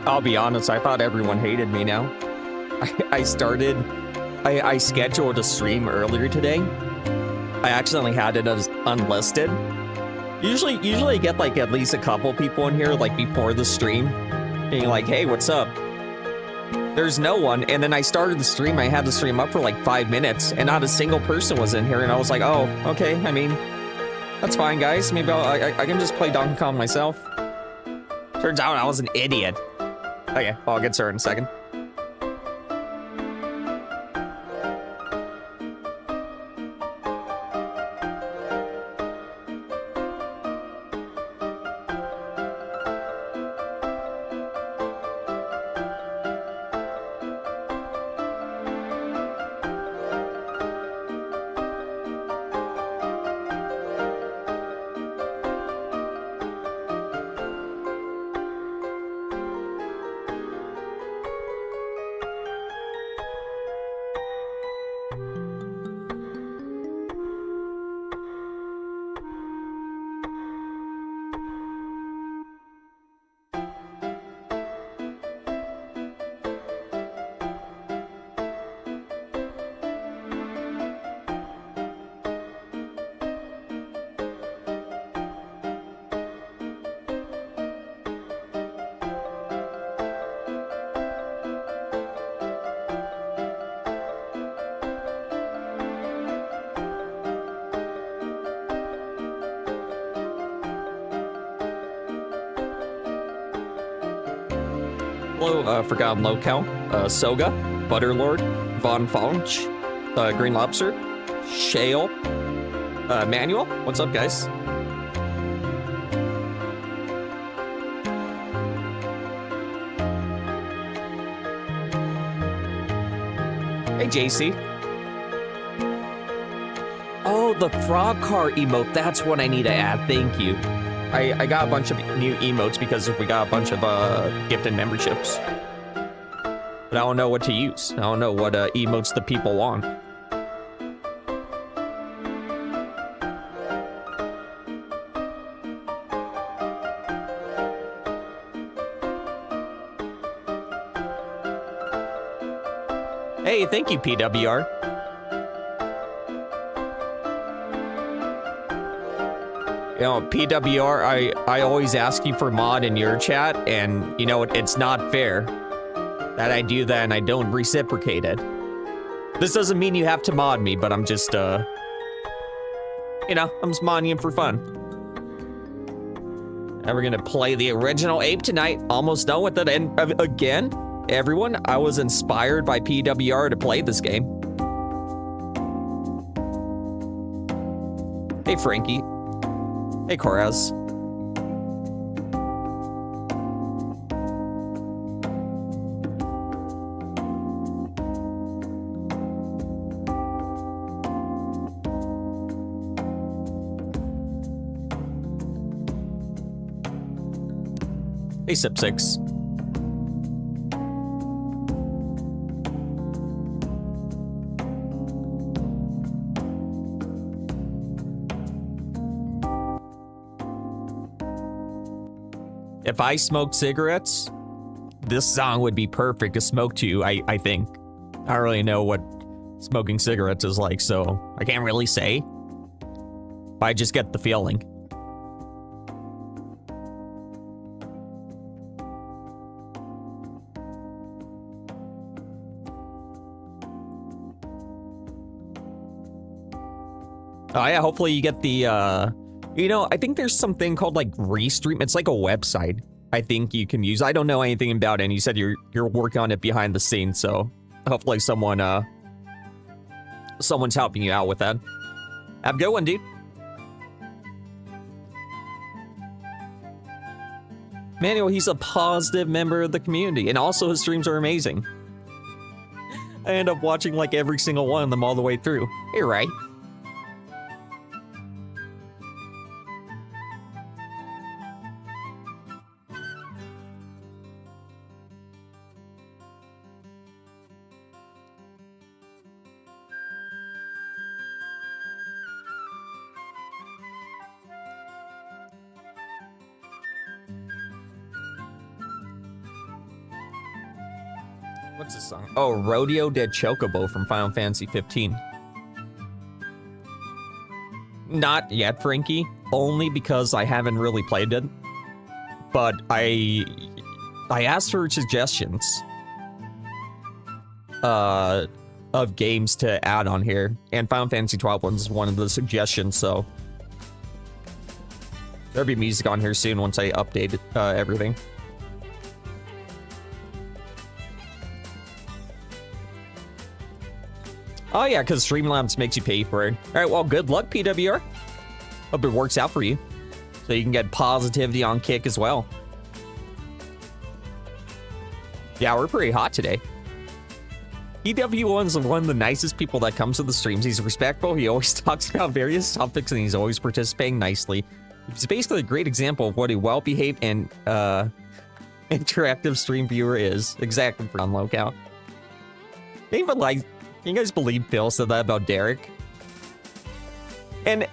I'll be honest, I thought everyone hated me now. I scheduled a stream earlier today. I accidentally had it as unlisted. Usually I get like at least a couple people in here like before the stream being like, hey, what's up? There's no one, and then I started the stream. I had the stream up for like 5 minutes, and not a single person was in here, and I was like, oh, okay, I mean, that's fine, guys. Maybe I can just play Donkey Kong myself. Turns out I was an idiot. Okay, I'll get started in a second. Hello, Forgotten Locale, Soga, Butterlord, Von Faunch, Green Lobster, Shale, Manuel, what's up, guys? Hey, JC. Oh, the frog car emote, that's what I need to add, thank you. I got a bunch of new emotes because we got a bunch of gifted memberships. But I don't know what to use. I don't know what emotes the people want. Hey, thank you, PWR. You know, PWR, I always ask you for mod in your chat, and, you know, it's not fair that I do that and I don't reciprocate it. This doesn't mean you have to mod me, but I'm just, you know, I'm just modding you for fun. And we're gonna play the original Ape tonight, almost done with it, and again, everyone, I was inspired by PWR to play this game. Hey, Frankie. Hey, Koraz. Hey, Sip6. If I smoked cigarettes, this song would be perfect to smoke to, I think. I don't really know what smoking cigarettes is like, so I can't really say. But I just get the feeling. Oh yeah, hopefully you get the, you know, I think there's something called like Restream. It's like a website I think you can use. I don't know anything about it, and you said you're working on it behind the scenes, so hopefully someone's helping you out with that. Have a good one, dude. Manuel, he's a positive member of the community, and also his streams are amazing. I end up watching like every single one of them all the way through. You're right. What's this song? Oh, Rodeo de Chocobo from Final Fantasy 15. Not yet, Frankie. Only because I haven't really played it. But I asked for suggestions of games to add on here, and Final Fantasy 12 was one of the suggestions, so there'll be music on here soon once I update everything. Oh yeah, because Streamlabs makes you pay for it. All right, well, good luck, PWR. Hope it works out for you, so you can get positivity on Kick as well. Yeah, we're pretty hot today. PW1's one of the nicest people that comes to the streams. He's respectful. He always talks about various topics, and he's always participating nicely. He's basically a great example of what a well-behaved and interactive stream viewer is. Exactly for on locale. Even like, can you guys believe Phil said that about Derek? And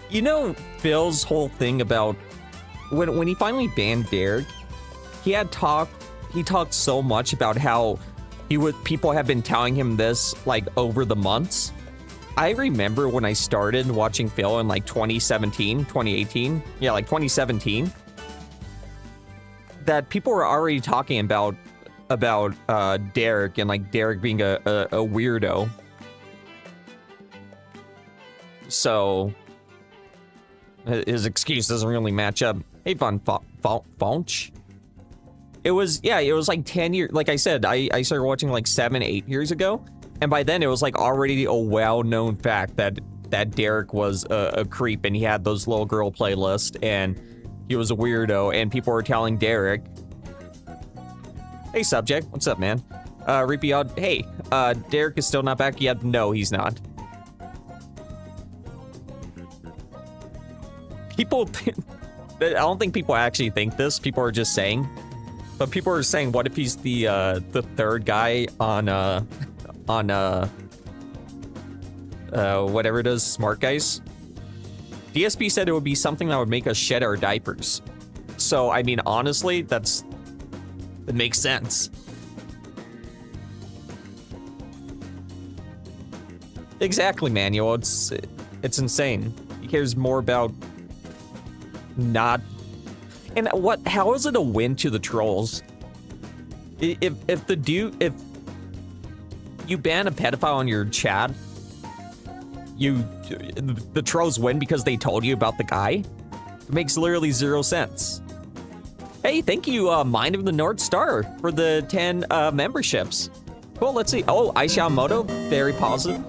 you know Phil's whole thing about when he finally banned Derek, he talked so much about how people have been telling him this like over the months. I remember when I started watching Phil in like 2017, 2018, yeah, like 2017, that people were already talking about Derek and like Derek being a weirdo. So his excuse doesn't really match up. Hey, Fonch. It was like 10 years. Like I said, I started watching like 7-8 years ago. And by then it was like already a well-known fact that Derek was a creep, and he had those little girl playlists, and he was a weirdo, and people were telling Derek, hey subject, what's up, man? Reapy Odd, hey, Derek is still not back yet? No, he's not. People, I don't think people actually think this. People are just saying. But people are saying, what if he's the third guy on whatever it is, Smart Guys? DSP said it would be something that would make us shed our diapers. So, I mean, honestly, it makes sense. Exactly, Manuel. It's insane. He cares more about not... And how is it a win to the trolls? If you ban a pedophile on your chat, the trolls win because they told you about the guy? It makes literally 0 sense. Hey, thank you, Mind of the North Star, for the 10 memberships. Cool, let's see. Oh, Aishamoto, very positive.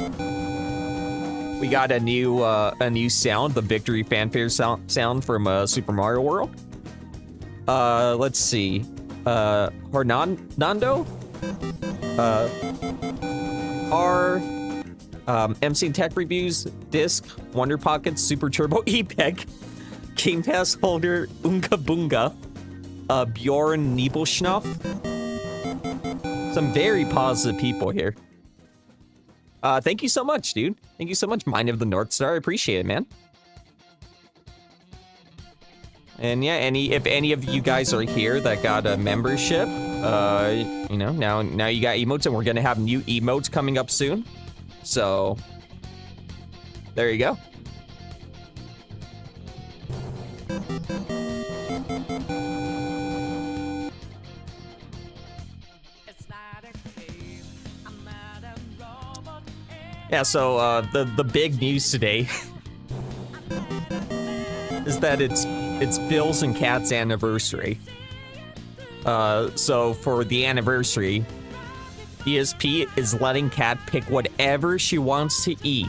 We got a new sound, the victory fanfare sound from Super Mario World. Let's see. Hernando? MC Tech Reviews, Disc, Wonder Pockets, Super Turbo EPEG, Game Pass Holder, Unga Bunga, Bjorn Nibelschnuff. Some very positive people here. Thank you so much, dude. Thank you so much, Mind of the North Star. I appreciate it, man. And yeah, if any of you guys are here that got a membership, you know, now you got emotes, and we're gonna have new emotes coming up soon. So there you go. Yeah, so the big news today is that it's Bill's and Kat's anniversary. So for the anniversary, DSP is letting Kat pick whatever she wants to eat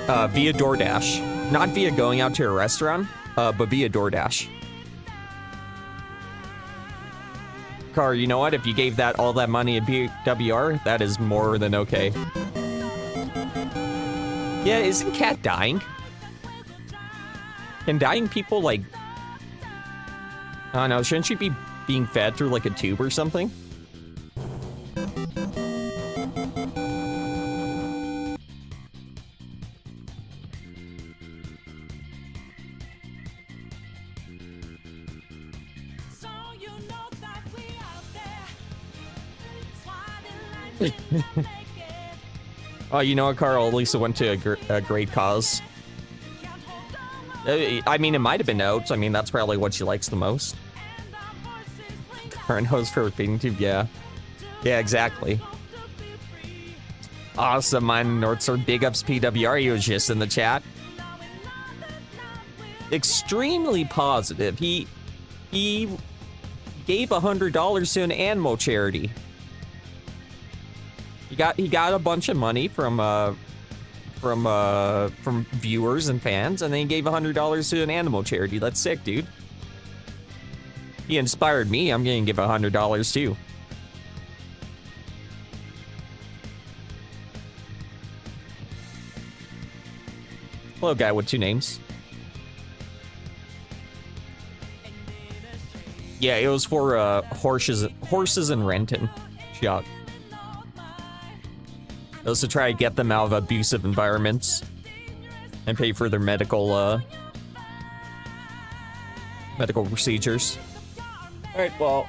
via DoorDash. Not via going out to a restaurant, but via DoorDash. Car, you know what? If you gave all that money at BWR, that is more than okay. Yeah, isn't Kat dying? Can dying people, like... I don't know, shouldn't she be being fed through, like, a tube or something? Oh, you know what, Carl? Lisa went to a great cause. I mean, it might have been notes. I mean, that's probably what she likes the most. Current host for feeding tube, yeah. Yeah, exactly. Awesome, mine Northsword. Big ups PWR. He was just in the chat. Extremely positive. He gave $100 to an animal charity. He got a bunch of money from viewers and fans, and then he gave $100 to an animal charity. That's sick, dude. He inspired me. I'm gonna give $100 too. Hello, guy with 2 names. Yeah, it was for horses in Renton. Shock. It was to try to get them out of abusive environments and pay for their medical procedures. All right, well,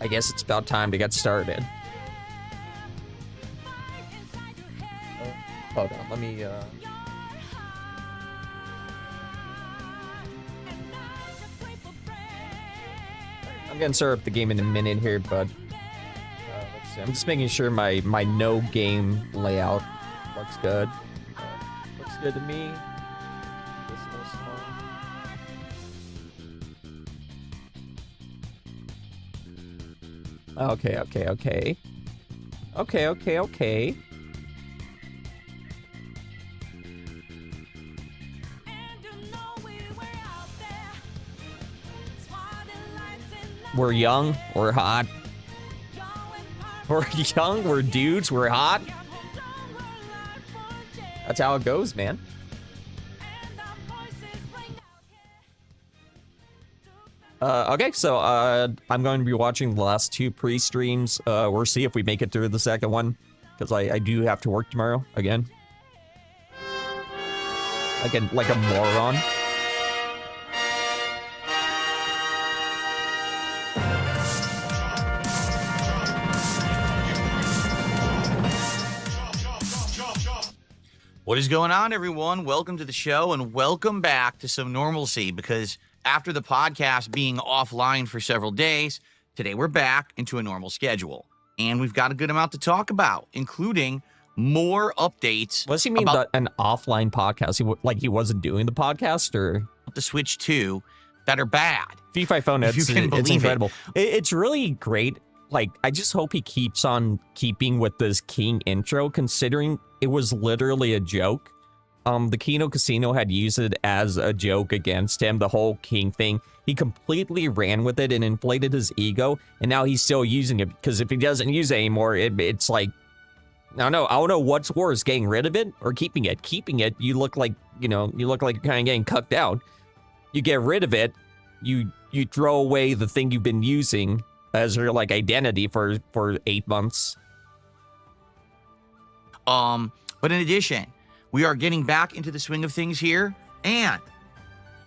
I guess it's about time to get started. Hold on, let me I'm gonna start up the game in a minute here, but let's see. I'm just making sure my no game layout looks good. Looks good to me. This little small. Okay. We're young, we're hot. We're young, we're dudes, we're hot. That's how it goes, man. Okay, so I'm going to be watching the last 2 pre-streams. We'll see if we make it through the second one, because I do have to work tomorrow again. Like a moron. What is going on, everyone? Welcome to the show, and welcome back to some normalcy, because after the podcast being offline for several days, today we're back into a normal schedule. And we've got a good amount to talk about, including more updates. What does he mean about an offline podcast? He wasn't doing the podcast, or the Switch 2 that are bad. FIFA phone, it's incredible. It's really great. Like, I just hope he keeps on keeping with this King intro, considering it was literally a joke. The Kino Casino had used it as a joke against him, the whole King thing. He completely ran with it and inflated his ego, and now he's still using it, because if he doesn't use it anymore, it's like, I don't know what's worse, getting rid of it or keeping it. Keeping it, you look like you're kind of getting cucked out. You get rid of it, you throw away the thing you've been using as your identity for 8 months. But in addition, we are getting back into the swing of things here, and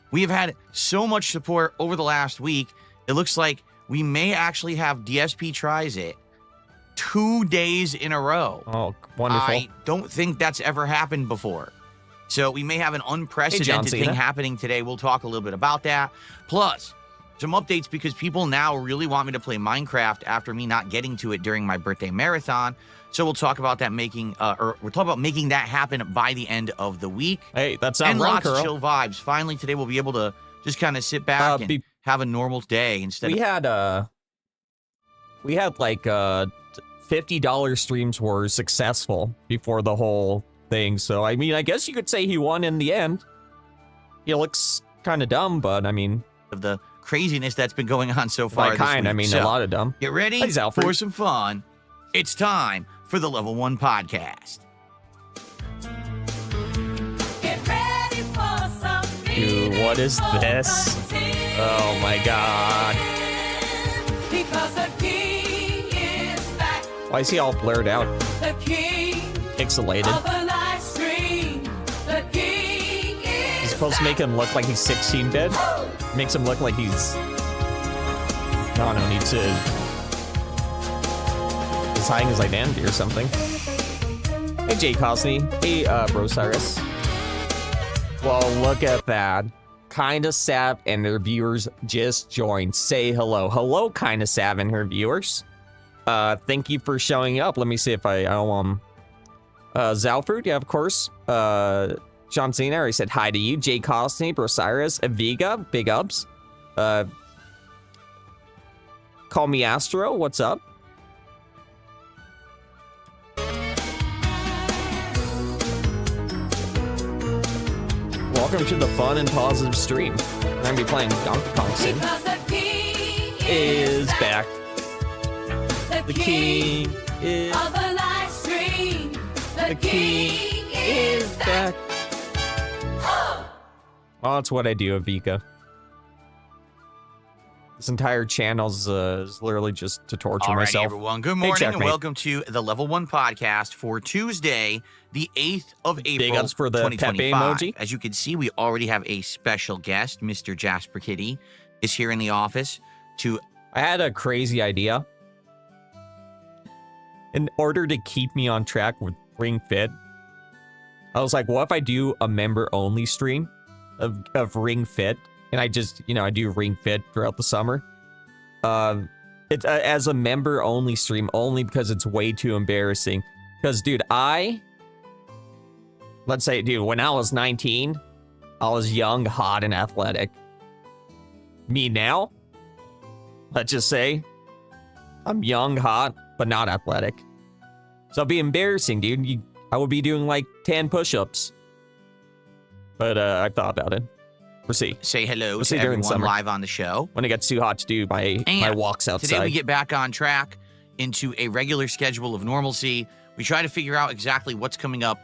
we have had so much support over the last week. It looks like we may actually have DSP tries it 2 days in a row. Oh, wonderful. I don't think that's ever happened before. So we may have an unprecedented thing happening today. We'll talk a little bit about that. Plus, some updates, because people now really want me to play Minecraft after me not getting to it during my birthday marathon. So we'll talk about that making that happen by the end of the week. Hey, that's not and wrong, lots Carl. of chill vibes. Finally, today we'll be able to just kind of sit back and have a normal day instead. We had like $50 streams were successful before the whole thing. So I mean, I guess you could say he won in the end. He looks kind of dumb, but I mean, of the craziness that's been going on so far. I mean, a lot of dumb. Get ready for some fun. It's time for the Level 1 podcast. Get ready for some Dude, what is this? Oh my god. Because the king is back. Why is he all blurred out? The king Pixelated. of the live stream. The king is He's supposed to make him look like he's 16-bit. Makes him look like he's... No, need to... is hiding his identity or something. Hey, Jay Cosney. Hey, Bro Cyrus. Well, look at that. Kinda Sav and their viewers just joined. Say hello. Hello, Kinda Sav and her viewers. Thank you for showing up. Let me see if Zalfruit, yeah, of course. John Cena already said hi to you. Jay Cosney, Brosiris, Aviga, big ups. Call me Astro, what's up? Welcome to the fun and positive stream. I'm gonna be playing Donkey Kong soon. Because the king Is back. The king is of the live stream. The king is back. Well, that's what I do, Avika. This entire channel is literally just to torture All right, myself. everyone. Good morning and welcome to the Level 1 podcast for Tuesday, the 8th of April, Big ups for the Pepe 2025. emoji. As you can see, we already have a special guest. Mr. Jasper Kitty is here in the office to... I had a crazy idea. In order to keep me on track with Ring Fit, I was like, what if I do a member-only stream of Ring Fit? And I just, I do Ring Fit throughout the summer. It's as a member-only stream, only because it's way too embarrassing. Because, dude, let's say, dude, when I was 19, I was young, hot, and athletic. Me now, let's just say, I'm young, hot, but not athletic. So it'd be embarrassing, dude. I would be doing like 10 push-ups. But I thought about it. We'll see. Say hello We'll to see during everyone summer. live on the show. When it gets too hot to do my walks outside. Today we get back on track into a regular schedule of normalcy. We try to figure out exactly what's coming up.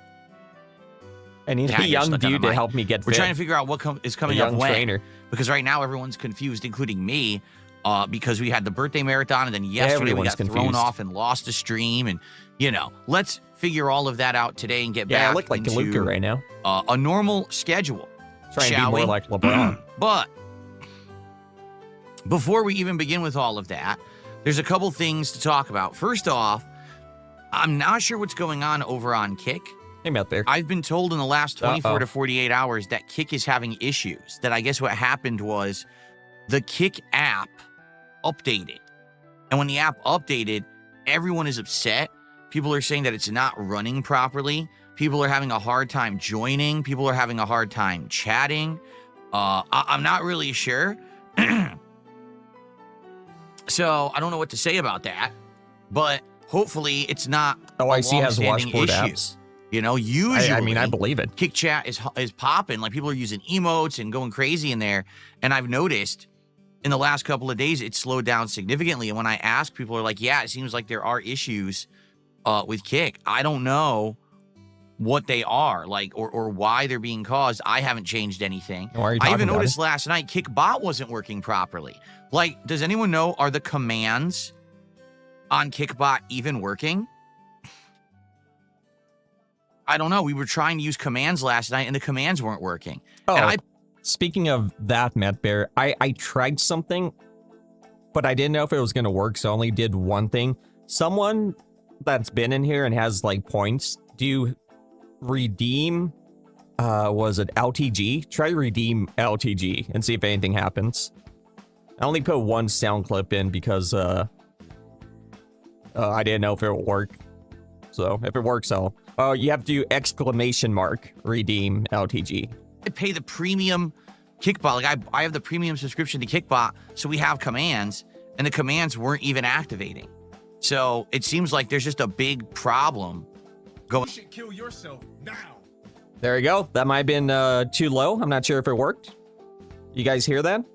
I need Yeah, a you're young stuck on dude the to mic. help me get We're fit. trying to figure out what is A coming up young when. trainer. Because right now everyone's confused, including me, because we had the birthday marathon and then yesterday we Everyone's got thrown confused. off and lost a stream. And, let's figure all of that out today and get Yeah, back I look like into Luca right now. a normal schedule. Trying to shall be more we? like LeBron. But before we even begin with all of that, there's a couple things to talk about. First off, I'm not sure what's going on over on Kick. Hey, Matt there. I've been told in the last 24 Uh-oh. to 48 hours that Kick is having issues. That I guess what happened was the Kick app updated. And when the app updated, everyone is upset. People are saying that it's not running properly. People are having a hard time joining. People are having a hard time chatting. I'm not really sure. So I don't know what to say about that. But hopefully it's not OIC has long-standing washboard issue. apps. Usually I mean, I believe it. Kick chat is popping. Like, people are using emotes and going crazy in there. And I've noticed in the last couple of days, it's slowed down significantly. And when I ask, people are like, yeah, it seems like there are issues with Kick. I don't know what they are, like, or why they're being caused. I haven't changed anything. Why are you I talking even about noticed it? last night Kickbot wasn't working properly. Like, does anyone know, are the commands on Kickbot even working? I don't know. We were trying to use commands last night, and the commands weren't working. Oh, And speaking of that, Matt Bear, I tried something, but I didn't know if it was going to work, so I only did one thing. Someone that's been in here and has, like, points, do you redeem, was it LTG? Try to redeem LTG and see if anything happens. I only put one sound clip in because, I didn't know if it would work. So, if it works, you have to do exclamation mark, redeem LTG. I pay the premium Kickbot. Like, I have the premium subscription to Kickbot, so we have commands, and the commands weren't even activating. So it seems like there's just a big problem going. You should kill yourself now. There you go. That might have been too low. I'm not sure if it worked. You guys hear that?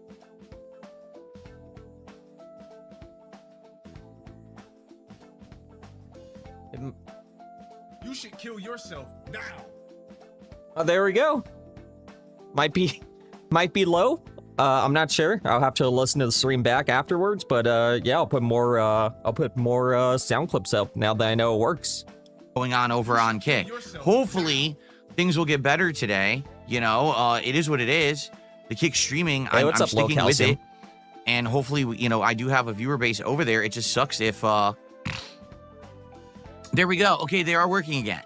You should kill yourself now. Oh, there we go. Might be low. I'm not sure. I'll have to listen to the stream back afterwards. But yeah, I'll put more sound clips up now that I know it works. Going on over on Kick. Hopefully things will get better today. It is what it is. The Kick streaming, Hey, I'm what's up, sticking Low with Calcium? it. And hopefully, I do have a viewer base over there. It just sucks if There we go. Okay, they are working again.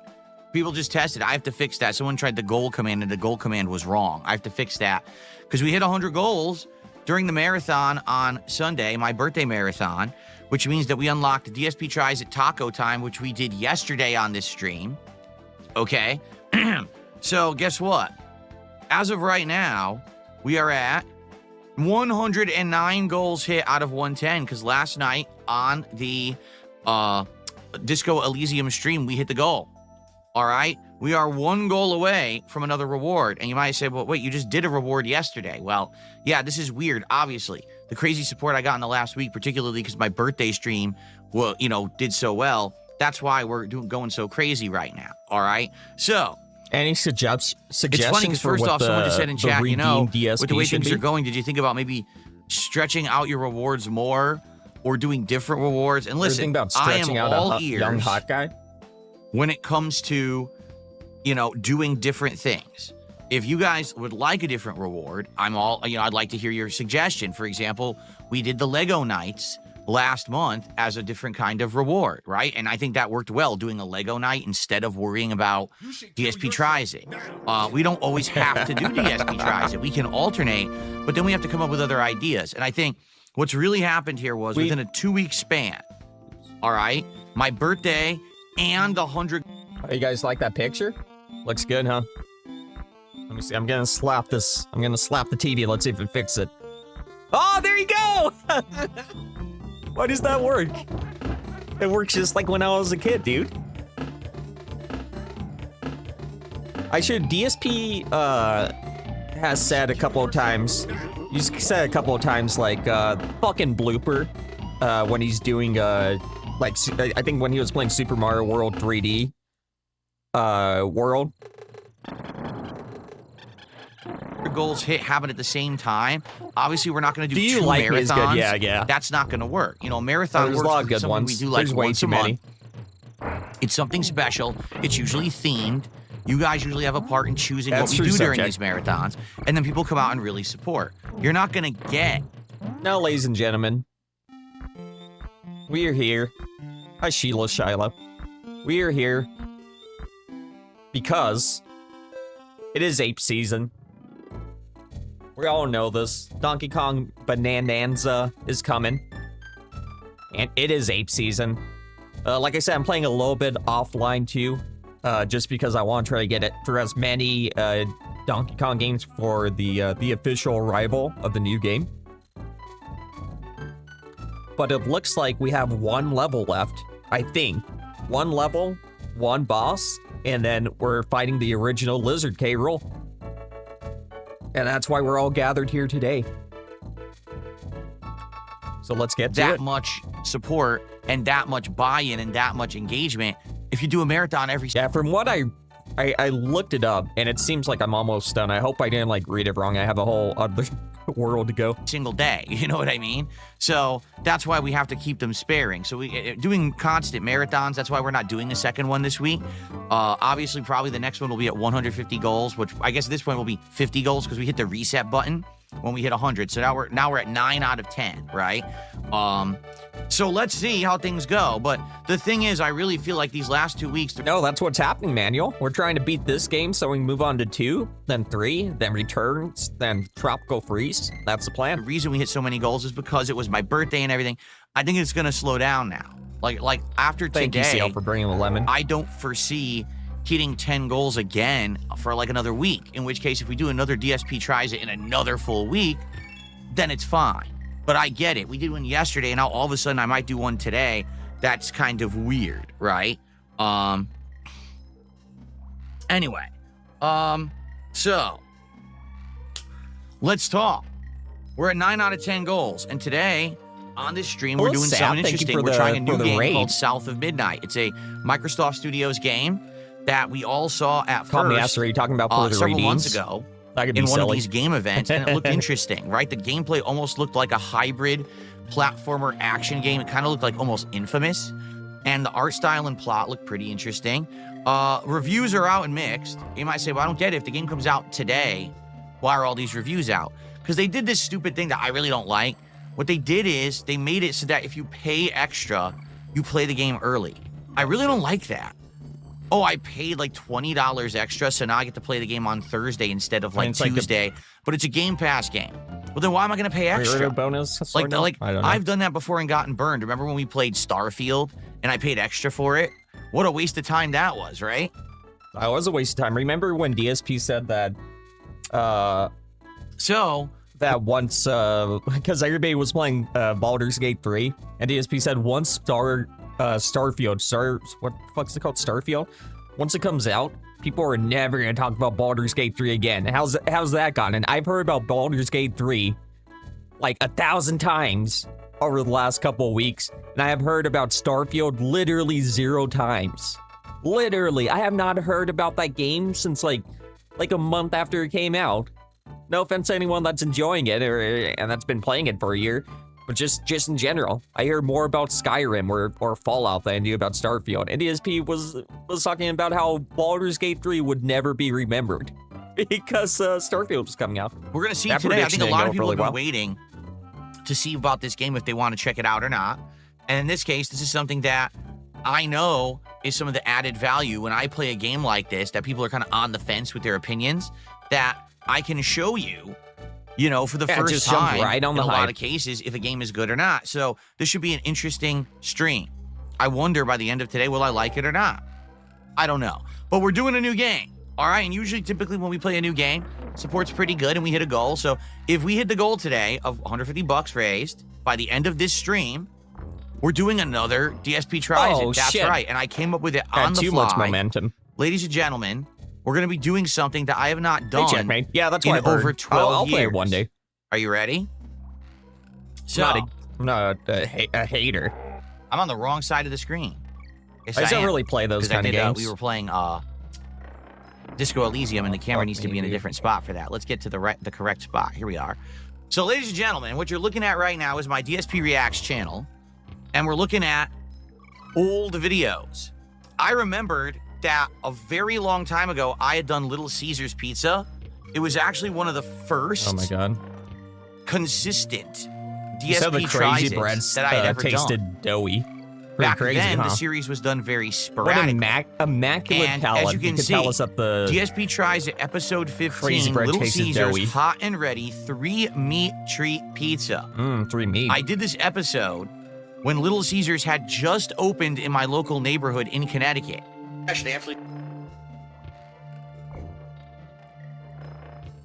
People just tested. I have to fix that. Someone tried the goal command, and the goal command was wrong. I have to fix that because we hit 100 goals during the marathon on Sunday, my birthday marathon, which means that we unlocked DSP tries at taco time, which we did yesterday on this stream. Okay? So guess what? As of right now, we are at 109 goals hit out of 110 because last night on the Disco Elysium stream, we hit the goal. All right? We are 1 goal away from another reward. And you might say, well, wait, you just did a reward yesterday. Well, yeah, this is weird, obviously. The crazy support I got in the last week, particularly because my birthday stream, well, did so well. That's why we're going so crazy right now. All right? So, any suggestions? It's funny because first off, someone just said in chat, DSP with the way things are going, did you think about maybe stretching out your rewards more or doing different rewards? And listen, about I am stretching out all a ears young hot guy when it comes to, doing different things. If you guys would like a different reward, I'd like to hear your suggestion. For example, we did the Lego nights last month as a different kind of reward, right? And I think that worked well, doing a Lego night instead of worrying about DSP tries it. We don't always have to do DSP tries it. We can alternate, but then we have to come up with other ideas. And I think what's really happened here was within a 2-week span, all right, my birthday and the 100. Oh, you guys like that picture? Looks good, huh? Let me see. I'm gonna slap this. I'm gonna slap the TV. Let's see if it fixes it. Oh, there you go! Why does that work? It works just like when I was a kid, dude. DSP has said a couple of times, you said a couple of times, like, fucking blooper, when he's doing, I think when he was playing Super Mario World 3D, World. Goals happen at the same time. Obviously, we're not going to do two like marathons. Yeah. That's not going to work. Marathon There's works a lot of good something ones. we do like There's way once too a many. month. It's something special. It's usually themed. You guys usually have a part in choosing That's what we true do during subject. these marathons, and then people come out and really support. You're not going to get. Now, ladies and gentlemen, we are here. Hi, Shiloh. We are here because it is ape season. We all know this. Donkey Kong Bonanza is coming. And it is ape season. Like I said, I'm playing a little bit offline too. Just because I want to try to get it through as many Donkey Kong games for the official arrival of the new game. But it looks like we have 1 level left, I think. 1 level, 1 boss, and then we're fighting the original Lizard K. Rool. And that's why we're all gathered here today. So let's get to it. That much support and that much buy-in and that much engagement if you do a marathon every. Yeah, from what I looked it up, and it seems like I'm almost done. I hope I didn't read it wrong. I have a whole other world to go. Single day, you know what I mean? So that's why we have to keep them sparing. So we doing constant marathons. That's why we're not doing a second one this week. Obviously, probably the next one will be at 150 goals, which I guess at this point will be 50 goals because we hit the reset button when we hit 100. So now we're at 9 out of 10, right? So let's see how things go. But the thing is, I really feel like these last 2 weeks. No, that's what's happening, Manuel. We're trying to beat this game so we can move on to 2, then 3, then Returns, then Tropical Freeze. That's the plan. The reason we hit so many goals is because it was my birthday and everything. I think it's gonna slow down now. Like after Thank today, you, CL, for bringing the lemon. I don't foresee hitting 10 goals again for another week. In which case, if we do another DSP tries it in another full week, then it's fine. But I get it. We did one yesterday, and now all of a sudden I might do one today. That's kind of weird, right? Anyway, so let's talk. We're at 9 out of 10 goals, and today on this stream we're doing something interesting. We're trying a new game called South of Midnight. It's a Microsoft Studios game that we all saw at Call me first. after. Are you talking about for the several redeems? months ago. That could be In one silly. of these game events, and it looked interesting, right? The gameplay almost looked like a hybrid platformer action game. It kind of looked like almost Infamous, and the art style and plot looked pretty interesting. Reviews are out and mixed. You might say, well, I don't get it. If the game comes out today, why are all these reviews out? Because they did this stupid thing that I really don't like. What they did is they made it so that if you pay extra, you play the game early. I really don't like that. Oh, I paid like $20 extra, so now I get to play the game on Thursday instead of like Tuesday. But it's a Game Pass game. Well, then why am I going to pay extra? Bonus? Like I don't know. I've done that before and gotten burned. Remember when we played Starfield and I paid extra for it? What a waste of time that was, right? That was a waste of time. Remember when DSP said that? That once, because everybody was playing Baldur's Gate 3, and DSP said once Starfield, what the fuck's it called? Starfield? Once it comes out, people are never gonna talk about Baldur's Gate 3 again. How's that gone? And I've heard about Baldur's Gate 3 like 1,000 times over the last couple of weeks, and I have heard about Starfield literally 0 times. Literally, I have not heard about that game since like a month after it came out. No offense to anyone that's enjoying it and that's been playing it for a year, but just in general, I hear more about Skyrim or Fallout than I do about Starfield. And DSP was talking about how Baldur's Gate 3 would never be remembered because Starfield was coming out. We're gonna see today. I think a lot of people have been waiting to see about this game if they want to check it out or not. And in this case, this is something that I know is some of the added value when I play a game like this, that people are kind of on the fence with their opinions, that I can show you, for the first time right on in the a hype. lot of cases, if a game is good or not. So this should be an interesting stream. I wonder by the end of today, will I like it or not? I don't know. But we're doing a new game, all right? And usually, typically, when we play a new game, support's pretty good and we hit a goal. So if we hit the goal today of 150 bucks raised, by the end of this stream, we're doing another DSP Tries It. That's shit. right. And I came up with it on the fly. Too much momentum. Ladies and gentlemen, we're going to be doing something that I have not done checkmate. Yeah, that's in what I've heard. over 12 I'll years. play it one day. Are you ready? So, I'm not a hater. I'm on the wrong side of the screen. Yes, I don't am. really play those 'Cause kind of games. We were playing Disco Elysium, and the camera needs to be in a different spot for that. Let's get to the correct spot. Here we are. So, ladies and gentlemen, what you're looking at right now is my DSP Reacts channel, and we're looking at old videos. I remembered that a very long time ago, I had done Little Caesars Pizza. It was actually one of the first Oh my god. consistent You said the DSP crazy Tries bread It that I had ever tasted done. doughy. Pretty Back crazy, then, huh? the series was done very What sporadic. an immaculate And palate. as you can could see, tell us at the DSP Tries It, episode 15, Crazy bread Little tasted Caesars doughy. Hot and Ready 3-meat treat pizza. 3 meat. I did this episode when Little Caesars had just opened in my local neighborhood in Connecticut.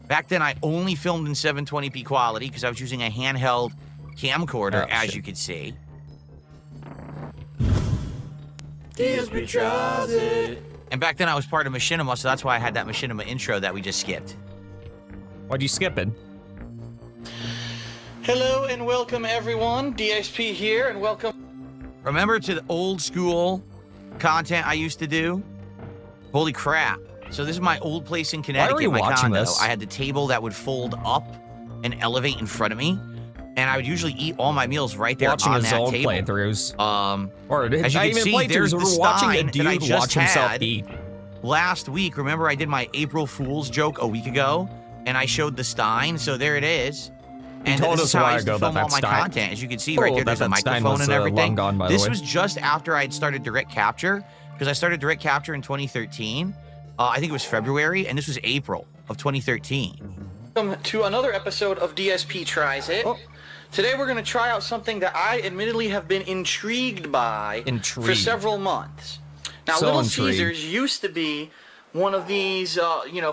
Back then, I only filmed in 720p quality because I was using a handheld camcorder, as you can see. DSP Tries It. And back then, I was part of Machinima, so that's why I had that Machinima intro that we just skipped. Why'd you skip it? Hello and welcome, everyone. DSP here, and welcome. Remember to the old school content I used to do? Holy crap. So this is my old place in Connecticut, we my watching condo. this? I had the table that would fold up and elevate in front of me, and I would usually eat all my meals right there Watching on his that old table. playthroughs. As Or you not can even see, playthroughs. there's We're the watching a stein that I dude just watch himself had. eat. Last week, remember I did my April Fool's joke a week ago, and I showed the stein, so there it is. And told this us is how a I while used to ago film that all my stein- content. As you can see right there, that there's a stein microphone was, and everything. long gone, by the This way. was just after I had started direct capture, because I started direct capture in 2013. I think it was February, and this was April of 2013. Welcome to another episode of DSP Tries It. Today we're going to try out something that I admittedly have been intrigued by for several months. Now, So Little intrigued. Caesars used to be one of these,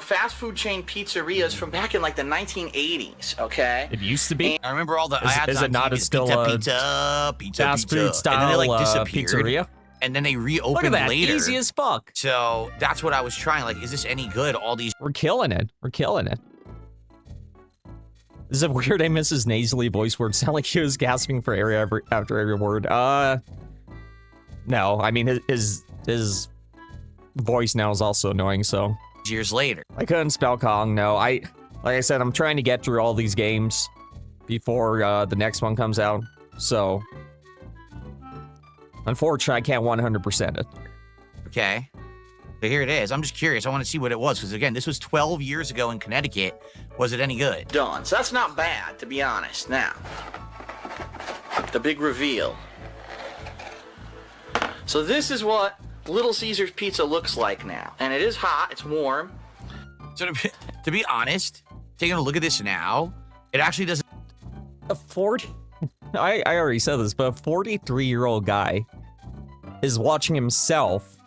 fast food chain pizzerias from back in like the 1980s. Okay. It used to be. I remember all the ads Is on it not TV, still pizza, fast food and then style they like disappeared, pizzeria? and then they Look reopened at that. later. Easy as fuck. So that's what I was trying. Like, is this any good? All these. We're killing it. We're killing it. Is it weird I miss his nasally voice where it sounded like he was gasping for air after every word? No. I mean, his voice now is also annoying, so. Years later. I couldn't spell Kong, no. Like I said, I'm trying to get through all these games before the next one comes out, so. Unfortunately, I can't 100% it. Okay. But here it is. I'm just curious. I want to see what it was. Because, again, this was 12 years ago in Connecticut. Was it any good? Done. So that's not bad, to be honest. Now, the big reveal. So this is what Little Caesars pizza looks like now. And it is hot, it's warm. So to be honest, taking a look at this now, it actually doesn't. A 40... I already said this, but a 43-year-old guy is watching himself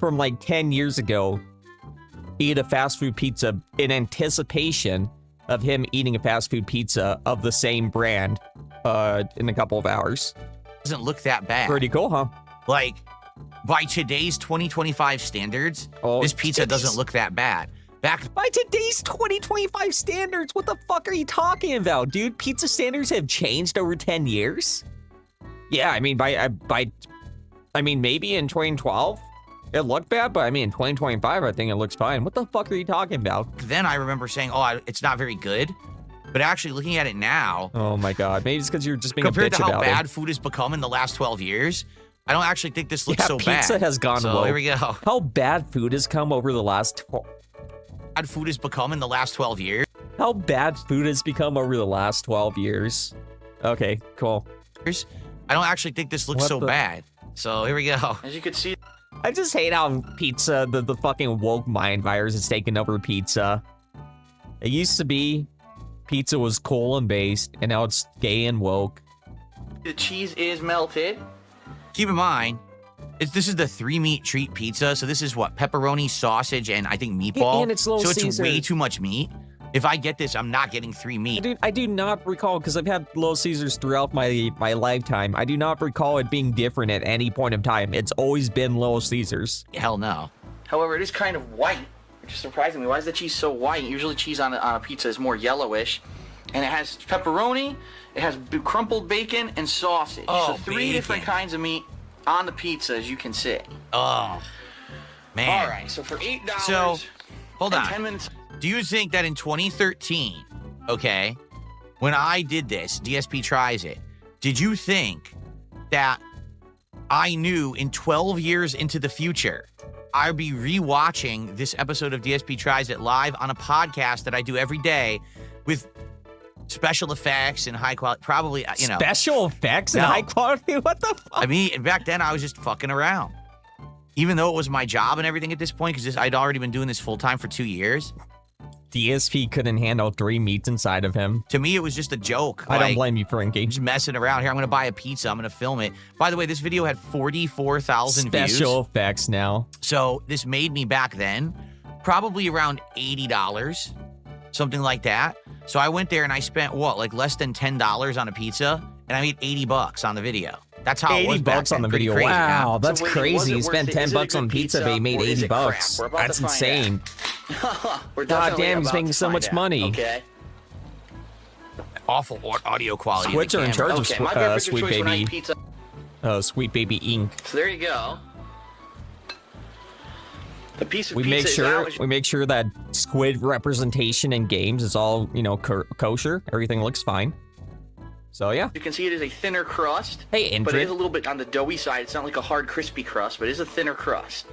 from like 10 years ago eat a fast food pizza in anticipation of him eating a fast food pizza of the same brand in a couple of hours. Doesn't look that bad. Pretty cool, huh? Like, by today's 2025 standards, this pizza doesn't look that bad. By today's 2025 standards, what the fuck are you talking about, dude? Pizza standards have changed over 10 years? Yeah, I mean, I mean, maybe in 2012 it looked bad, but I mean, in 2025, I think it looks fine. What the fuck are you talking about? Then I remember saying, oh, it's not very good. But actually looking at it now... Oh my God, maybe it's because you're just being a bitch about it. Compared to how bad food has become in the last 12 years, I don't actually think this looks so bad. Pizza has gone so woke. Here we go. How bad food has come over the last... Bad food has become in the last 12 years? How bad food has become over the last 12 years. Okay, cool. I don't actually think this looks so bad. So here we go. As you can see... I just hate how pizza, the fucking woke mind virus is taking over pizza. It used to be pizza was cool and based, and now it's gay and woke. The cheese is melted. Keep in mind, this is the 3-meat treat pizza, so this is what? Pepperoni, sausage, and I think meatball. And it's Little so it's Caesar. Way too much meat. If I get this, I'm not getting 3 meat. Dude, I do not recall, because I've had Little Caesars throughout my lifetime. I do not recall it being different at any point in time. It's always been Little Caesars. Hell no. However, it is kind of white, which is surprising me. Why is the cheese so white? Usually cheese on a pizza is more yellowish. And it has pepperoni, it has crumpled bacon, and sausage. Oh, so 3 different kinds of meat on the pizza, as you can see. Oh, man. All right, so for $8, so, hold on. 10 minutes. Do you think that in 2013, okay, when I did this, DSP tries it, did you think that I knew in 12 years into the future, I'd be rewatching this episode of DSP Tries It live on a podcast that I do every day with special effects and high quality, probably, you know. Special effects and high quality? What the fuck? I mean, back then I was just fucking around. Even though it was my job and everything at this point, because I'd already been doing this full time for 2 years. DSP couldn't handle 3 meats inside of him. To me, it was just a joke. I don't blame you, Frankie. Just messing around. Here, I'm going to buy a pizza. I'm going to film it. By the way, this video had 44,000 views. Special effects now. So this made me back then probably around $80, something like that. So I went there and I spent, what, like less than $10 on a pizza? And I made $80 on the video. That's how it was back $80 on the then. video. Crazy, wow, huh? that's So wait, crazy. You was it spent worth it? Is it a $10 on good pizza, but you made or is it $80. crap? We're about That's to find insane. We're God definitely damn, he's about making to so find much out, money. Okay. Awful audio quality. Switch are in charge of Okay, my beverage of Sweet choice when I Baby. eat pizza. Sweet Baby Inc. So there you go. The piece of We pizza make sure that squid representation in games is all, you know, kosher. Everything looks fine. So yeah. You can see it is a thinner crust. Hey, but it is Indrid. a little bit on the doughy side. It's not like a hard, crispy crust, but it is a thinner crust.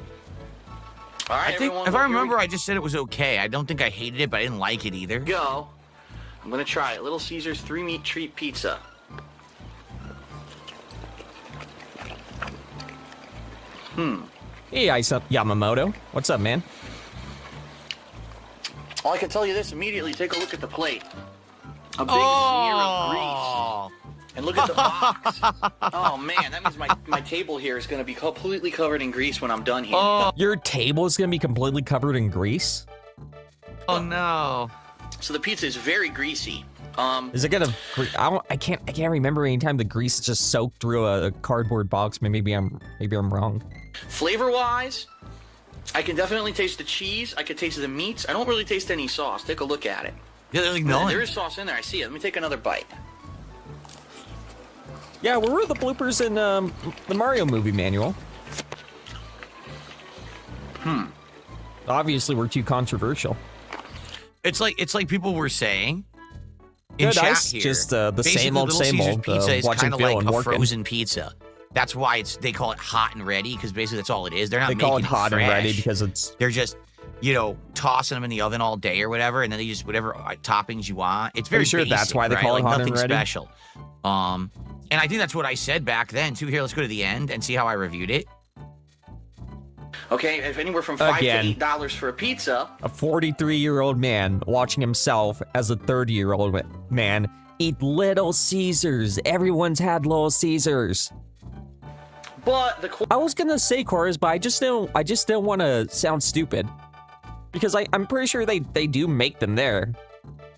All right, I think, everyone, if well, I here we remember, I just said it was okay. I don't think I hated it, but I didn't like it either. go. I'm gonna try it. Little Caesars 3-meat treat pizza. Hey, Yamamoto. What's up, man? Well, I can tell you this immediately. Take a look at the plate. A big smear of grease. And look at the box. Oh, man, that means my table here is going to be completely covered in grease when I'm done here. Your table is gonna be completely covered in grease? Oh, no. So the pizza is very greasy. Is it gonna? I can't remember any time the grease is just soaked through a cardboard box. Maybe I'm wrong. Flavor-wise, I can definitely taste the cheese. I can taste the meats. I don't really taste any sauce. Take a look at it. Yeah, they're like melon. There is sauce in there. I see it. Let me take another bite. Yeah, where were the bloopers in the Mario movie manual? Obviously, we're too controversial. It's like people were saying in Good, chat ice, here. just the basically, same old, Little same Caesars old. pizza is Watching kind of Phil like and a working. frozen pizza. That's why they call it hot and ready, because basically that's all it is. They're not They making call it hot and ready fresh. because it's. They're just, you know, tossing them in the oven all day or whatever, and then they just whatever toppings you want. It's very sure basic, that's why they right? call it like hot and nothing ready? special. And I think that's what I said back then too. Here, let's go to the end and see how I reviewed it. Okay, if anywhere from $5 Again. to $8 for a pizza. A 43-year-old man watching himself as a 30-year-old man eat Little Caesars. Everyone's had Little Caesars. But I was gonna say Chorus, but I just don't want to sound stupid. Because I'm pretty sure they do make them there.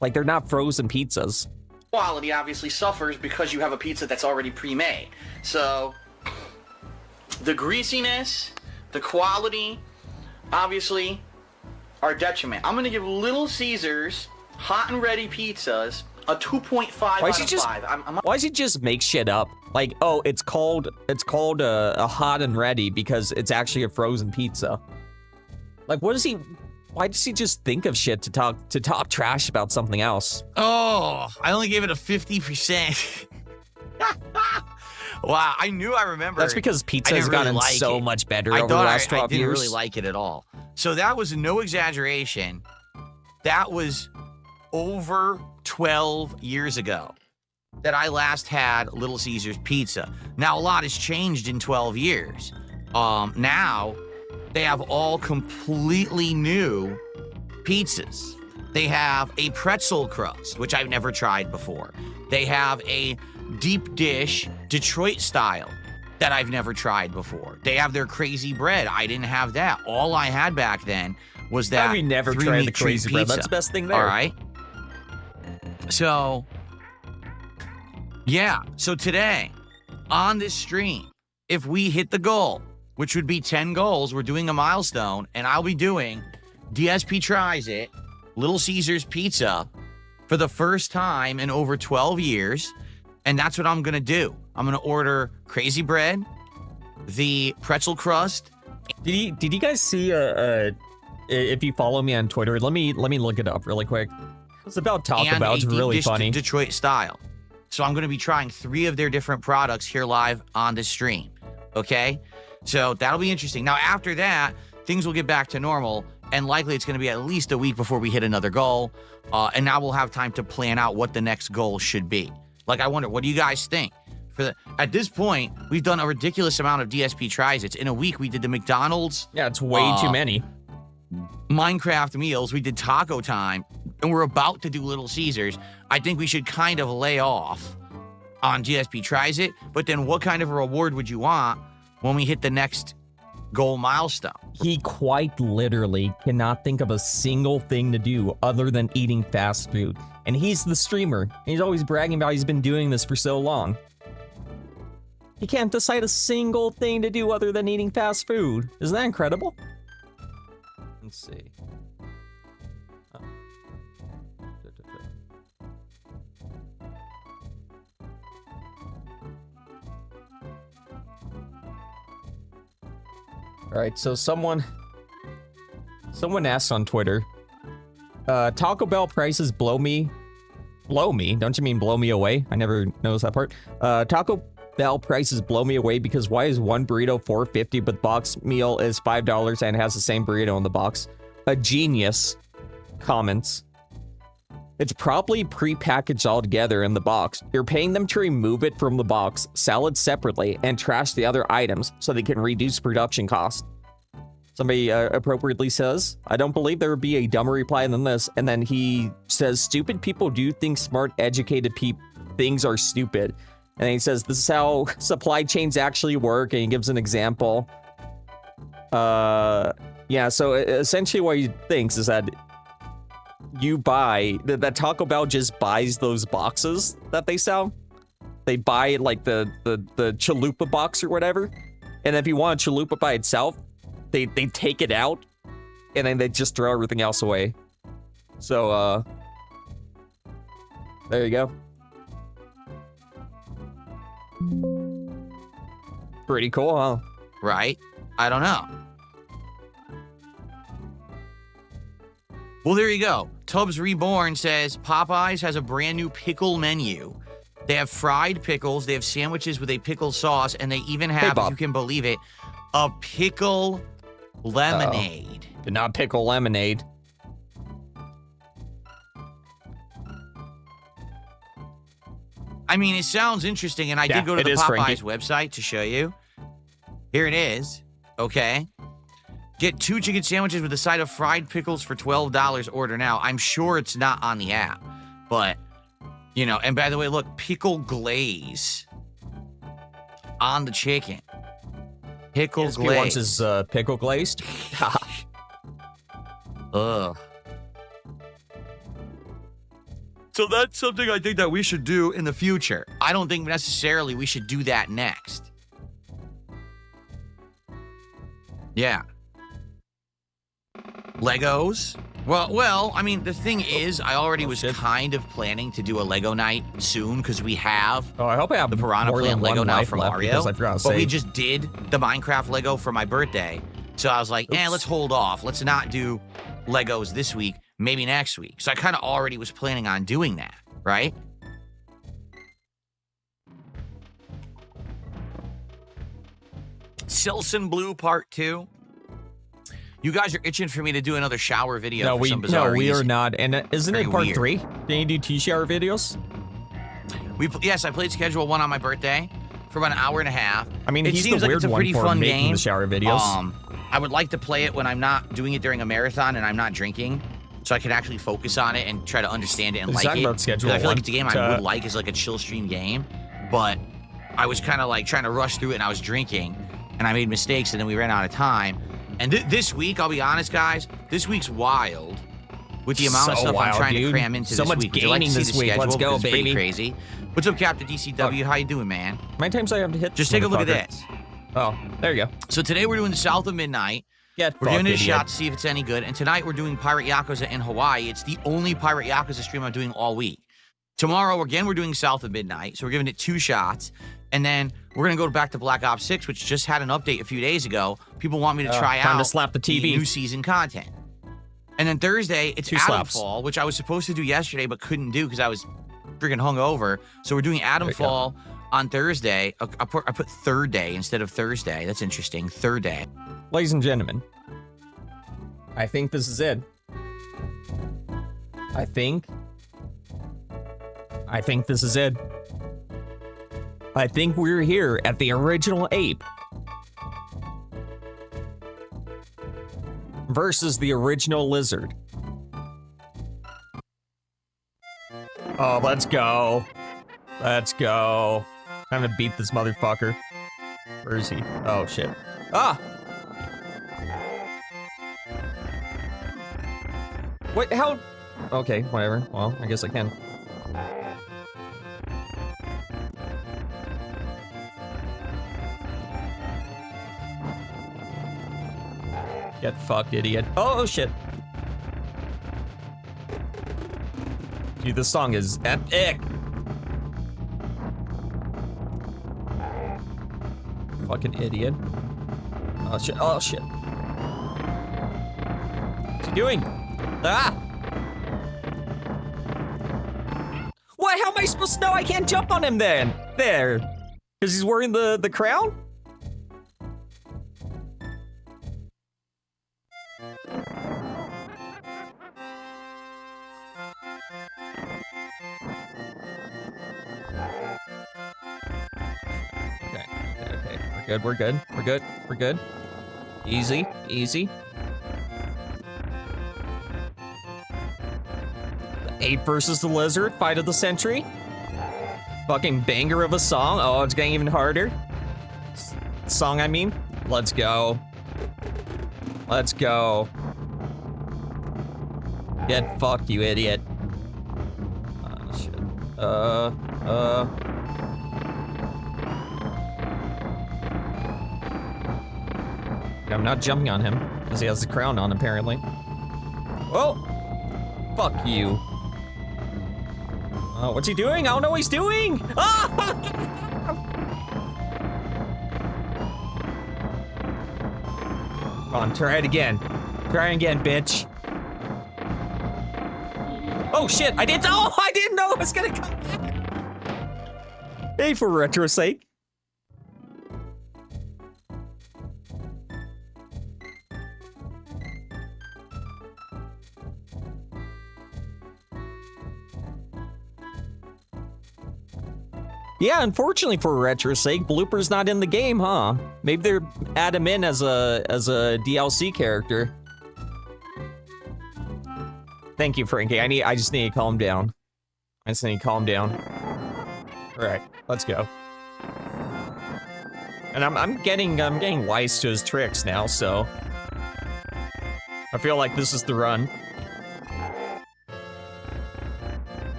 Like, they're not frozen pizzas. quality obviously suffers because you have a pizza that's already pre-made. So the greasiness, the quality, obviously, are detriment. I'm gonna give Little Caesars hot and ready pizzas a 2.5 out of 5. Why does he just make shit up? Like, oh, it's called a hot and ready because it's actually a frozen pizza. Like, why does he just think of shit to talk trash about something else? Oh, I only gave it a 50%. Wow, I remember. That's because pizza has gotten so much better over the last 12 years. I didn't really like it at all. So that was no exaggeration. That was over 12 years ago that I last had Little Caesars pizza. Now, a lot has changed in 12 years. Now, they have all completely new pizzas. They have a pretzel crust, which I've never tried before. They have a deep dish Detroit style that I've never tried before. They have their crazy bread. I didn't have that. All I had back then was that we never tried the crazy bread. That's the best thing there. All right. So, yeah. So today, on this stream, if we hit the goal, which would be 10 goals, we're doing a milestone, and I'll be doing DSP Tries It, Little Caesars Pizza, for the first time in over 12 years. And that's what I'm going to do. I'm going to order crazy bread, the pretzel crust. Did you guys see, if you follow me on Twitter, let me look it up really quick. It's about Taco Bell. It's really funny. Detroit style. So I'm going to be trying 3 of their different products here live on the stream. Okay? So that'll be interesting. Now, after that, things will get back to normal, and likely it's going to be at least a week before we hit another goal. And now we'll have time to plan out what the next goal should be. Like, I wonder, what do you guys think? At this point, we've done a ridiculous amount of DSP Tries It. In a week, we did the McDonald's. Yeah, it's way too many. Minecraft meals. We did Taco Time. And we're about to do Little Caesars. I think we should kind of lay off on DSP Tries It. But then what kind of a reward would you want when we hit the next goal milestone? He quite literally cannot think of a single thing to do other than eating fast food. And he's the streamer. And he's always bragging about he's been doing this for so long. He can't decide a single thing to do other than eating fast food. Isn't that incredible? Let's see. Oh. All right, so someone asked on Twitter, Taco Bell prices blow me? Don't you mean blow me away? I never noticed that part. Taco Bell prices blow me away because why is one burrito $4.50 but box meal is $5 and has the same burrito in the box? A genius comments. It's probably pre-packaged all together in the box. You're paying them to remove it from the box, sell it separately, and trash the other items so they can reduce production cost. Somebody appropriately says, I don't believe there would be a dumber reply than this. And then he says, stupid people do think smart, educated things are stupid. And he says, this is how supply chains actually work. And he gives an example. Yeah, so essentially what he thinks is that you buy, that Taco Bell just buys those boxes that they sell. They buy like the chalupa box or whatever. And if you want a chalupa by itself, they take it out and then they just throw everything else away. So, there you go. Pretty cool, huh? Right? I don't know. Well, there you go. Tubbs Reborn says Popeyes has a brand new pickle menu. They have fried pickles, they have sandwiches with a pickle sauce, and they even have, if you can believe it, a pickle lemonade. Did not pickle lemonade. I mean, it sounds interesting, and I did go to the Popeyes website to show you. Here it is, okay? Get 2 chicken sandwiches with a side of fried pickles for $12. Order now. I'm sure it's not on the app, but, you know, and by the way, look, pickle glaze on the chicken. Pickle DSP glaze. wants his pickle glazed. Ugh. So that's something I think that we should do in the future. I don't think necessarily we should do that next. Yeah. Legos. Well, I mean, the thing is, I already was kind of planning to do a Lego night soon because we have I hope I have the Piranha more Plant than Lego one now life from left Mario. because I forgot to But we save. just did the Minecraft Lego for my birthday. So I was like, let's hold off. Let's not do Legos this week, maybe next week. So I kind of already was planning on doing that, right? Silson Blue Part 2. You guys are itching for me to do another shower video No, for we some bizarre we are reason. not. And isn't it Very part weird. 3? Didn't you do 2 shower videos? Yes, I played Schedule 1 on my birthday for about an hour and a half. I mean, it he's seems the like weird it's a one pretty for fun making game. the shower videos. I would like to play it when I'm not doing it during a marathon and I'm not drinking, so I can actually focus on it and try to understand it and Let's like talk it. about Schedule 'Cause I feel like 1 it's a game I would like as like a chill stream game, but I was kind of like trying to rush through it and I was drinking and I made mistakes and then we ran out of time. And this week, I'll be honest, guys, this week's wild with the amount of So stuff wild, I'm trying dude. to cram into So this much week. Would you like to gaming see this the week. schedule? Let's go, Because it's pretty baby. crazy. What's up, Captain DCW? How you doing, man? How many times do I have to hit Just this take a look at motherfucker? this. Oh, there you go. So today we're doing the South of Midnight. Get We're giving it a fucked, shot to see if it's any good. And tonight we're doing Pirate Yakuza in Hawaii. It's the only Pirate Yakuza stream I'm doing all week. Tomorrow, again, we're doing South of Midnight. So we're giving it 2 shots. And then we're going to go back to Black Ops 6, which just had an update a few days ago. People want me to try time out to slap the TV. new season content. And then Thursday, it's 2 Adam slaps. Fall, which I was supposed to do yesterday but couldn't do because I was freaking hungover. So we're doing Adam There you go. Fall on Thursday. I put third day instead of Thursday. That's interesting. Third day. Ladies and gentlemen, I think this is it. I think this is it. I think we're here at the original ape versus the original lizard. Oh, let's go. Let's go. Time to beat this motherfucker. Where is he? Oh, shit. Ah! Wait, how? Okay, whatever. Well, I guess I can. Get fucked, idiot. Oh, shit. Dude, this song is epic. Fucking idiot. Oh, shit. Oh, shit. What's he doing? Ah! What? How am I supposed to know I can't jump on him then? There. Because he's wearing the crown? Okay. We're good. Easy. The ape versus the lizard, fight of the century. Fucking banger of a song. Oh, it's getting even harder. Song, I mean. Let's go. Get fucked, you idiot. Oh, shit. I'm not jumping on him, because he has the crown on, apparently. Oh! Fuck you. Oh, what's he doing? I don't know what he's doing! Ah! Come on, try it again. Try it again, bitch. Oh shit, I didn't know it was gonna come back. Hey, for retro's sake. Yeah, unfortunately for Retro's sake, Blooper's not in the game, huh? Maybe they're add him in as a DLC character. Thank you, Frankie. I just need to calm down. I just need to calm down. All right, let's go. And I'm getting wise to his tricks now, so I feel like this is the run.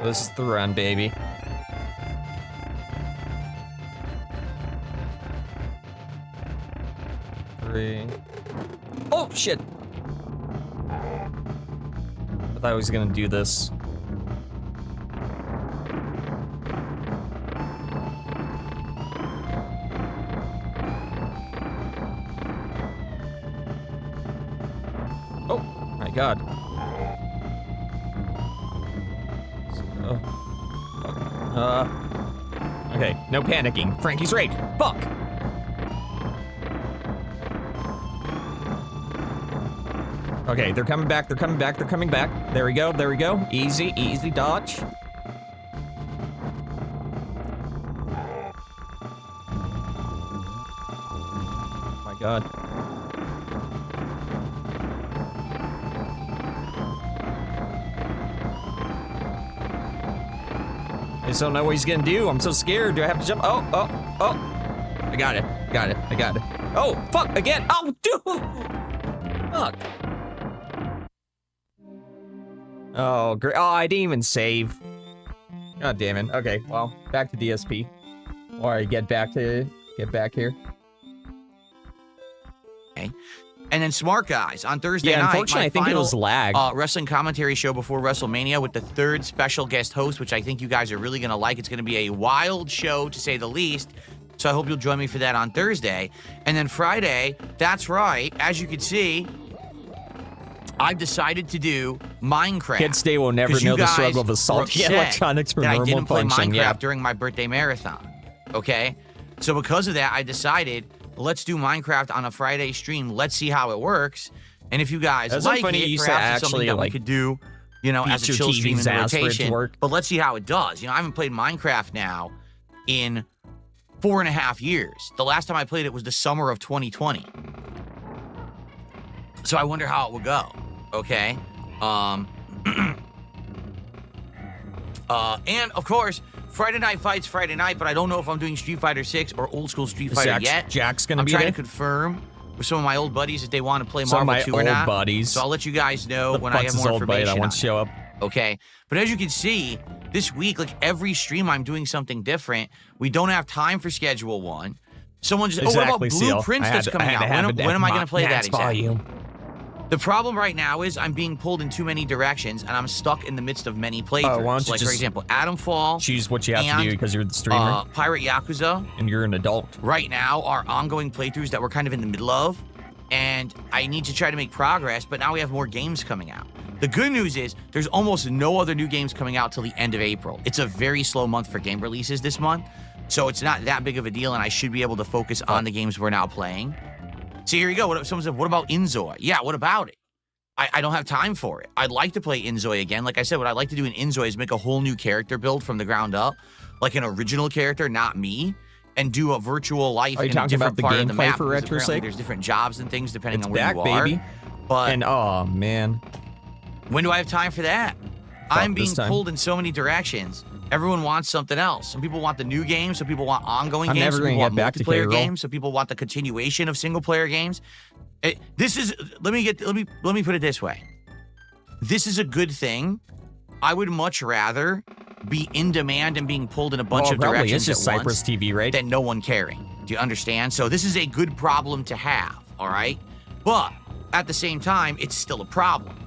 This is the run, baby. Three. Oh, shit! I thought I was gonna do this. Oh, my God. Okay, no panicking. Frankie's right. Fuck! Okay, they're coming back, they're coming back, they're coming back. There we go, there we go. Easy, easy dodge. Oh my God. I just don't know what he's gonna do. I'm so scared. Do I have to jump? Oh, oh, oh. I got it. Got it. I got it. Oh, fuck, again. Oh, dude. Fuck. Oh, great. Oh, I didn't even save. God damn it. Okay, well, back to DSP. All right, get back here. Okay. And then Smart Guys on Thursday night. Unfortunately, I think it was lag. Wrestling commentary show before WrestleMania with the third special guest host, which I think you guys are really going to like. It's going to be a wild show, to say the least. So I hope you'll join me for that on Thursday. And then Friday, that's right, as you can see, I've decided to do Minecraft. Kids today will never know the struggle of assaulting electronics for normal I didn't play function. Minecraft during my birthday marathon. Okay? So because of that, I decided, let's do Minecraft on a Friday stream. Let's see how it works. And if you guys like it, perhaps it's something that we could do, you know, as a chill stream in the rotation. But let's see how it does. You know, I haven't played Minecraft now in 4.5 years. The last time I played it was the summer of 2020. So I wonder how it would go. Okay. And of course, Friday Night Fights Friday night, but I don't know if I'm doing Street Fighter 6 or old school Street Fighter yet. Jack's gonna be I'm trying to confirm with some of my old buddies if they want to play Marvel 2 or not. Buddies. So I'll let you guys know when I have more information. I want to show up. Okay. But as you can see, this week, like every stream, I'm doing something different. We don't have time for Schedule 1. Someone just, what about Blueprints that's coming out? When am I going to play that exactly? The problem right now is I'm being pulled in too many directions, and I'm stuck in the midst of many playthroughs. Like, for example, Adamfall. Choose what you have to do because you're the streamer. Pirate Yakuza. And you're an adult. Right now are ongoing playthroughs that we're kind of in the middle of, and I need to try to make progress, but now we have more games coming out. The good news is there's almost no other new games coming out till the end of April. It's a very slow month for game releases this month, so it's not that big of a deal, and I should be able to focus on the games we're now playing. So here you go. Someone said, what about Inzoi? Yeah, what about it? I don't have time for it. I'd like to play Inzoi again. Like I said, what I'd like to do in Inzoi is make a whole new character build from the ground up, like an original character, not me, and do a virtual life in a different part of the map. For Retro's sake? There's different jobs and things depending on where back, you are. Baby. But oh man, when do I have time for that? I'm being pulled in so many directions. Everyone wants something else. Some people want the new games. Some people want ongoing games. Some people want multiplayer games. Some people want the continuation of single player games. This is let me put it this way. This is a good thing. I would much rather be in demand and being pulled in a bunch of directions it's just at Cypress once TV, right? than no one caring. Do you understand? So this is a good problem to have, all right? But at the same time, it's still a problem.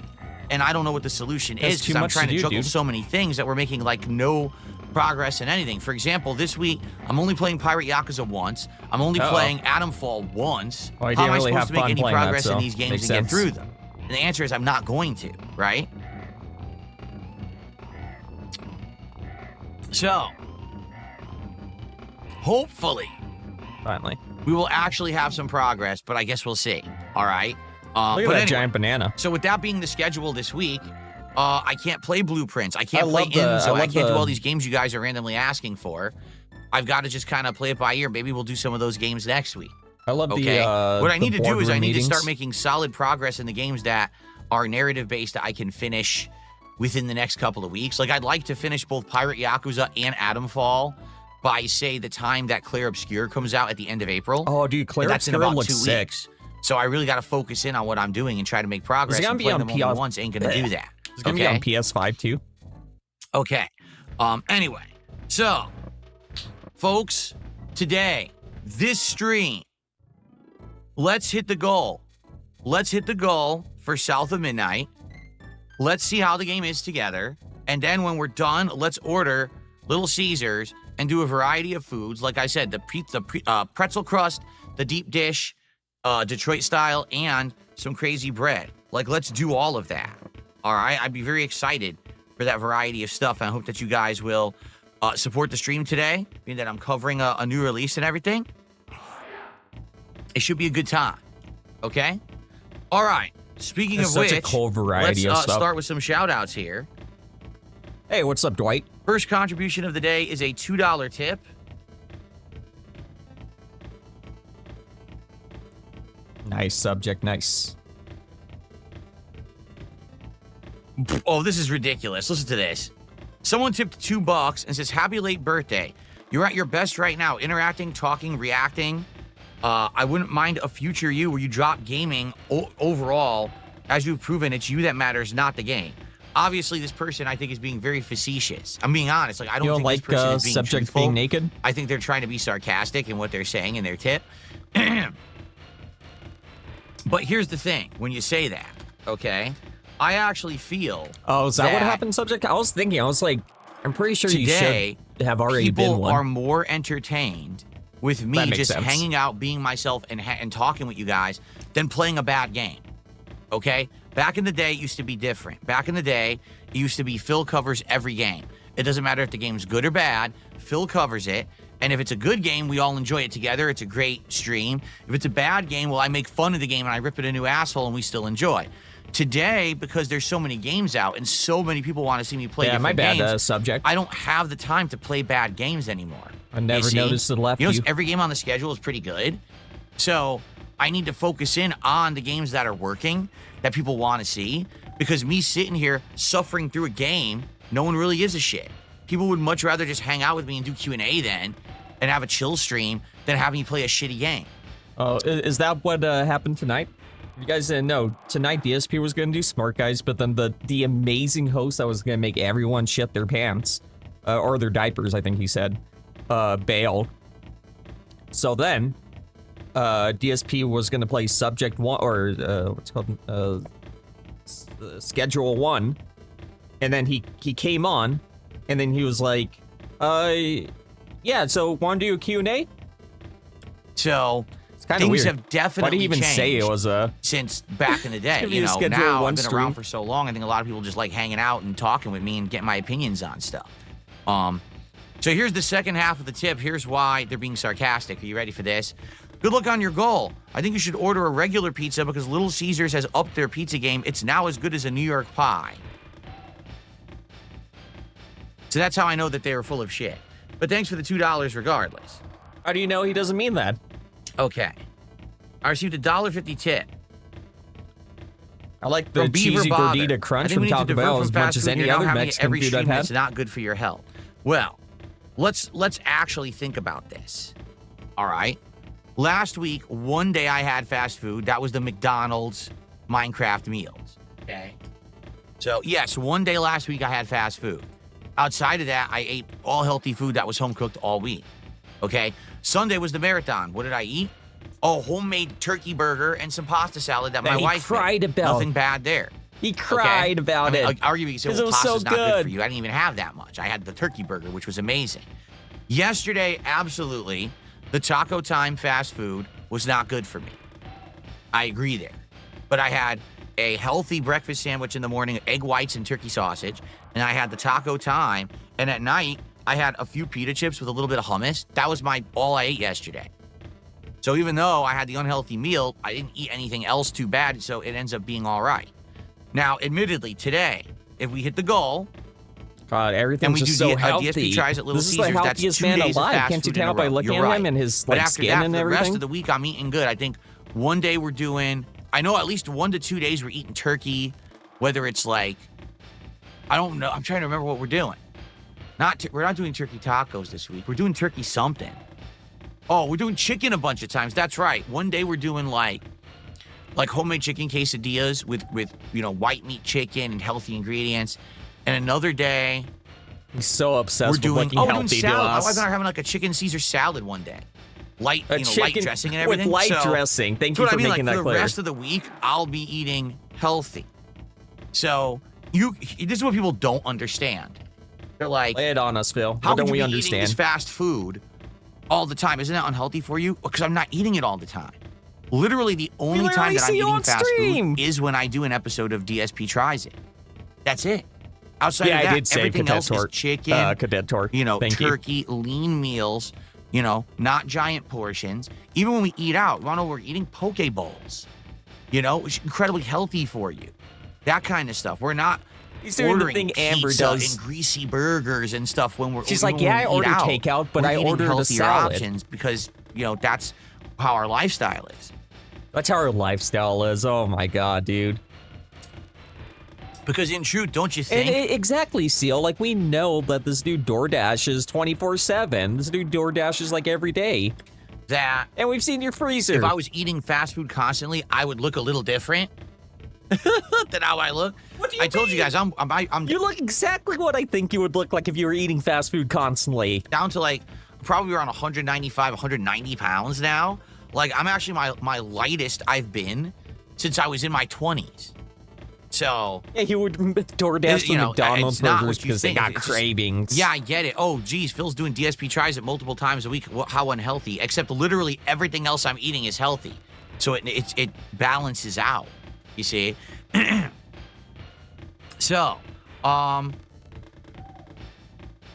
And I don't know what the solution is because I'm trying to juggle so many things that we're making like no progress in anything. For example, this week, I'm only playing Pirate Yakuza once. I'm only playing Adamfall once. How am I supposed to make any progress in these games and get through them? And the answer is I'm not going to, right? So, hopefully, finally, we will actually have some progress, but I guess we'll see. All right. Look at that giant banana. So with that being the schedule this week, I can't play Blueprints. I can't play Enzo. I can't do all these games you guys are randomly asking for. I've got to just kind of play it by ear. Maybe we'll do some of those games next week. I love okay? What I need to do is I need meetings. to start making solid progress in the games that are narrative-based that I can finish within the next couple of weeks. Like, I'd like to finish both Pirate Yakuza and Atomfall by, say, the time that Claire Obscure comes out at the end of April. Oh, dude, Claire Obscure looks looks 2 sick. weeks. So I really got to focus in on what I'm doing and try to make progress. Is it gonna and be playing on them only once ain't going to do that. It's going to be on PS5, too. Okay. Anyway, so, folks, today, this stream, let's hit the goal. Let's hit the goal for South of Midnight. Let's see how the game is together. And then when we're done, let's order Little Caesars and do a variety of foods. Like I said, the pretzel crust, the deep dish, Detroit style, and some crazy bread. Like, let's do all of that. All right? I'd be very excited for that variety of stuff. And I hope that you guys will support the stream today, being that I'm covering a new release and everything. It should be a good time. Okay? All right. Speaking of which, such a cool variety let's of stuff. start with some shout-outs here. Hey, what's up, Dwight? First contribution of the day is a $2 tip. Nice subject, nice. Oh, this is ridiculous. Listen to this. Someone tipped $2 and says, happy late birthday. You're at your best right now, interacting, talking, reacting. I wouldn't mind a future you where you drop gaming overall. As you've proven, it's you that matters, not the game. Obviously, this person, I think, is being very facetious. I'm being honest. Like, I don't think like this person is being subject truthful. being naked? I think they're trying to be sarcastic in what they're saying in their tip. But here's the thing. When you say that, okay, I actually feel Oh, is that what happened, subject? I was thinking, I was like, I'm pretty sure today, you should have already been people one. are more entertained with me That makes just sense. hanging out, being myself, and talking with you guys than playing a bad game. Okay? Back in the day, it used to be different. Back in the day, it used to be Phil covers every game. It doesn't matter if the game's good or bad, Phil covers it. And if it's a good game, we all enjoy it together. It's a great stream. If it's a bad game, well, I make fun of the game and I rip it a new asshole and we still enjoy. Today, because there's so many games out and so many people want to see me play different my bad, games, subject. I don't have the time to play bad games anymore. I never noticed it left You know, you. every game on the schedule is pretty good. So I need to focus in on the games that are working, that people want to see. Because me sitting here suffering through a game, no one really gives a shit. People would much rather just hang out with me and do Q&A then and have a chill stream than have me play a shitty game. Oh, is that what happened tonight? You guys didn't know. Tonight, DSP was going to do Smart Guys, but then the amazing host that was going to make everyone shit their pants, or their diapers, I think he said, bailed. So then, DSP was going to play Subject 1, or what's it called? Schedule 1. And then he came on, and then he was like, yeah, so want to do a Q&A? So Kind things of weird. have definitely Why did he even changed say it was since back in the day. Give You you a know, schedule now one I've been stream. around for so long, I think a lot of people just like hanging out and talking with me and getting my opinions on stuff. So here's the second half of the tip. Here's why they're being sarcastic. Are you ready for this? Good luck on your goal. I think you should order a regular pizza because Little Caesars has upped their pizza game. It's now as good as a New York pie. So that's how I know that they were full of shit. But thanks for the $2 regardless. How do you know he doesn't mean that? Okay. I received a $1.50 tip. I like the From Beaver cheesy Bother. gordita I crunch think from we need to Taco divert Bell from as fast much as food. any You're now other having Mexican every food I've stream had. that's not good for your health. Well, let's actually think about this. All right. Last week, one day I had fast food. That was the McDonald's Minecraft meals. Okay. So yes, one day last week I had fast food. Outside of that, I ate all healthy food that was home cooked all week. Okay. Sunday was the marathon. What did I eat? Oh, homemade turkey burger and some pasta salad that my wife cried made. about. Nothing bad there. He cried about it. Arguably, you say, 'Cause well, it was so pasta's not good good. for you. I didn't even have that much. I had the turkey burger, which was amazing. Yesterday, absolutely, the Taco Time fast food was not good for me. I agree there. But I had a healthy breakfast sandwich in the morning, egg whites and turkey sausage, and I had the Taco Time, and at night, I had a few pita chips with a little bit of hummus. That was all I ate yesterday. So even though I had the unhealthy meal, I didn't eat anything else too bad, so it ends up being all right. Now, admittedly, today, if we hit the goal, God, and everything's we do just so healthy. DSP tries at Little This is the Caesars, that's healthiest 2 man days of alive. fast Can't you food in tell a by row. looking You're at right. him and his But like after skin that, and for the everything? rest of the week, I'm eating good. I think one day we're doing, I know at least 1 to 2 days we're eating turkey, whether it's like, I don't know. I'm trying to remember what we're doing. We're not doing turkey tacos this week. We're doing turkey something. Oh, we're doing chicken a bunch of times. That's right. One day we're doing like homemade chicken quesadillas with white meat chicken and healthy ingredients. And another day He's so obsessed we're doing with looking healthy to salad. My wife us. and I are having like a chicken Caesar salad one day. Light Chicken dressing and everything. with light So, dressing. Thank that's you what for I mean. making Like that for the clear. rest of the week, I'll be eating healthy. So this is what people don't understand. They're like, Lay it on us, Phil. how What can don't you we be understand? eating this fast food all the time? Isn't that unhealthy for you? Because I'm not eating it all the time. Literally, the only time that I'm see you eating on fast stream. food is when I do an episode of DSP Tries It. That's it. Outside Yeah, of that, I did say everything else is Cadet chicken, Cadet Tor. Thank turkey, lean meals, not giant portions. Even when we eat out, you want to know we're eating poke bowls. It's incredibly healthy for you. That kind of stuff. We're not He's doing the ordering thing Amber pizza does. and greasy burgers and stuff when we're. She's when like, we yeah, I eat order out. takeout, but We're I eating ordered a healthier salad. options because that's how our lifestyle is. That's how our lifestyle is. Oh my god, dude. Because in truth, don't you And think? exactly, Seal. Like, we know that this dude DoorDash is 24/7. This dude DoorDash is like every day. That And we've seen your freezer. if I was eating fast food constantly, I would look a little different than how I look. What do you I told you mean? guys, I'm You look exactly what I think you would look like if you were eating fast food constantly. down to like probably around 195, 190 pounds now. Like I'm actually my lightest I've been since I was in my 20s. So Yeah, he would DoorDash You the know, McDonald's it's not burgers what you because they think. got It's just- cravings. yeah, I get it. Oh, geez, Phil's doing DSP tries it multiple times a week. How unhealthy? Except literally everything else I'm eating is healthy, so it balances out. You see. So,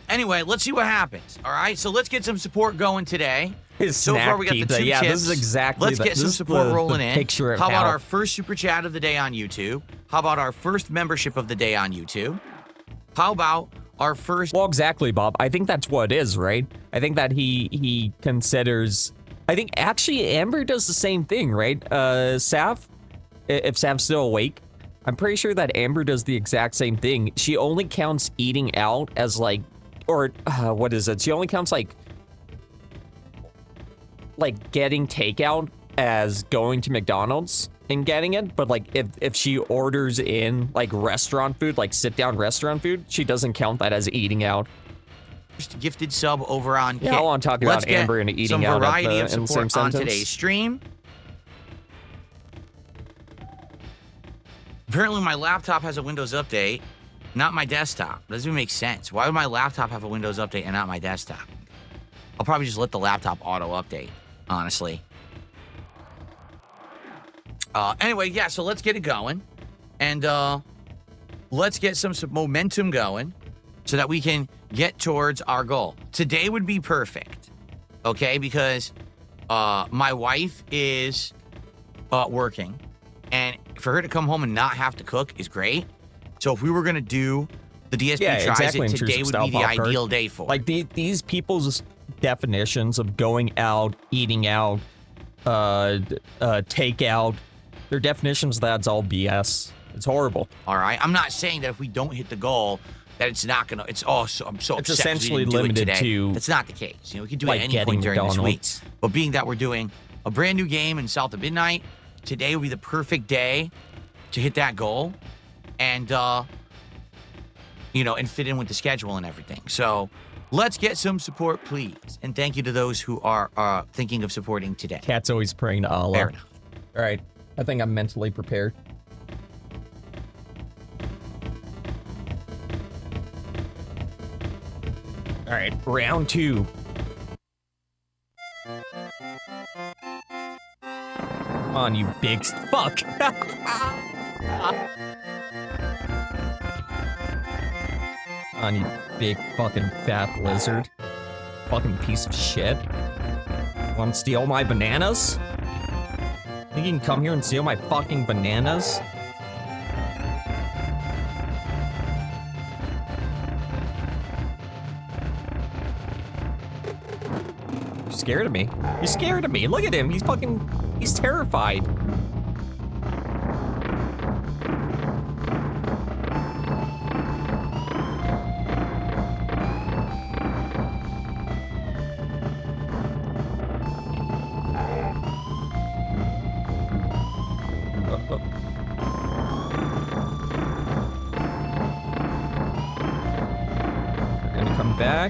anyway, let's see what happens. All right, so let's get some support going today. His So far, we got the snack 2 pizza. Yeah, tips. this is exactly Let's the- get this some is support the rolling in. picture of How about how- our first super chat of the day on YouTube? How about our first membership of the day on YouTube? How about our first? Well, exactly, Bob. I think that's what it is, right? I think that he considers. I think actually Amber does the same thing, right? Sav, if Sav's still awake, I'm pretty sure that Amber does the exact same thing. She only counts eating out as like, or what is it? She only counts like getting takeout as going to McDonald's and getting it, but like if she orders in like restaurant food, like sit down restaurant food, she doesn't count that as eating out. First gifted sub over on Yeah, Kit. I want to talk Let's about get Amber and eating some out variety at of the, in the same support on sentence. today's stream. Apparently, my laptop has a Windows update, not my desktop. Doesn't even make sense. Why would my laptop have a Windows update and not my desktop? I'll probably just let the laptop auto update, honestly. Anyway, yeah, so let's get it going. And let's get some momentum going so that we can get towards our goal. Today would be perfect, okay? Because my wife is working, and for her to come home and not have to cook is great. So if we were going to do the DSP Tries It, today would be the ideal day for it. Like these people's definitions of going out, eating out, takeout, their definitions of that's all BS. It's horrible. All right? I'm not saying that if we don't hit the goal, that it's not going to, I'm so It's upset 'cause we essentially didn't do it limited today. to, That's not the case. We could do like, it at any getting point during this week. McDonald's. But being that we're doing a brand new game in South of Midnight, today will be the perfect day to hit that goal and, and fit in with the schedule and everything. So let's get some support, please. And thank you to those who are thinking of supporting today. Cat's always praying to Allah. Fair enough. All right, I think I'm mentally prepared. All right, round 2. Come on, you big fuck. Come on, you big fucking fat lizard. Fucking piece of shit. Want to steal my bananas? Think you can come here and steal my fucking bananas? You're scared of me. You're scared of me. Look at him. He's terrified.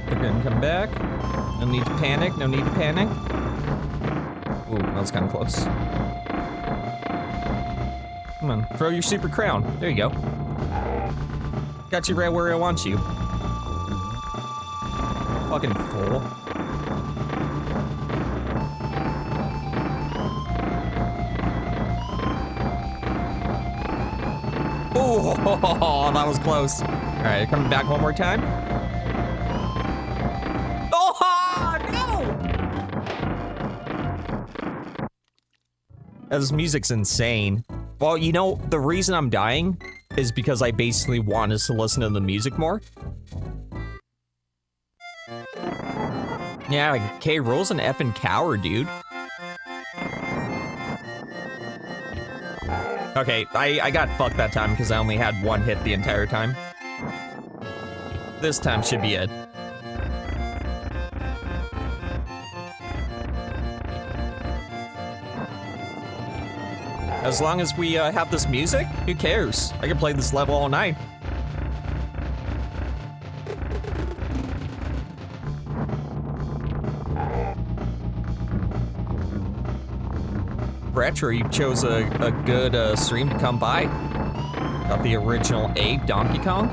They're gonna come back. No need to panic, no need to panic. Ooh, that was kind of close. Come on, throw your super crown. There you go. Got you right where I want you. Fucking fool. Oh, that was close. All right, coming back one more time. This music's insane. Well, you know, the reason I'm dying is because I basically want us to listen to the music more. Yeah, like, K. Rool's an effing coward, dude. Okay, I got fucked that time because I only had one hit the entire time. This time should be it. As long as we have this music, who cares? I can play this level all night. Retro, you chose a good stream to come by. Got the original APE Donkey Kong.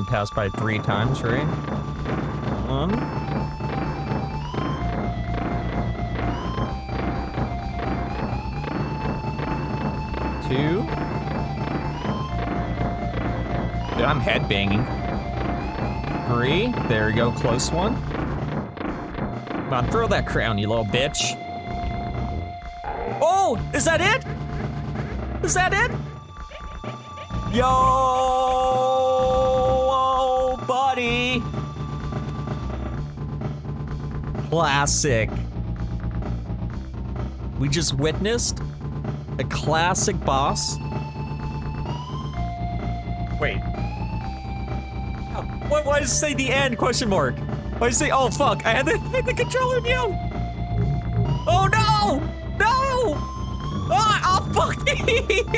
Pass by 3 times, right? 1. 2. Dude, I'm headbanging. 3. There we go, close one. Come on, throw that crown, you little bitch. Oh, is that it? Is that it? Yo! Buddy. Classic. We just witnessed a classic boss. Wait. Why does it say the end? Question mark. Why does it say, oh fuck, I had the controller mute. Oh no! No! Oh fuck me!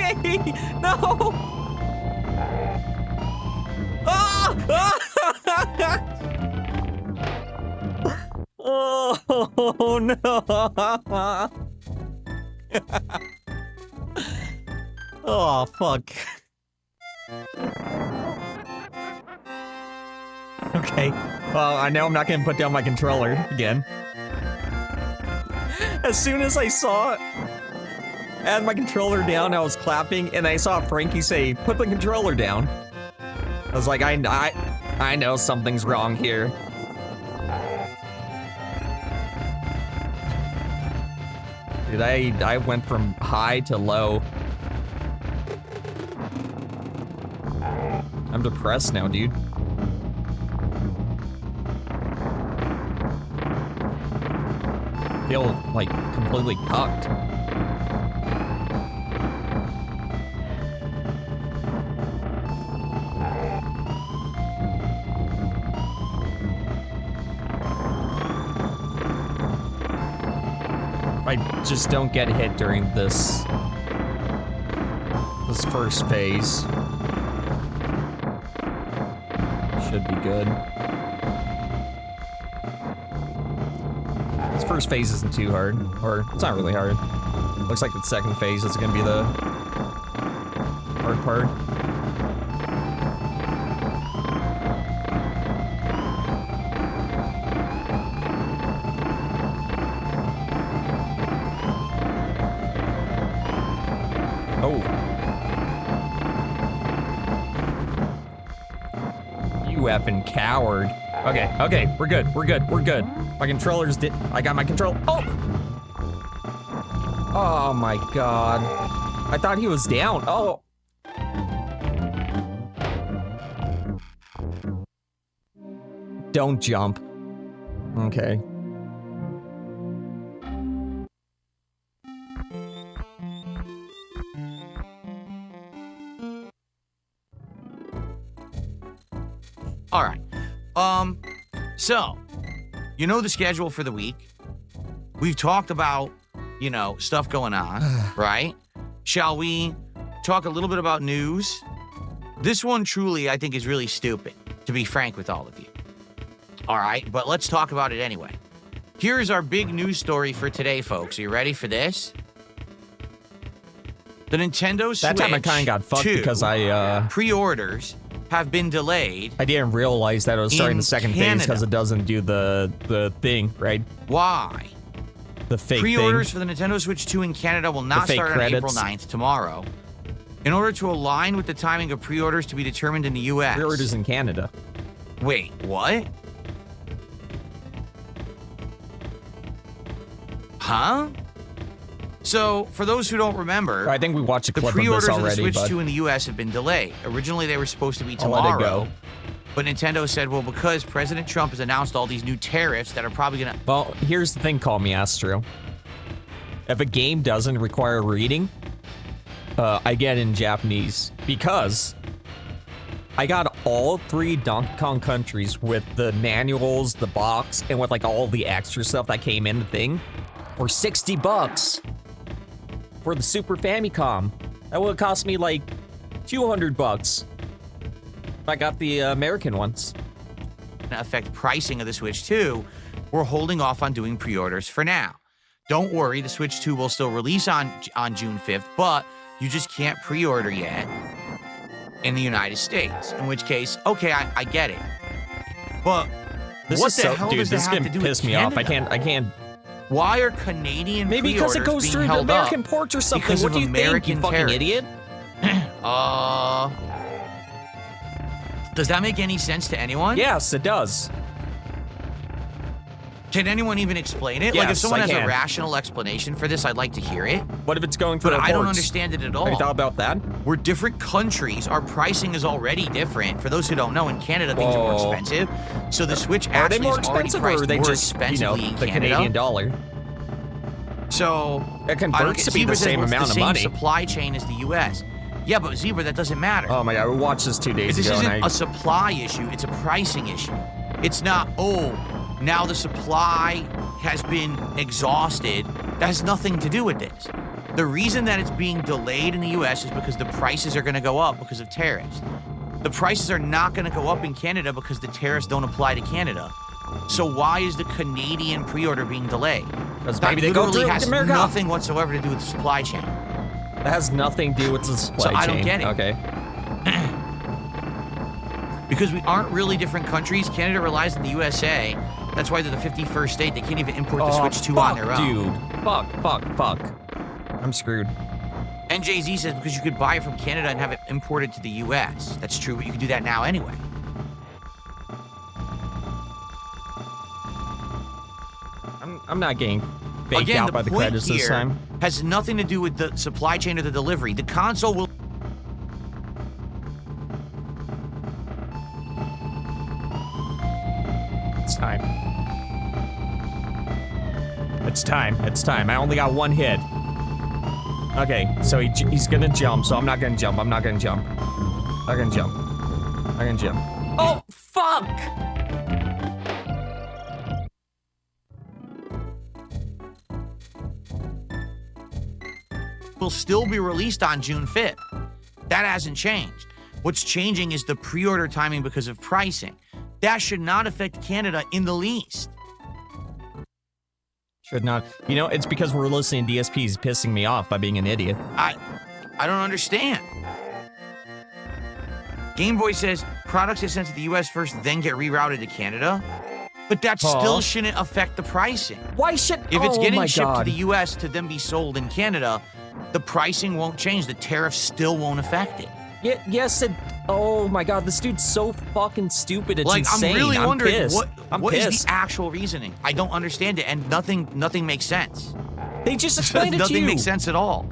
No! Oh no! Oh fuck. Okay. Well, I know I'm not gonna put down my controller again. As soon as I saw it, I had my controller down, I was clapping, and I saw Frankie say, "Put the controller down." I was like, I know something's wrong here. Dude, I went from high to low. I'm depressed now, dude. I feel like completely cucked. I just don't get hit during this first phase. Should be good. This first phase isn't too hard, or it's not really hard. Looks like the second phase is gonna be the hard part. Oh. You effing coward. Okay, okay, we're good, we're good, we're good. My controllers did, I got my control. Oh! Oh my god. I thought he was down. Oh. Don't jump. Okay. All right. So, you know the schedule for the week. We've talked about, you know, stuff going on, right? Shall we talk a little bit about news? This one truly, I think, is really stupid, to be frank with all of you. All right, but let's talk about it anyway. Here's our big news story for today, folks. Are you ready for this? The Nintendo Switch That time I kind of got fucked because I, pre-orders have been delayed. I didn't realize that it was starting the second phase because it doesn't do the thing, right? Why? The fake Pre-orders thing. for the Nintendo Switch 2 in Canada will not start on April 9th, tomorrow. In order to align with the timing of pre-orders to be determined in the U.S. Pre-orders in Canada. Wait, what? Huh? So, for those who don't remember, I think we watched a the clip of pre-orders this of the already, Switch but 2 in the U.S. have been delayed. Originally, they were supposed to be I'll let it tomorrow. go. But Nintendo said, well, because President Trump has announced all these new tariffs that are probably going to... Well, here's the thing, call me Astro. If a game doesn't require reading, I get it in Japanese. Because I got all 3 Donkey Kong countries with the manuals, the box, and with like all the extra stuff that came in the thing for $60 for the Super Famicom. That would have cost me like $200 if I got the American ones. affect pricing of the Switch 2, we're holding off on doing pre-orders for now. Don't worry, the Switch 2 will still release on June 5th, but you just can't pre-order yet in the United States. In which case, okay, I get it. But This what is the so, hell dude, does this that have can to do piss with me off. Canada? I can't. Why are Canadian Maybe because it pre-orders goes being through the held up American ports or something. because What of do you American think, you fucking idiot? Does that make any sense to anyone? Yes, it does. Can anyone even explain it? Like, if Yes, someone I has can. a rational explanation for this, I'd like to hear it. What if it's going through But the I don't ports? understand it at all. Have you thought about that? We're different countries. Our pricing is already different. For those who don't know, in Canada, things are more Whoa. expensive. So the Switch Are they actually more is already expensive, or priced are they more just, expensively in the Canada. Canadian dollar? So It converts to be Zebra the says, same well, it's amount of the same money. supply chain as the U.S. Yeah, but Zebra, that doesn't matter. Oh my god, we watched this 2 days This ago. isn't and a supply issue, it's a pricing issue. It's not, oh, now the supply has been exhausted. That has nothing to do with this. The reason that it's being delayed in the US is because the prices are going to go up because of tariffs. The prices are not going to go up in Canada because the tariffs don't apply to Canada. So why is the Canadian pre-order being delayed? Because That maybe they go literally through has America. nothing whatsoever to do with the supply chain. That has nothing to do with the supply chain. I don't get it. Okay. Because we aren't really different countries. Canada relies on the USA. That's why they're the 51st state. They can't even import the Switch 2 on their own. Dude. Fuck. I'm screwed. And Jay-Z says because you could buy it from Canada and have it imported to the US. That's true, but you can do that now anyway. I'm not getting baked Again, out the by the point credits this here time. has nothing to do with the supply chain or the delivery. The console will... It's time. It's time. I only got one hit. Okay, so he's gonna jump, so I'm not gonna jump. Oh, fuck! will still be released on June 5th. That hasn't changed. What's changing is the pre-order timing because of pricing. That should not affect Canada in the least. Should not. You know, it's because we're listening to DSP's pissing me off by being an idiot. I don't understand. Game Boy says products get sent to the U.S. first, then get rerouted to Canada. But that still shouldn't affect the pricing. Why should... If it's getting shipped to the U.S. to then be sold in Canada, the pricing won't change. The tariff still won't affect it. Yes, oh my god, this dude's so fucking stupid, it's like, insane. I'm really wondering pissed. what is the actual reasoning? I don't understand it, and nothing makes sense. They just explained it to you. Nothing makes sense at all.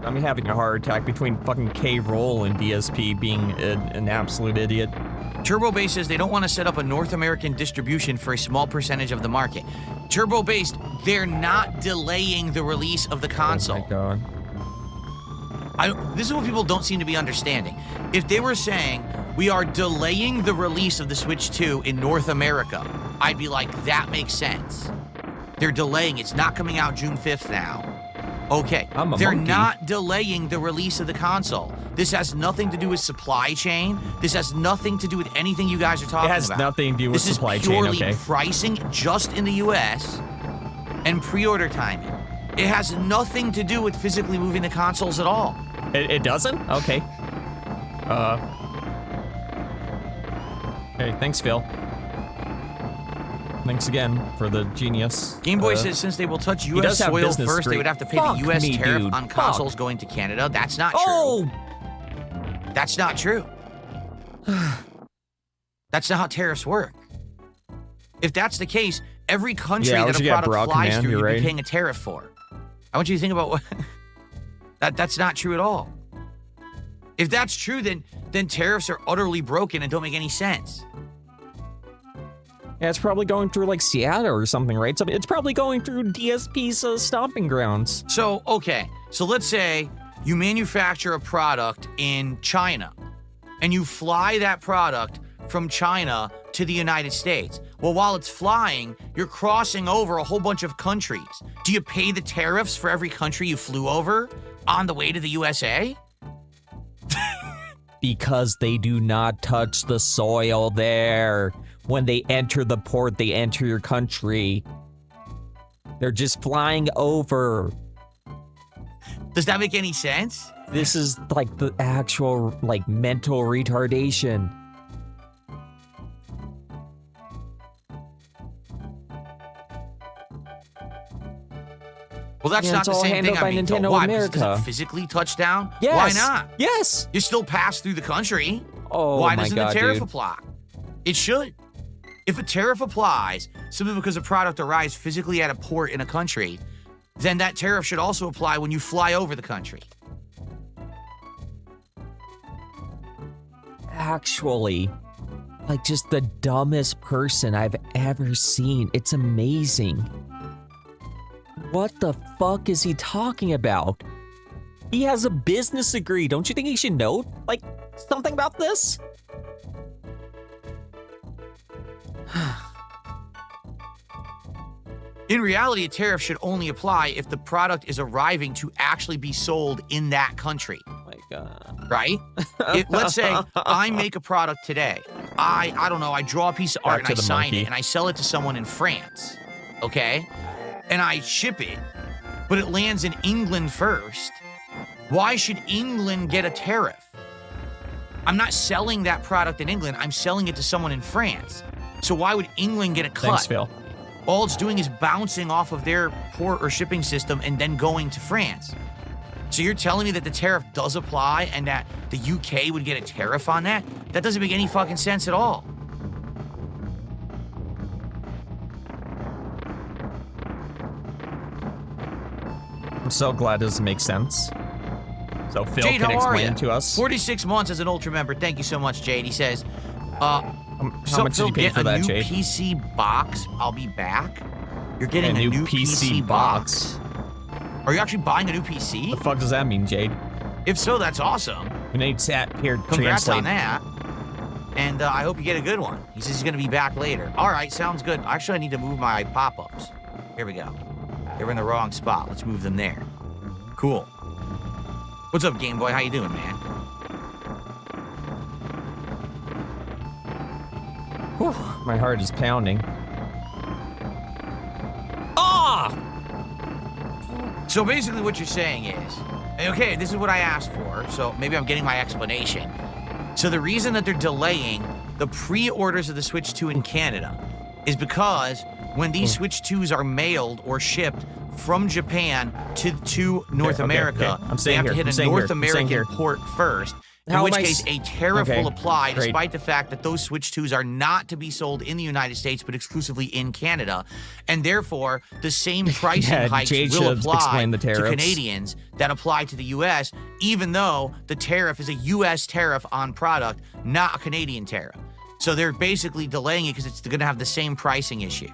I'm having a heart attack between fucking K-Roll and DSP being an absolute idiot. Turbo Base says they don't want to set up a North American distribution for a small percentage of the market. Turbo Based, they're not delaying the release of the console. Oh my god. This is what people don't seem to be understanding. If they were saying, we are delaying the release of the Switch 2 in North America, I'd be like, that makes sense. They're delaying. It's not coming out June 5th now. Okay, they're not delaying the release of the console. This has nothing to do with supply chain. This has nothing to do with anything you guys are talking about. It has nothing to do with supply chain, okay. This is purely pricing just in the US and pre-order timing. It has nothing to do with physically moving the consoles at all. It doesn't? Okay. Hey, thanks, Phil. Thanks again for the genius. Game Boy says since they will touch U.S. soil first, they would have to pay the U.S. tariff on consoles going to Canada. That's not true. That's not true. That's not how tariffs work. If that's the case, every country that a product flies through, you'd be paying a tariff for. I want you to think about what... That's not true at all. If that's true, then tariffs are utterly broken and don't make any sense. Yeah, it's probably going through like Seattle or something, right? So it's probably going through DSP's stomping grounds. So, okay. So let's say you manufacture a product in China and you fly that product from China to the United States. Well, while it's flying, you're crossing over a whole bunch of countries. Do you pay the tariffs for every country you flew over on the way to the USA? Because they do not touch the soil there. When they enter the port, they enter your country. They're just flying over. Does that make any sense? This is like the actual, like, mental retardation. Well, that's not the same thing I'm being told. Why? Because does it physically touch down? Yes. Why not? Yes. You still pass through the country. Oh, why doesn't the tariff apply? It should. If a tariff applies simply because a product arrives physically at a port in a country, then that tariff should also apply when you fly over the country. Actually, like, just the dumbest person I've ever seen. It's amazing. What the fuck is he talking about? He has a business degree. Don't you think he should know, like, something about this? In reality, a tariff should only apply if the product is arriving to actually be sold in that country. Oh my god. Right? Let's say I make a product today. I don't know, I draw a piece of art and I sign it and I sell it to someone in France. Okay? And I ship it, but it lands in England first. Why should England get a tariff? I'm not selling that product in England, I'm selling it to someone in France. So why would England get a cut? Thanks, Phil. All it's doing is bouncing off of their port or shipping system and then going to France. So you're telling me that the tariff does apply and that the UK would get a tariff on that? That doesn't make any fucking sense at all. I'm so glad this makes sense. So Phil Jade, can how are explain you? to us. 46 months as an Ultra member. Thank you so much, Jade. He says, how much did you pay for that, Jade? Get a new PC box. I'll be back. You're getting a new PC box. Are you actually buying a new PC? The fuck does that mean, Jade? If so, that's awesome. We need sat here Congrats translate. on that. And I hope you get a good one. He says he's going to be back later. All right, sounds good. Actually, I need to move my pop-ups. Here we go. They were in the wrong spot. Let's move them there. Cool. What's up, Game Boy? How you doing, man? Whew, my heart is pounding. So basically what you're saying is, okay, this is what I asked for, so maybe I'm getting my explanation. So the reason that they're delaying the pre-orders of the Switch 2 in Canada is because when these Switch 2s are mailed or shipped from Japan to North America, they have to hit a North American port first. In which case, a tariff will apply, despite the fact that those Switch 2s are not to be sold in the United States, but exclusively in Canada. And therefore, the same pricing hikes will apply to Canadians that apply to the U.S., even though the tariff is a U.S. tariff on product, not a Canadian tariff. So they're basically delaying it because it's going to have the same pricing issue.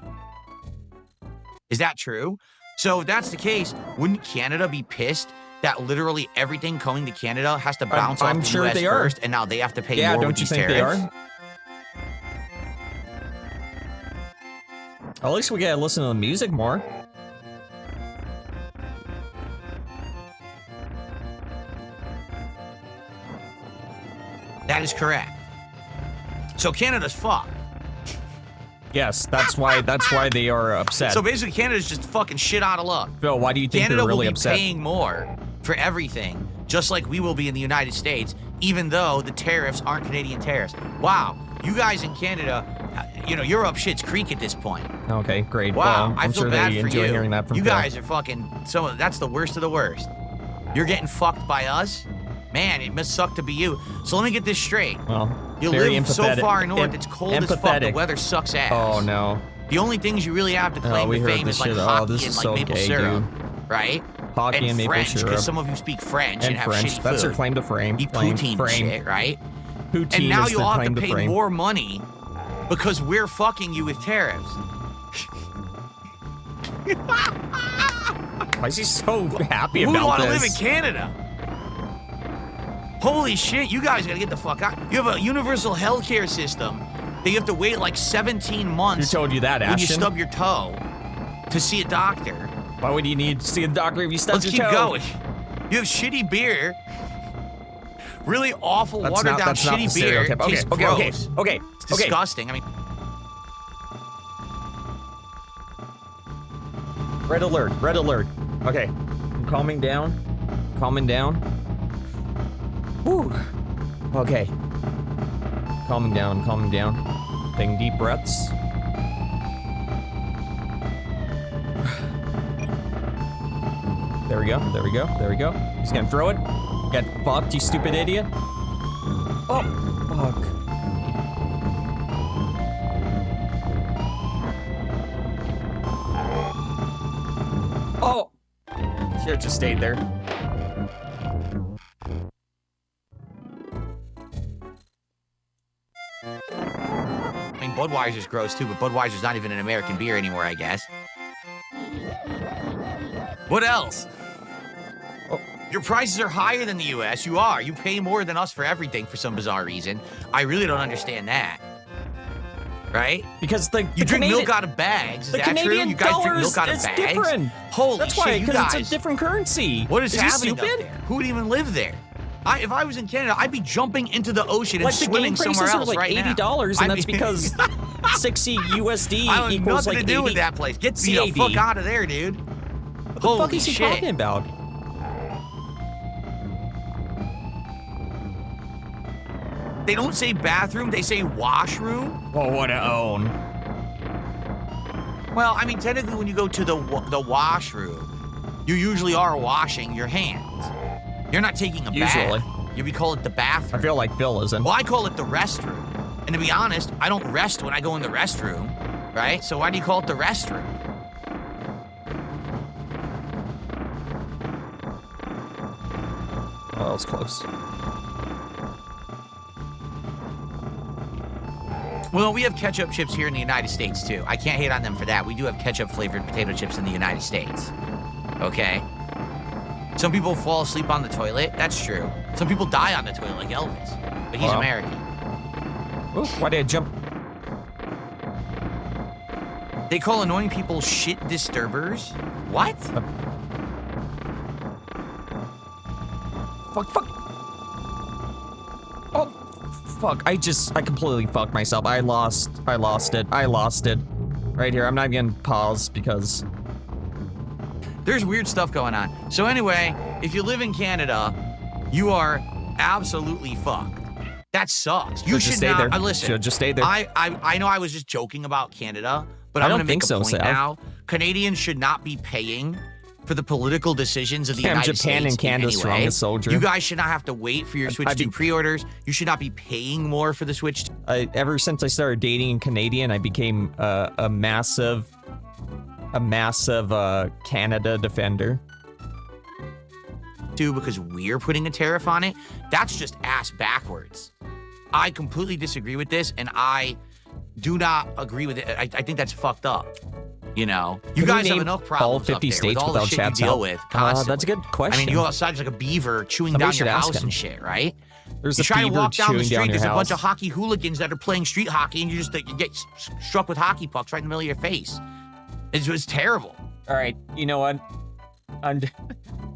Is that true? So if that's the case, wouldn't Canada be pissed that literally everything coming to Canada has to bounce off the U.S. first, and now they have to pay more with these tariffs? At least we gotta listen to the music more. That is correct. So Canada's fucked. Yes, that's why they are upset. So basically, Canada's just fucking shit out of luck. Bill, why do you think they're really upset? Canada will be paying more for everything, just like we will be in the United States, even though the tariffs aren't Canadian tariffs. Wow, you guys in Canada, you know, you're up shit's creek at this point. Okay, great. Wow, well, I feel sure bad they for enjoy you. Hearing that from you Phil. guys are fucking, that's the worst of the worst. You're getting fucked by us? Man, it must suck to be you. So let me get this straight. Well, you live so far north, it's cold as fuck, the weather sucks ass. Oh, no. The only things you really have to claim to fame is like hockey and like maple syrup, right? Hockey and maple French, syrup. Because some of you speak French and have shitty food. That's your claim to fame. Eat poutine shit, right? Poutine and now is you'll have to pay frame. more money because we're fucking you with tariffs. Why is he so happy Who about this? Who want to live in Canada? Holy shit, you guys gotta get the fuck out. You have a universal healthcare system that you have to wait like 17 months. Who told you that, Ashton? When you stub your toe to see a doctor. Why would you need to see a doctor if you stub your toe? Let's keep going. You have shitty beer. Really awful, watered down shitty beer. Tastes gross. Okay. It's disgusting. I mean, red alert. Red alert. Okay. I'm calming down. Calming down. Whew. Okay. Calming down, calming down. Taking deep breaths. There we go, there we go, there we go. He's gonna throw it. Get fucked, you stupid idiot. Oh, fuck. Oh! Should've just stayed there. I mean, Budweiser's gross too, but Budweiser's not even an American beer anymore, I guess. What else? Oh. Your prices are higher than the U.S. You are. You pay more than us for everything for some bizarre reason. I really don't understand that. Right? Because you drink milk out of bags. Is that true? You guys drink milk out of bags? Different. Holy That's shit, why, you because guys. it's a different currency. What is happening up there? Who would even live there? If I was in Canada, I'd be jumping into the ocean and swimming somewhere else right now. Like the game prices are like $80, and that's because 60 USD equals like 80 nothing to do with that place. Get me the fuck out of there, dude. What the fuck is he talking about? They don't say bathroom, they say washroom. Well, what a own. Well, I mean, technically, when you go to the washroom, you usually are washing your hands. You're not taking a bath. We call it the bathroom. I feel like Bill isn't. Well, I call it the restroom. And to be honest, I don't rest when I go in the restroom, right? So why do you call it the restroom? Oh, that was close. Well, we have ketchup chips here in the United States, too. I can't hate on them for that. We do have ketchup-flavored potato chips in the United States. Okay? Some people fall asleep on the toilet. That's true. Some people die on the toilet, like Elvis. But he's American. Ooh, why did I jump? They call annoying people shit disturbers? What? Fuck. Oh, fuck. I completely fucked myself. I lost it. Right here. I'm not even gonna pause because... There's weird stuff going on. So anyway, if you live in Canada, you are absolutely fucked. That sucks. You should stay not. there. Listen, Should just stay there. I know I was just joking about Canada, but I'm don't going to make think a so, point Sav. now. Canadians should not be paying for the political decisions of the United Japan States. and Canada's anyway. strongest soldier. You guys should not have to wait for your Switch 2 pre-orders. You should not be paying more for the Switch 2. Ever since I started dating a Canadian, I became a massive Canada defender. Because we're putting a tariff on it. That's just ass backwards. I completely disagree with this, and I do not agree with it. I think that's fucked up. You know, you guys have enough problems all 50 up there states with all the without shit you chat's deal help? with constantly. That's a good question. I mean, you go outside, it's like a beaver chewing Somebody down should your ask house him. and shit, right? There's You a try to beaver walk down the chewing down street, your there's a bunch house. of hockey hooligans that are playing street hockey, and you get struck with hockey pucks right in the middle of your face. It was terrible. All right, you know what?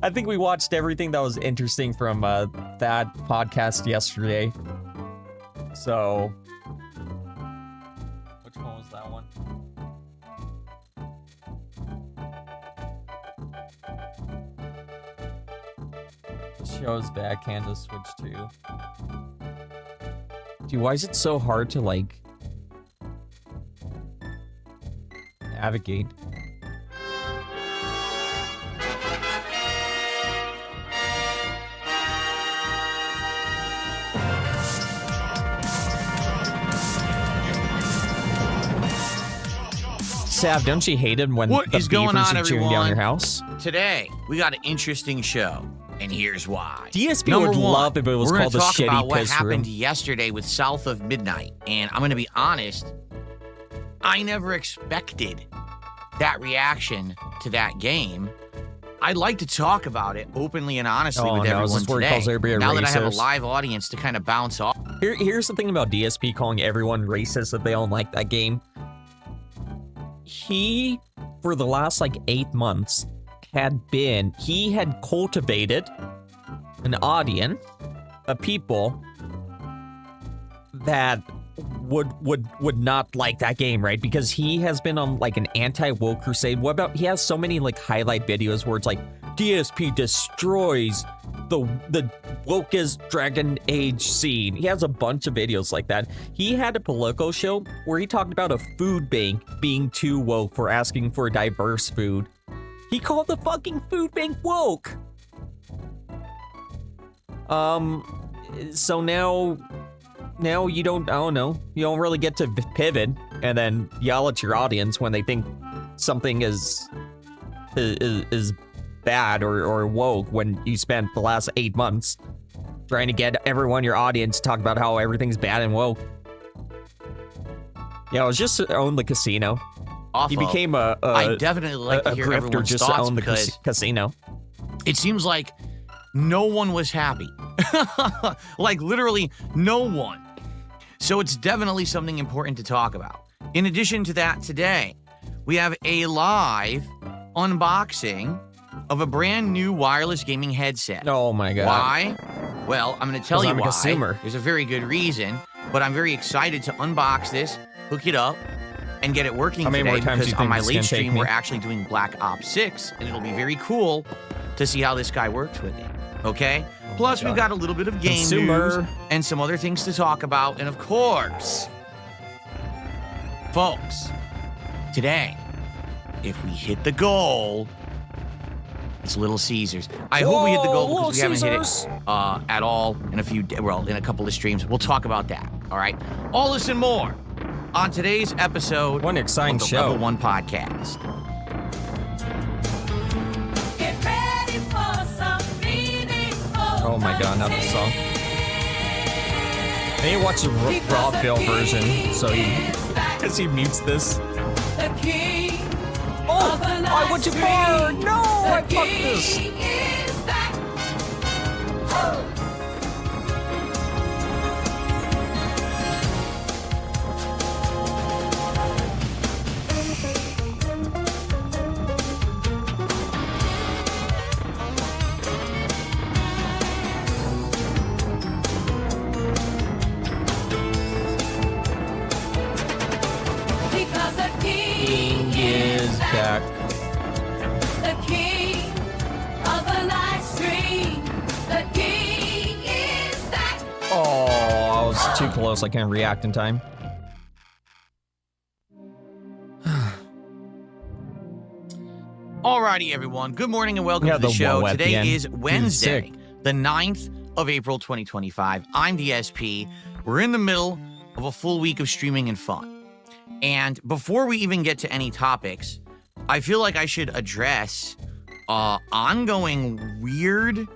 I think we watched everything that was interesting from that podcast yesterday. So, which one was that one? The show's back, Canada Switch 2. Dude, why is it so hard to, like, navigate? Sav, don't you hate it when What the is going beavers on, are chewing down everyone? your house? Today, we got an interesting show, and here's why. DSP Number would one, love if it was we're called the gonna talk about Shitty what Piss happened Room. yesterday with South of Midnight, and I'm going to be honest, I never expected that reaction to that game. I'd like to talk about it openly and honestly Oh, with no, is everyone this where he today. calls everybody a Now that I have a racist? live audience to kind of bounce off. Here's the thing about DSP calling everyone racist if they don't like that game. He, for the last like 8 months, he had cultivated an audience of people that would not like that game, right? Because he has been on like an anti-woke crusade. What about, he has so many like highlight videos where it's like DSP destroys the wokest Dragon Age scene. He has a bunch of videos like that. He had a Politico show where he talked about a food bank being too woke for asking for diverse food. He called the fucking food bank woke. So now you don't, I don't know, you don't really get to pivot and then yell at your audience when they think something is bad or woke, when you spent the last 8 months trying to get everyone in your audience to talk about how everything's bad and woke. Yeah, it was just to own the casino. He became I definitely like to hear grifter everyone's just to thoughts own the because casino. it seems like no one was happy. Like literally no one. So it's definitely something important to talk about. In addition to that, today we have a live unboxing of a brand new wireless gaming headset. Oh my god. Why? Well, I'm going to tell you I'm a why. consumer. There's a very good reason, but I'm very excited to unbox this, hook it up, and get it working How many today more times do because you on think my this is late gonna take stream me? we're actually doing Black Ops 6, and it'll be very cool to see how this guy works with it. Okay? Plus, we've got a little bit of game Consumer. news and some other things to talk about, and of course, folks, today, if we hit the goal, it's Little Caesars. I hope we hit the goal because we haven't hit it at all in in a couple of streams. We'll talk about that. All right. All this and more on today's episode What an exciting of the show. Level 1 podcast. Get ready for some meaningful Oh my god, not this song. I need to watch the raw Bill version, so because he mutes this. The king Oh, of the I went too far! stream. No, I The fucked this! king is back. Because the king King is back. The king close. I can't react in time. Alrighty, everyone. Good morning and welcome to the show. Today is Wednesday, the 9th of April, 2025. I'm DSP. We're in the middle of a full week of streaming and fun. And before we even get to any topics, I feel like I should address ongoing weird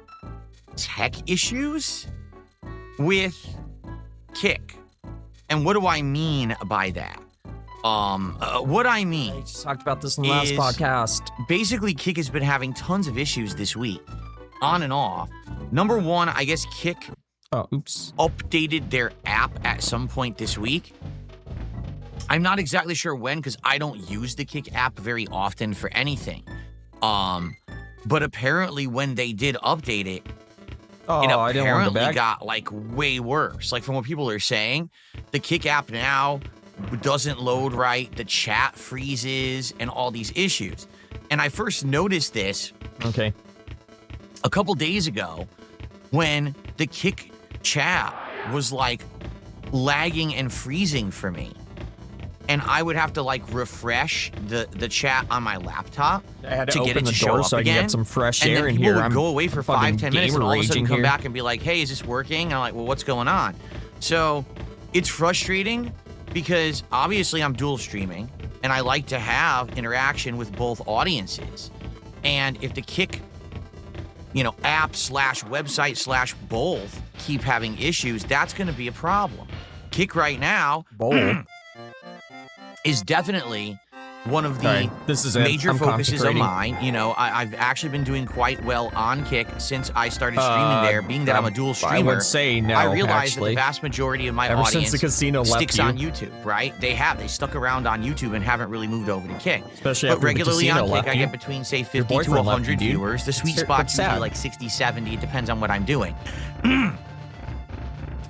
tech issues with Kick. And what do I mean by that? What I mean, I just talked about this in the last podcast. Basically, Kick has been having tons of issues this week, on and off. Number one, I guess Kick updated their app at some point this week. I'm not exactly sure when because I don't use the Kick app very often for anything. But apparently when they did update it, it apparently got like way worse. Like from what people are saying, the Kick app now doesn't load right, the chat freezes, and all these issues. And I first noticed this a couple days ago when the Kick chat was like lagging and freezing for me. And I would have to like refresh the chat on my laptop to get it to show up so again. I can get some fresh and air then in people here. would go away for 5-10 minutes and all of a sudden come back and be like, hey, is this working? And I'm like, well, what's going on? So it's frustrating because obviously I'm dual streaming and I like to have interaction with both audiences. And if the Kick, app / website / both keep having issues, that's going to be a problem. Kick right now is definitely one of the major focuses of mine. I've actually been doing quite well on Kick since I started streaming there, being that I'm a dual streamer. I would say no, I realize that the vast majority of my audience since the casino sticks on YouTube, right? They stuck around on YouTube and haven't really moved over to Kick. Especially but regularly on Kick, I get between, say, 50 to 100 viewers. The sweet spot can be like 60, 70. It depends on what I'm doing.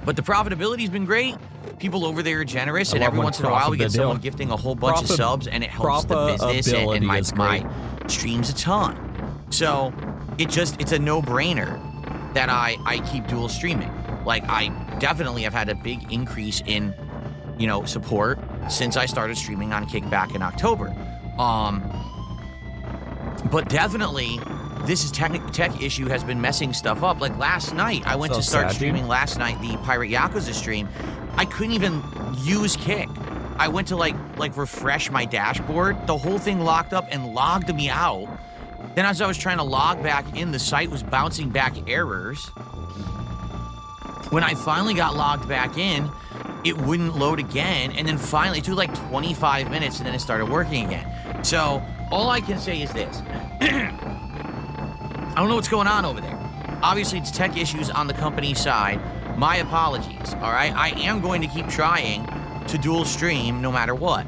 But the profitability's been great. People over there are generous, and every once in a while we get someone gifting a whole bunch of subs, and it helps the business and my streams a ton. So it's a no-brainer that I keep dual streaming. Like I definitely have had a big increase in, support since I started streaming on Kick back in October. But definitely this tech issue has been messing stuff up. Like last night, I went to start streaming last night, the Pirate Yakuza stream. I couldn't even use Kick. I went to like refresh my dashboard. The whole thing locked up and logged me out. Then as I was trying to log back in, the site was bouncing back errors. When I finally got logged back in, it wouldn't load again. And then finally, it took like 25 minutes and then it started working again. So all I can say is this. I don't know what's going on over there. Obviously, it's tech issues on the company side. My apologies, all right? I am going to keep trying to dual stream no matter what.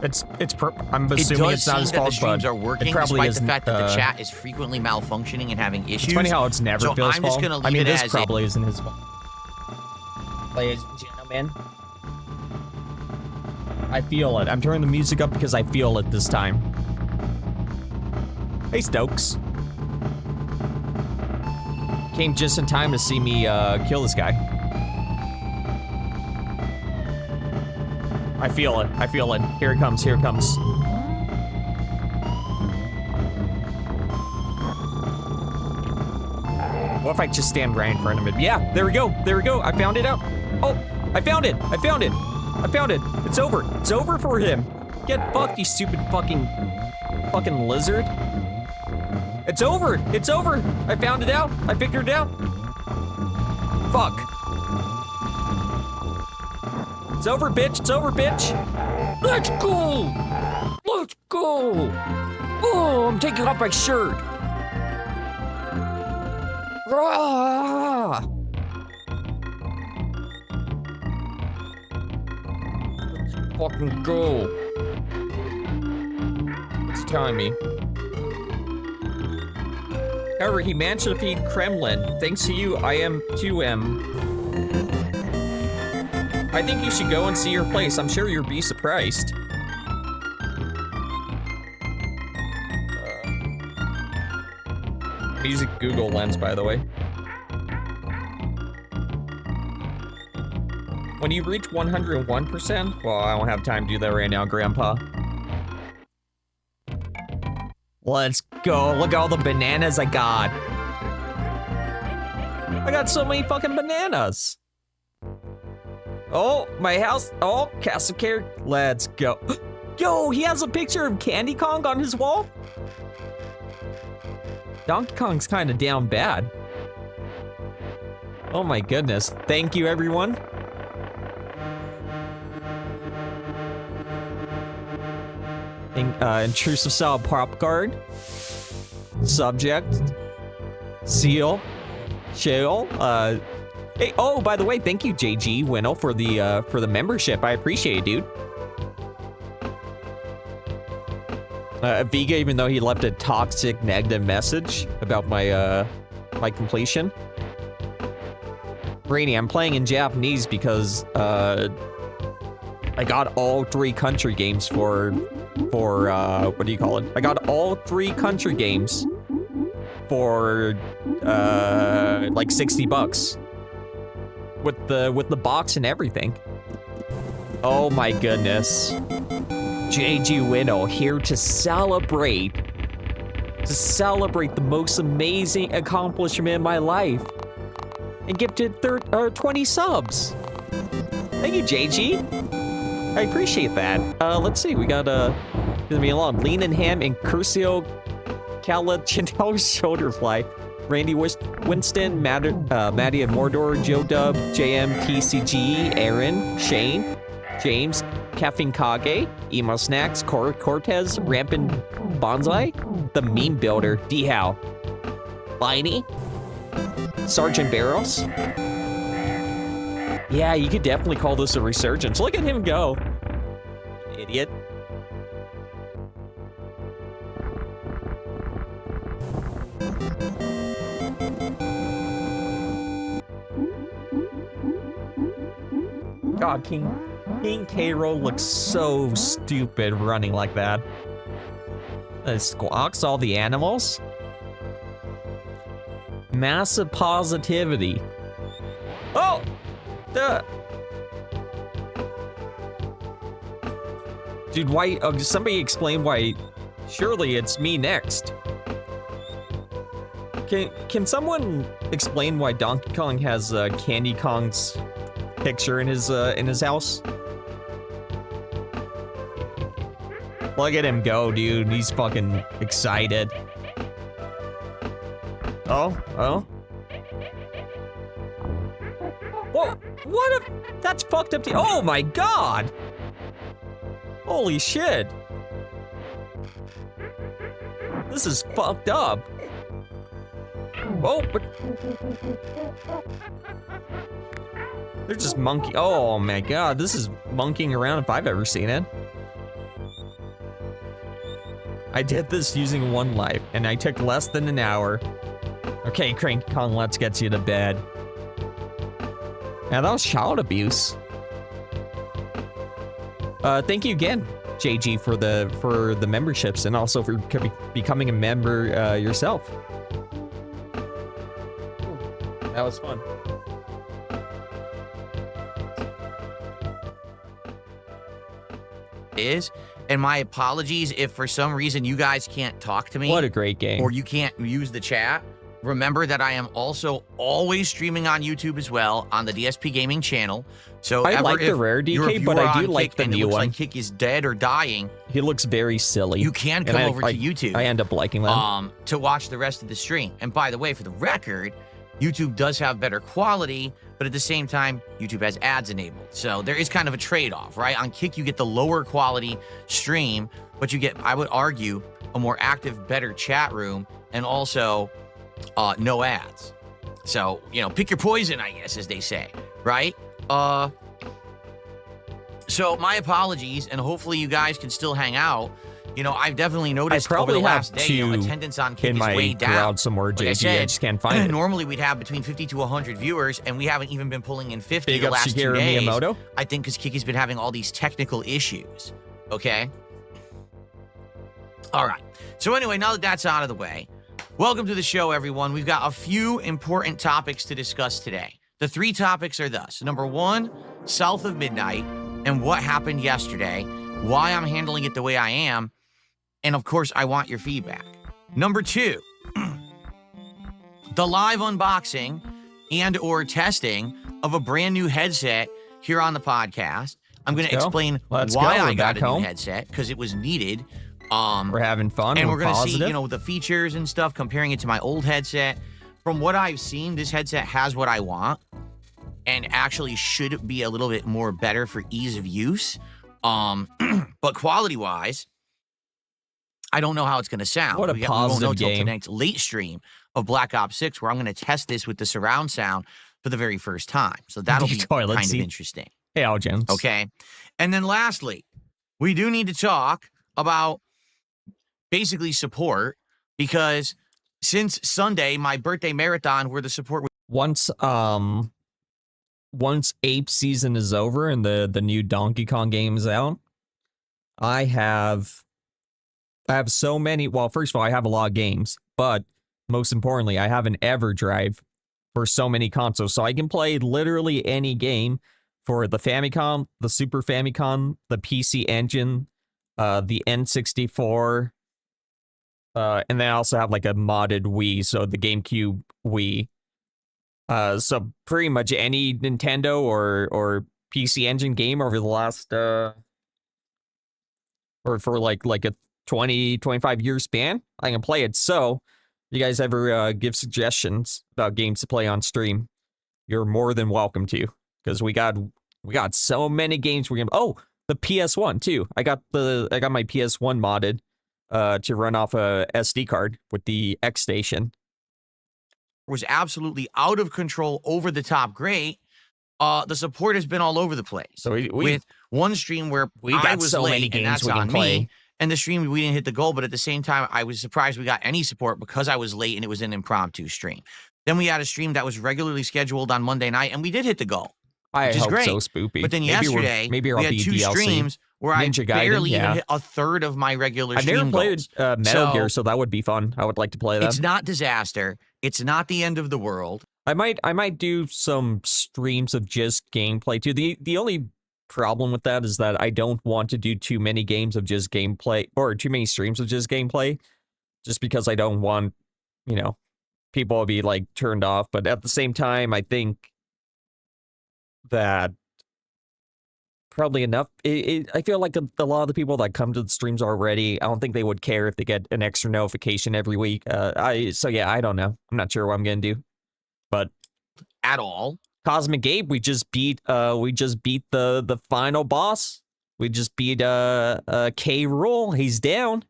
I'm assuming it's not his fault, the streams are working despite the fact that the chat is frequently malfunctioning and having issues. It's funny how it's never Phil's fault. I'm just going to leave it as this probably isn't his fault. Ladies and gentlemen, I feel it. I'm turning the music up because I feel it this time. Hey, Stokes. Came just in time to see me kill this guy. I feel it. I feel it. Here it comes. Here it comes. What if I just stand right in front of it? Yeah, there we go. There we go. I found it out. Oh, I found it. I found it. I found it. It's over. It's over for him. Get fucked, you stupid fucking lizard. It's over! It's over! I found it out! I figured it out! Fuck. It's over, bitch! It's over, bitch! Let's go! Let's go! Oh, I'm taking off my shirt! Ah! Let's fucking go! It's telling me. However, he managed to defeat Kremlin. Thanks to you, I am 2M. I think you should go and see your place. I'm sure you'll be surprised. I'm using Google Lens, by the way. When you reach 101%, well, I don't have time to do that right now, Grandpa. Let's go. Look at all the bananas I got. I got so many fucking bananas. Oh, my house. Oh, Castle Care. Let's go. Yo, he has a picture of Candy Kong on his wall. Donkey Kong's kind of down bad. Oh my goodness. Thank you, everyone. Intrusive style prop guard. Subject. Seal. Shale. Hey, oh, by the way, thank you, JG Winnell, for the membership. I appreciate it, dude. Vega, even though he left a toxic negative message about my my completion. Rainy, I'm playing in Japanese because I got all 3 country games for what do you call it? I got all 3 country games for like $60 with the box and everything. Oh my goodness. JG Winnell here to celebrate the most amazing accomplishment in my life and gifted 20 subs. Thank you, JG. I appreciate that. Let's see, we got gonna be along Lean and Ham and Curcio Calachinel Shoulderfly, Randy Winston, Maddie and Mordor, Joe Dub, JM, TCG, Aaron, Shane, James, Caffeine Kage, Emo Snacks, Cortez, Rampant Bonsai, The Meme Builder, D-How, Liney, Sergeant Barrows. Yeah, you could definitely call this a resurgence. Look at him go. Idiot. God, King K-Roll looks so stupid running like that. Squawks all the animals. Massive positivity. Oh! Dude, why? Somebody explain why. Surely it's me next. Can someone explain why Donkey Kong has Candy Kong's picture in his house? Look at him go, dude. He's fucking excited. Oh. Whoa, what if that's fucked up? Oh my god! Holy shit! This is fucked up. Whoa, but they're just monkey. Oh my god, this is monkeying around if I've ever seen it. I did this using 1 life, and I took less than an hour. Okay, Cranky Kong, let's get you to bed. Yeah, that was child abuse. Thank you again, JG, for the memberships, and also for becoming a member yourself. That was fun. And my apologies if for some reason you guys can't talk to me. What a great game. Or you can't use the chat. Remember that I am also always streaming on YouTube as well on the DSP Gaming channel. So I like the rare DK, but I do like the new one. Like Kick is dead or dying. He looks very silly. You can come over to YouTube. I end up liking them. To watch the rest of the stream. And by the way, for the record, YouTube does have better quality, but at the same time, YouTube has ads enabled. So there is kind of a trade-off, right? On Kick, you get the lower quality stream, but you get, I would argue, a more active, better chat room, and also no ads. So, you know, pick your poison, I guess, as they say, right? So my apologies, and hopefully you guys can still hang out. You know, I've definitely noticed over the last day, you know, attendance on Kick is way down. Somewhere, like I said, I just can't find it. Normally we'd have between 50 to 100 viewers, and we haven't even been pulling in 50 Big the up last Shigeru 2 days. Miyamoto. I think because Kiki's been having all these technical issues. Okay? All right. So anyway, now that that's out of the way, welcome to the show, everyone. We've got a few important topics to discuss today. The 3 topics are thus. Number 1, south of midnight and what happened yesterday, why I'm handling it the way I am, and of course, I want your feedback. Number 2, the live unboxing and or testing of a brand new headset here on the podcast. I'm going to explain why I got a new headset, because it was needed. We're having fun. And we're going to see, the features and stuff, comparing it to my old headset. From what I've seen, this headset has what I want and actually should be a little bit more better for ease of use. But quality-wise, I don't know how it's going to sound. What a positive game. We won't know till tonight's late stream of Black Ops 6, where I'm going to test this with the surround sound for the very first time. So that'll be kind of interesting. Hey, Al Jones. Okay. And then lastly, we do need to talk about basically support, because since Sunday, my birthday marathon, where the support was once APE season is over and the new Donkey Kong game is out, I have so many. Well, first of all, I have a lot of games, but most importantly, I have an EverDrive for so many consoles, so I can play literally any game for the Famicom, the Super Famicom, the PC Engine, the N64, and then I also have like a modded Wii, so the GameCube Wii. So pretty much any Nintendo or PC Engine game over the last or for like a 20-25 year span, I can play it. So if you guys ever give suggestions about games to play on stream, you're more than welcome to, because we got so many games we're gonna. Oh, the PS1 too. I got my PS1 modded to run off a SD card with the X Station. Was absolutely out of control, over the top great. The support has been all over the place. So with one stream where I was so late, many games and that's we on play. Me. And the stream, we didn't hit the goal, but at the same time, I was surprised we got any support because I was late and it was an impromptu stream. Then we had a stream that was regularly scheduled on Monday night, and we did hit the goal, which is great. So spoopy. But then yesterday, we had 2 DLC. Streams where Ninja I barely even hit a third of my regular stream I've never played Metal Gear, so that would be fun. I would like to play that. It's not disaster. It's not the end of the world. I might do some streams of just gameplay too. The only problem with that is that I don't want to do too many games of just gameplay, or too many streams of just gameplay, just because I don't want, people will be like turned off. But at the same time, I think that probably enough. I feel like a lot of the people that come to the streams already, I don't think they would care if they get an extra notification every week. I don't know. I'm not sure what I'm gonna do, but at all. Cosmic Gabe, we just beat the final boss. We just beat K. Rool. He's down.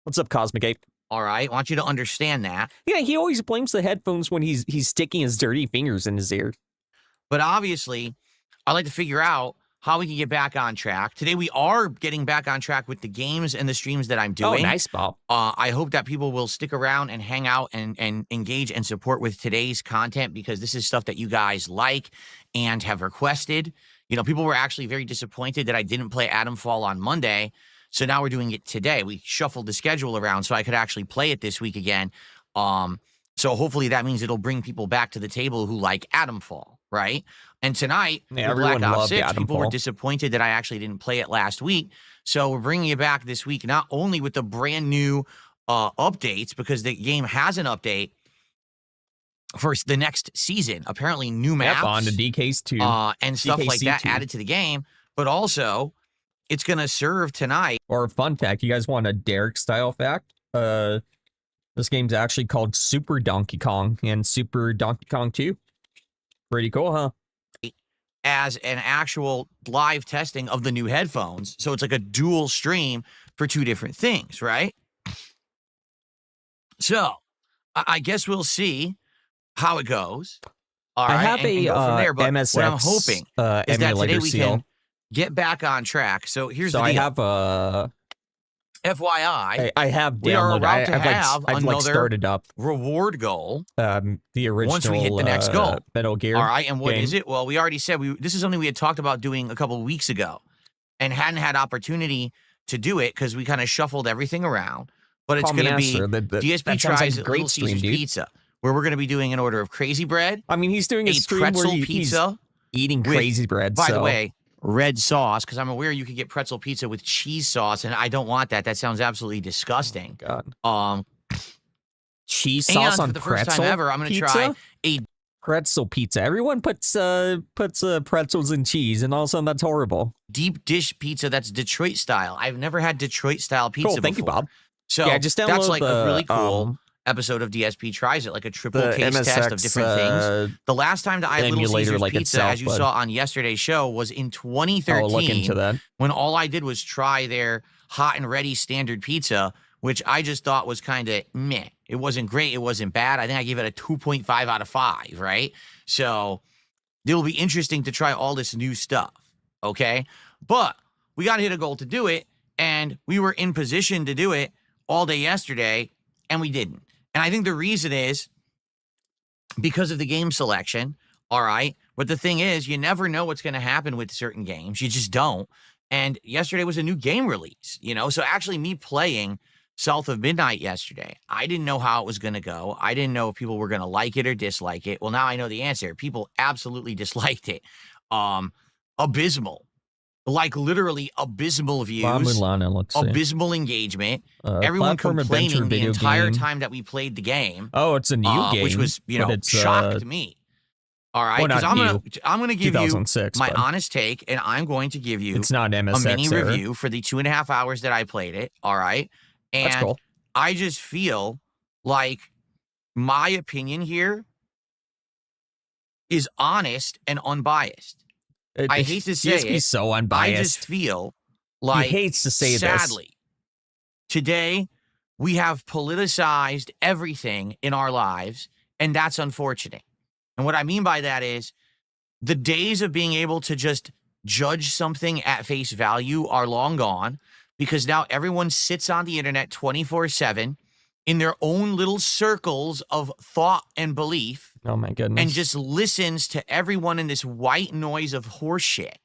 What's up, Cosmic Gabe? All right, I want you to understand that. Yeah, he always blames the headphones when he's sticking his dirty fingers in his ear. But obviously, I like to figure out how we can get back on track. Today, we are getting back on track with the games and the streams that I'm doing. Oh, nice, Bob. I hope that people will stick around and hang out and engage and support with today's content, because this is stuff that you guys like and have requested. People were actually very disappointed that I didn't play Atomfall on Monday, so now we're doing it today. We shuffled the schedule around so I could actually play it this week again. So hopefully that means it'll bring people back to the table who like Atomfall, right? And tonight, Black Ops 6, people were disappointed that I actually didn't play it last week. So we're bringing you back this week, not only with the brand new updates, because the game has an update for the next season. Apparently new maps. On to DK2. And stuff like that added to the game. But also, it's going to serve tonight. Or a fun fact, you guys want a Derek-style fact? This game's actually called Super Donkey Kong and Super Donkey Kong 2. Pretty cool, huh? As an actual live testing of the new headphones. So it's like a dual stream for 2 different things, right? So I guess we'll see how it goes. All right, I have and go from there, but MSX, what I'm hoping is that today we seal. Can get back on track. So here's the deal. I have FYI, I have downloaded. We are about to have I've another started up reward goal. The original. Once we hit the next goal, Metal Gear. All right, and what game. is it? Well, we already said this is something we had talked about doing a couple of weeks ago, and hadn't had opportunity to do it because we kind of shuffled everything around. But it's going to be DSP tries like Little Caesar's Pizza, where we're going to be doing an order of crazy bread. I mean, he's doing a stream pretzel where he's pizza eating with, crazy bread. By the way, red sauce, because I'm aware you could get pretzel pizza with cheese sauce, and I don't want that. That sounds absolutely disgusting. Oh, God. Cheese sauce and on for the first pretzel time ever, I'm going to pizza? try a Pretzel pizza. Everyone puts pretzels and cheese, and all of a sudden that's horrible. deep dish pizza that's Detroit style. I've never had Detroit style pizza Cool, thank you, before. Bob. So Yeah, just that's download like a really the, cool episode of DSP Tries It, like a triple the case test of MSX, different things. The last time that I had Little emulator Caesars like Pizza, itself, as you but- saw on yesterday's show, was in 2013. I'll look into that. When all I did was try their hot and ready standard pizza, which I just thought was kind of meh. It wasn't great. It wasn't bad. I think I gave it a 2.5 out of 5, right? So it'll be interesting to try all this new stuff, okay? But we got to hit a goal to do it, and we were in position to do it all day yesterday, and we didn't. And I think the reason is because of the game selection, all right? But the thing is, you never know what's going to happen with certain games. You just don't. And yesterday was a new game release, you know? So actually me playing South of Midnight yesterday, I didn't know how it was going to go. I didn't know if people were going to like it or dislike it. Well, now I know the answer. People absolutely disliked it. Abysmal. Like literally abysmal views. Abysmal engagement. Everyone complaining the entire time that we played the game. Oh, it's a new game. Which was, you know, it's, shocked me. All right, well, because I'm gonna give you my but honest take, and I'm going to give you it's not an a MSX mini error. review for the 2.5 hours that I played it. All right, and That's cool. I just feel like my opinion here is honest and unbiased. I hate to say it. So unbiased. I just feel like he hates to say sadly, today we have politicized everything in our lives, and that's unfortunate. And what I mean by that is the days of being able to just judge something at face value are long gone, because now everyone sits on the internet 24/7 in their own little circles of thought and belief. Oh my goodness. And just listens to everyone in this white noise of horseshit,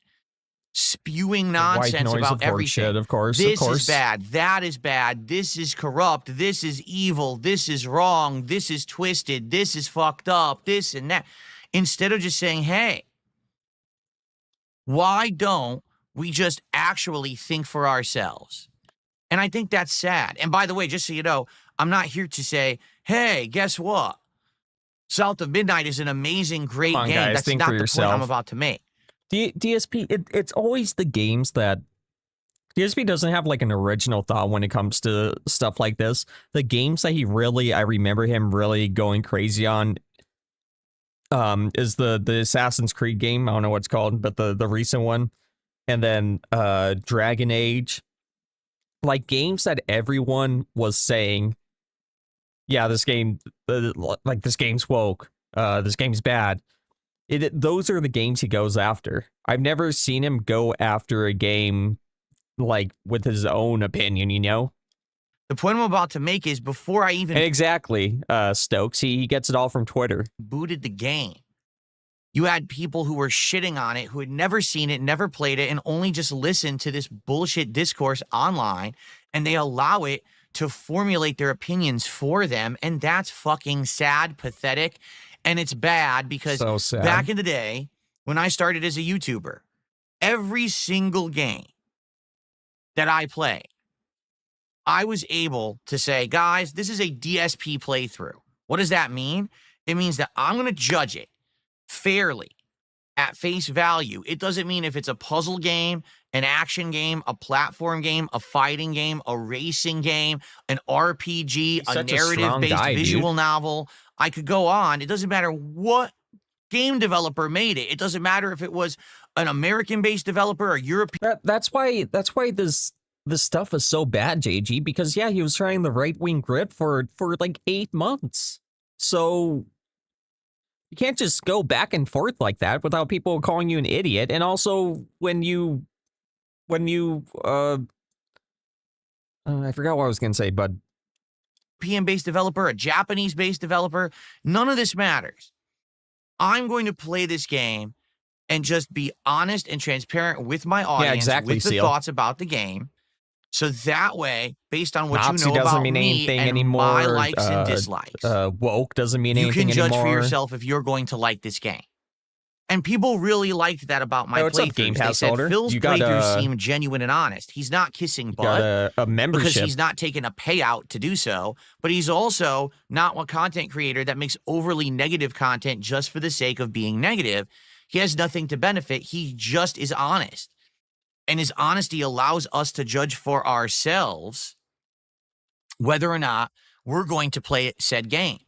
spewing nonsense about everything. Of course. This is bad. That is bad. This is corrupt. This is evil. This is wrong. This is twisted. This is fucked up. This and that. Instead of just saying, hey, why don't we just actually think for ourselves? And I think that's sad. And by the way, just so you know, I'm not here to say, hey, guess what? South of Midnight is an amazing, great game. Guys, that's not the point I'm about to make. DSP, it's always the games that DSP doesn't have like an original thought when it comes to stuff like this. The games that I remember him really going crazy on is the Assassin's Creed game. I don't know what it's called, but the recent one. And then Dragon Age. Like games that everyone was saying, yeah, this game, like this game's woke, this game's bad. Those are the games he goes after. I've never seen him go after a game like with his own opinion, you know? The point I'm about to make is before I even exactly, Stokes, he gets it all from Twitter. Booted the game. You had people who were shitting on it, who had never seen it, never played it, and only just listened to this bullshit discourse online, and they allow it to formulate their opinions for them, and that's fucking sad, pathetic, and it's bad because back in the day, when I started as a YouTuber, every single game that I play, I was able to say, guys, this is a DSP playthrough. What does that mean? It means that I'm going to judge it fairly at face value. It doesn't mean if it's a puzzle game, an action game, a platform game, a fighting game, a racing game, an RPG, a narrative-based visual novel. I could go on. It doesn't matter what game developer made it. It doesn't matter if it was an American-based developer or European. That's why this stuff is so bad, JG, because yeah, he was trying the right-wing grid for like 8 months. So you can't just go back and forth like that without people calling you an idiot. And also when you I forgot what I was going to say, but European-based developer, a Japanese-based developer, none of this matters. I'm going to play this game and just be honest and transparent with my audience, with the thoughts about the game. So that way, based on what Nazi you know doesn't about mean me anything and anymore. my likes and dislikes, Woke doesn't mean you anything can judge anymore. for yourself if you're going to like this game. And people really liked that about my what's up, Game playthroughs. They Pass said holder? Phil's You got playthroughs seem genuine and honest. He's not kissing butt got a membership because he's not taking a payout to do so, but he's also not one content creator that makes overly negative content just for the sake of being negative. He has nothing to benefit. He just is honest. And his honesty allows us to judge for ourselves whether or not we're going to play said game.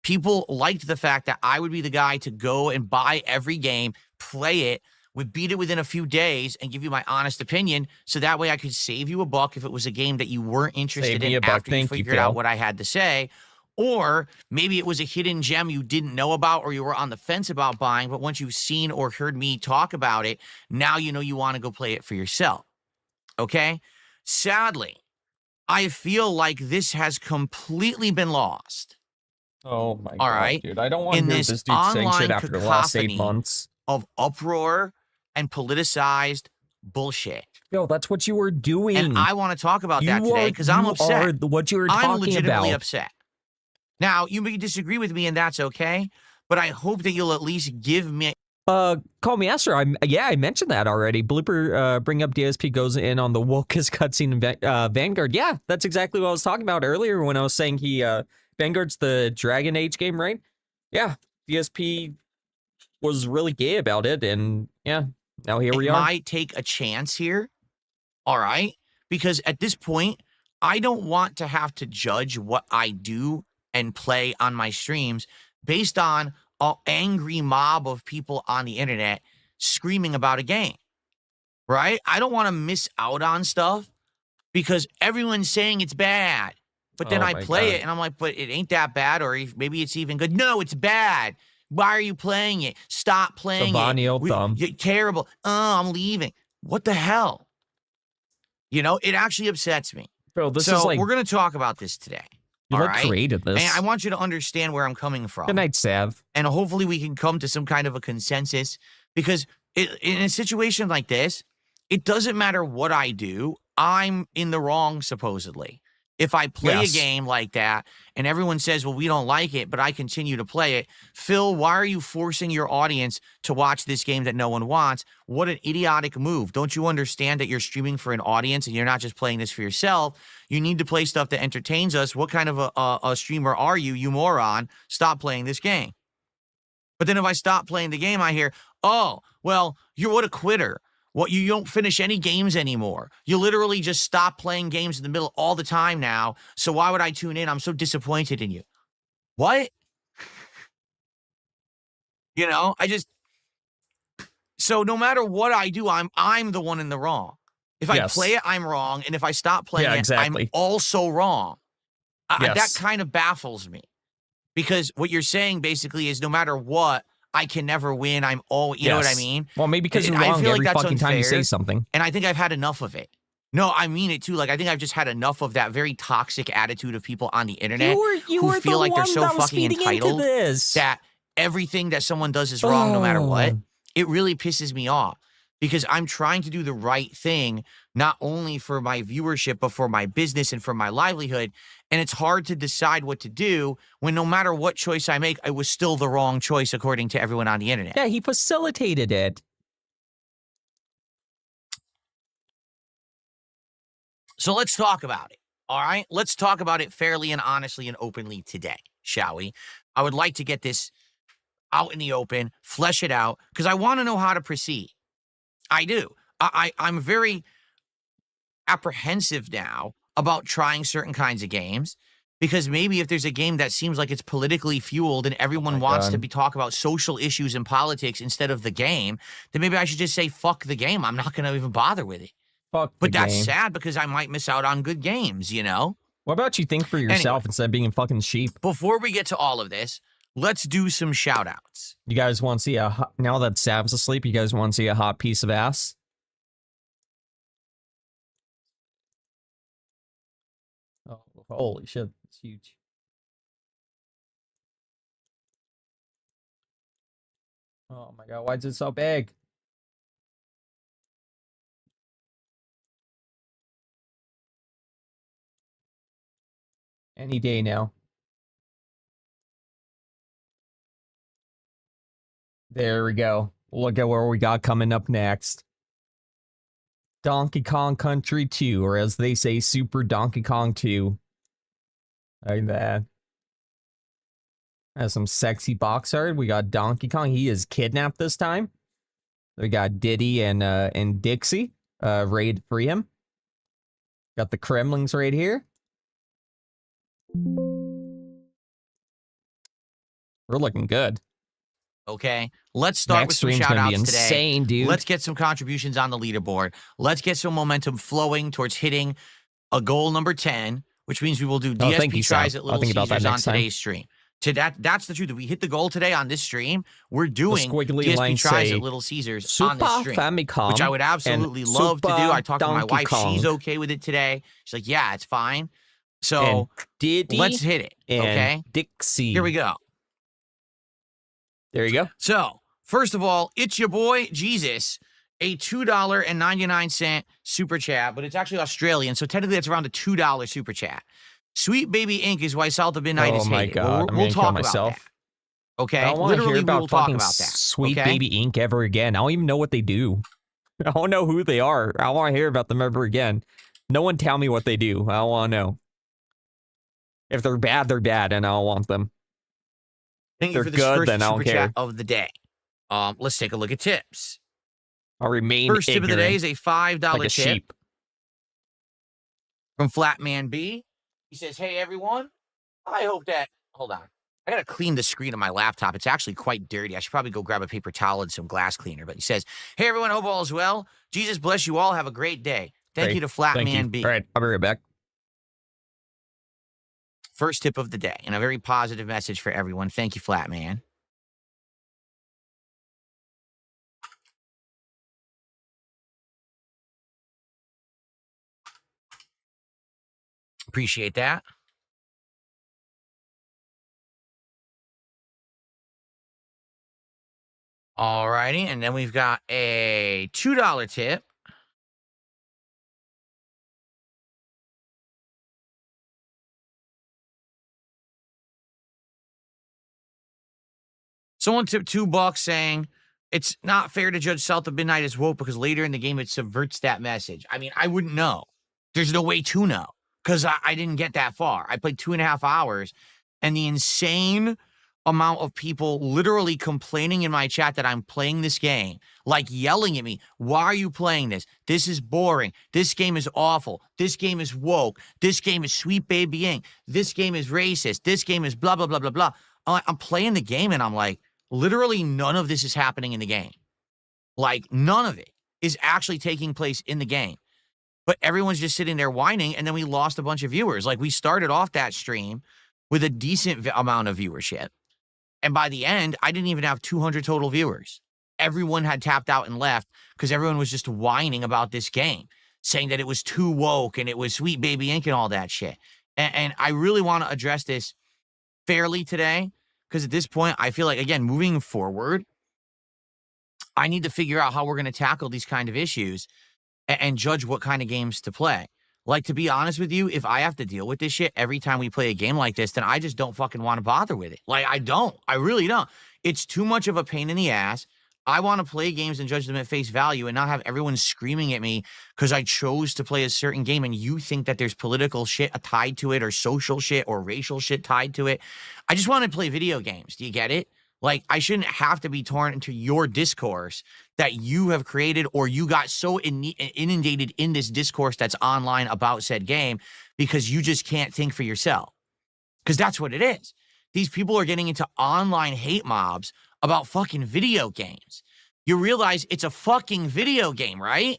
People liked the fact that I would be the guy to go and buy every game, play it, would beat it within a few days, and give you my honest opinion. So that way I could save you a buck if it was a game that you weren't interested in after you figured out what I had to say. Or maybe it was a hidden gem you didn't know about or you were on the fence about buying, but once you've seen or heard me talk about it, now you know you want to go play it for yourself. Okay? Sadly, I feel like this has completely been lost. Oh my All god, right? dude. I don't want to In hear this this dude saying shit online after the last 8 cacophony months. of uproar and politicized bullshit. Yo, that's what you were doing. And I want to talk about that today because I'm upset. What you were talking about. I'm legitimately upset. Now, you may disagree with me, and that's okay, but I hope that you'll at least give me... Call me Esther. I mentioned that already. Blooper, bring up DSP goes in on the wokest cutscene in Vanguard. Yeah, that's exactly what I was talking about earlier when I was saying Vanguard's the Dragon Age game, right? Yeah, DSP was really gay about it, and yeah, now here we are. It might take a chance here, all right? Because at this point, I don't want to have to judge what I do and play on my streams based on an angry mob of people on the internet screaming about a game, right? I don't want to miss out on stuff because everyone's saying it's bad. But then I play it and I'm like, but it ain't that bad, or maybe it's even good. No, it's bad. Why are you playing it? Stop playing it. You're terrible. Oh, I'm leaving. What the hell? You know, it actually upsets me. Bro, this is like... we're going to talk about this today. You created this. And I want you to understand where I'm coming from. Good night, Sav. And hopefully we can come to some kind of a consensus, because in a situation like this, it doesn't matter what I do. I'm in the wrong, supposedly. If I play a game like that and everyone says, well, we don't like it, but I continue to play it, Phil, why are you forcing your audience to watch this game that no one wants? What an idiotic move. Don't you understand that you're streaming for an audience and you're not just playing this for yourself? You need to play stuff that entertains us. What kind of a streamer are you, you moron? Stop playing this game. But then if I stop playing the game, I hear, oh, well, you're what a quitter. What, you don't finish any games anymore. You literally just stop playing games in the middle all the time now. So why would I tune in? I'm so disappointed in you. What? You know, so no matter what I do, I'm the one in the wrong. If I play it, I'm wrong. And if I stop playing it, I'm also wrong. That kind of baffles me. Because what you're saying basically is no matter what, I can never win. I'm all, you know what I mean? Well, maybe because you're wrong every fucking time you say something. And I think I've had enough of it. No, I mean it too. Like, I think I've just had enough of that very toxic attitude of people on the internet who feel like they're so fucking entitled that everything that someone does is wrong no matter what. It really pisses me off because I'm trying to do the right thing, not only for my viewership, but for my business and for my livelihood. And it's hard to decide what to do when no matter what choice I make, it was still the wrong choice according to everyone on the internet. Yeah, he facilitated it. So let's talk about it, all right? Let's talk about it fairly and honestly and openly today, shall we? I would like to get this out in the open, flesh it out, because I want to know how to proceed. I do. I'm very apprehensive now about trying certain kinds of games, because maybe if there's a game that seems like it's politically fueled and everyone wants to talk about social issues and politics instead of the game, then maybe I should just say, fuck the game. I'm not going to even bother with it. But that's sad because I might miss out on good games, you know? What about you think for yourself instead of being a fucking sheep? Before we get to all of this, let's do some shout outs. You guys want to see now that Sav's asleep, you guys want to see a hot piece of ass? Oh, holy shit, it's huge. Oh my god, why is it so big? Any day now. There we go. Look at where we got coming up next. Donkey Kong Country 2, or as they say, Super Donkey Kong 2. Like that. Has some sexy box art. We got Donkey Kong. He is kidnapped this time. We got Diddy and Dixie ready to free him. Got the Kremlings right here. We're looking good. Okay, let's start Next with some shout outs today. Insane, dude. Let's get some contributions on the leaderboard. Let's get some momentum flowing towards hitting a goal number 10, which means we will do DSP tries at Little Caesars on today's stream. That's the truth. If we hit the goal today on this stream, we're doing DSP tries at Little Caesars on this stream, Famicom, which I would absolutely love to do. I talked to my wife. Kong. She's okay with it today. She's like, yeah, it's fine. So let's hit it, okay? Dixie. Here we go. There you go. So, first of all, it's your boy, Jesus, a $2.99 super chat, but it's actually Australian, so technically that's around a $2 super chat. Sweet Baby Inc. is why South of Midnight is hated. Oh my God, We'll talk about that. Okay? I don't want to hear about we'll talk about that. Sweet Baby Inc. ever again. I don't even know what they do. I don't know who they are. I don't want to hear about them ever again. No one tell me what they do. I don't want to know. If they're bad, and I don't want them. Thank you for this first super chat of the day. Let's take a look at tips. I'll remain First tip of the day is a $5 like a tip sheep. from Flatman B. He says, hey, everyone, I hope that... Hold on. I got to clean the screen of my laptop. It's actually quite dirty. I should probably go grab a paper towel and some glass cleaner. But he says, hey, everyone, hope all is well. Jesus bless you all. Have a great day. Thank you to Flatman B. All right, I'll be right back. First tip of the day, and a very positive message for everyone. Thank you, Flatman. Appreciate that. All righty, and then we've got a $2 tip. Someone tipped $2 saying, it's not fair to judge South of Midnight as woke because later in the game it subverts that message. I mean, I wouldn't know. There's no way to know because I didn't get that far. I played 2.5 hours, and the insane amount of people literally complaining in my chat that I'm playing this game, like yelling at me, why are you playing this? This is boring. This game is awful. This game is woke. This game is Sweet Baby Inc. This game is racist. This game is blah, blah, blah, blah, blah. I'm playing the game, and I'm like, literally none of this is happening in the game. Like, none of it is actually taking place in the game. But everyone's just sitting there whining, and then we lost a bunch of viewers. Like, we started off that stream with a decent amount of viewership. And by the end, I didn't even have 200 total viewers. Everyone had tapped out and left because everyone was just whining about this game, saying that it was too woke and it was Sweet Baby Inc. and all that shit. And I really want to address this fairly today. Because at this point, I feel like, again, moving forward, I need to figure out how we're going to tackle these kind of issues and judge what kind of games to play. Like, to be honest with you, if I have to deal with this shit every time we play a game like this, then I just don't fucking want to bother with it. Like, I don't. I really don't. It's too much of a pain in the ass. I want to play games and judge them at face value and not have everyone screaming at me because I chose to play a certain game and you think that there's political shit tied to it or social shit or racial shit tied to it. I just want to play video games. Do you get it? Like, I shouldn't have to be torn into your discourse that you have created or you got so inundated in this discourse that's online about said game because you just can't think for yourself. Because that's what it is. These people are getting into online hate mobs about fucking video games. You realize it's a fucking video game, right?